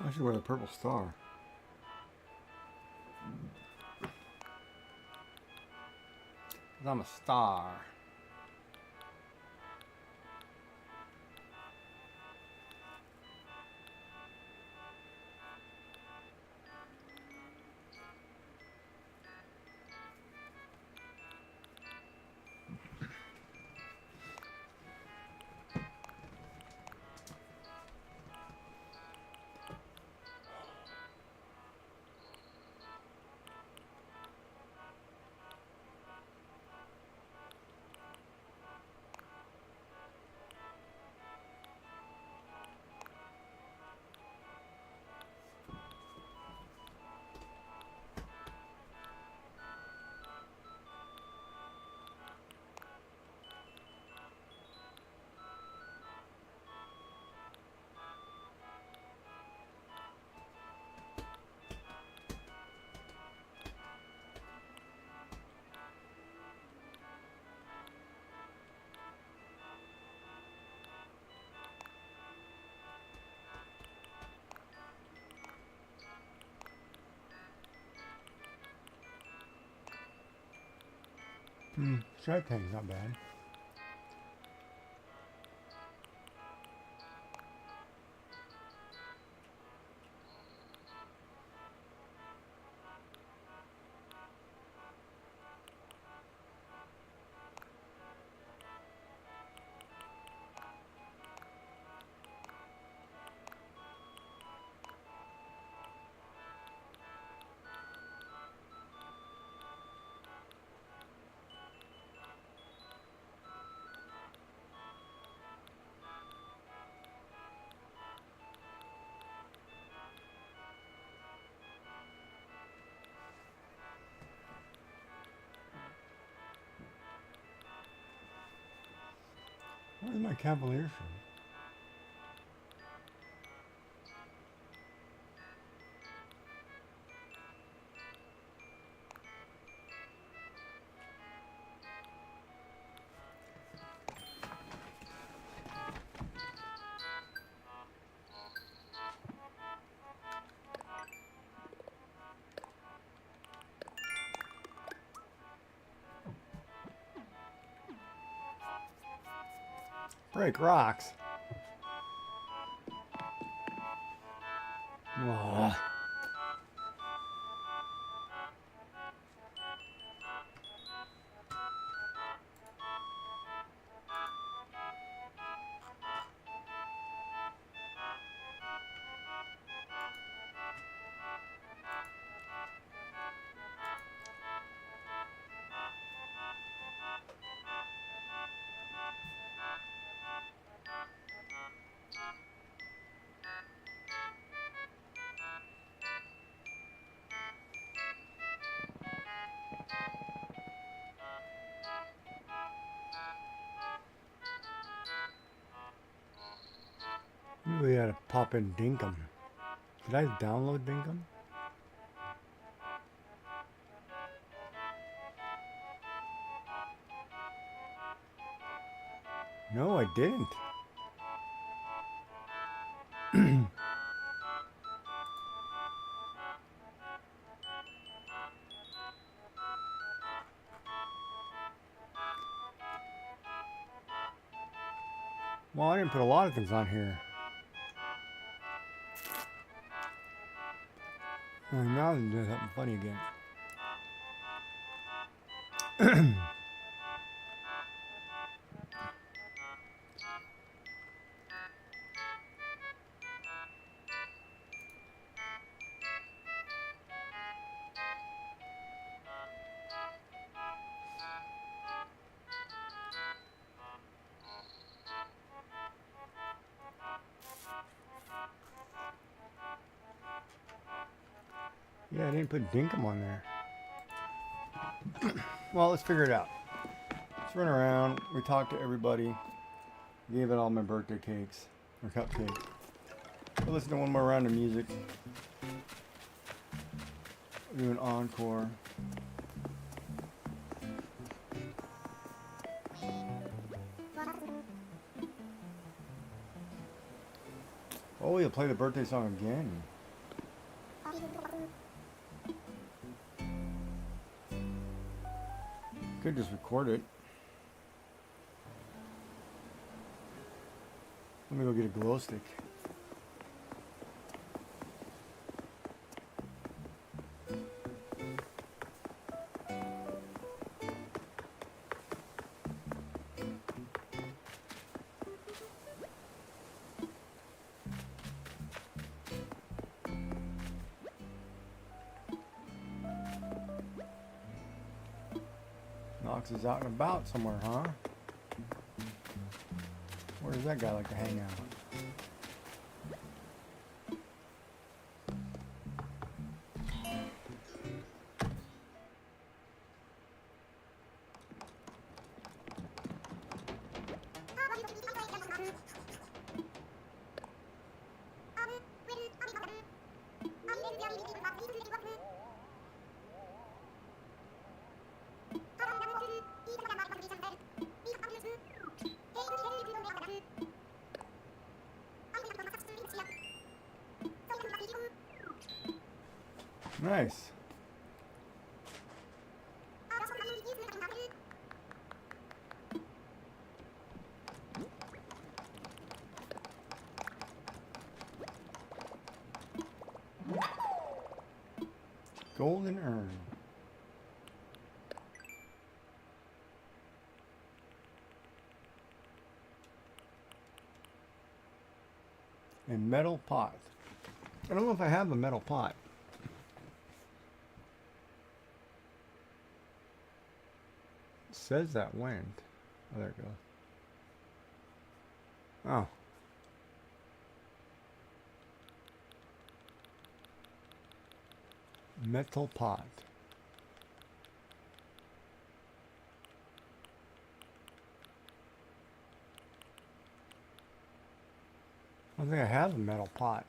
I should wear the purple star. I'm a star. Shark Tank's not bad. Where's my Cavalier shirt? Break rocks. Oh. We gotta pop in Dinkum. Did I download Dinkum? No, I didn't. Well, I didn't put a lot of things on here. Oh, now I'm doing something funny again. Yeah, I didn't put Dinkum on there. Well, let's figure it out. Let's run around. We talked to everybody. Gave it all my birthday cakes. Or cupcakes. We'll listen to one more round of music. Do an encore. Oh, you'll play the birthday song again. Could just record it. Let me go get a glow stick. Knox is out and about somewhere, huh? Where does that guy like to hang out? Nice. Golden urn. And metal pot. I don't know if I have a metal pot. It says that went. Oh, there it goes. Oh. Metal pot. I don't think I have a metal pot.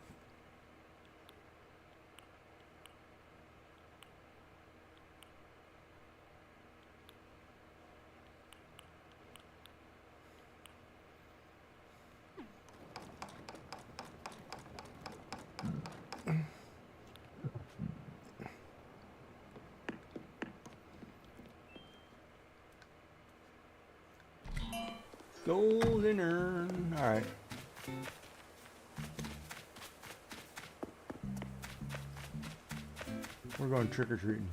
Golden urn. All right. We're going trick-or-treating.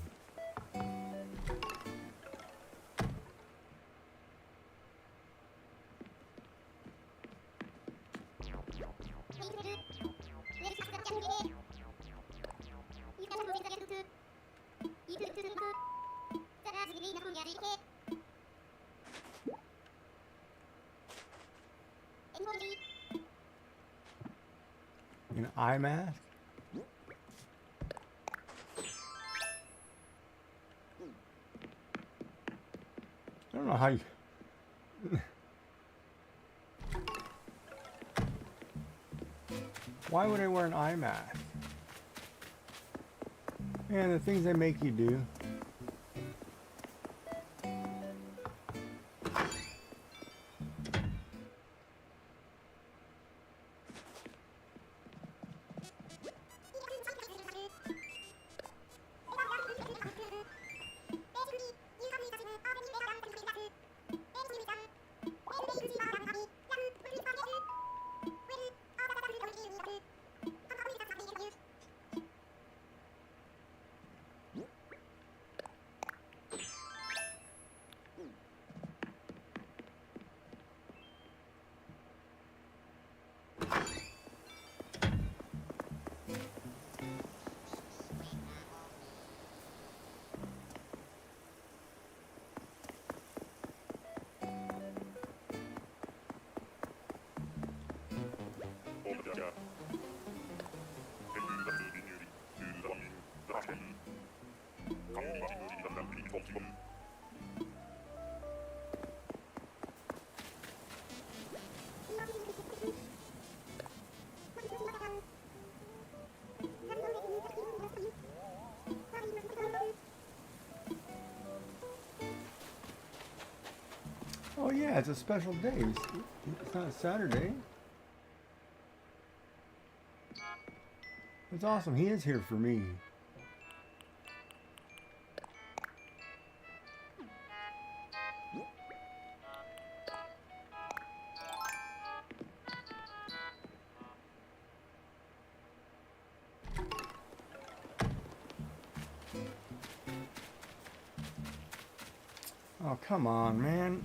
An eye mask? I don't know how you... Why would I wear an eye mask? Man, the things they make you do. Oh yeah, it's a special day. It's not a Saturday. It's awesome. He is here for me. Oh, come on, man.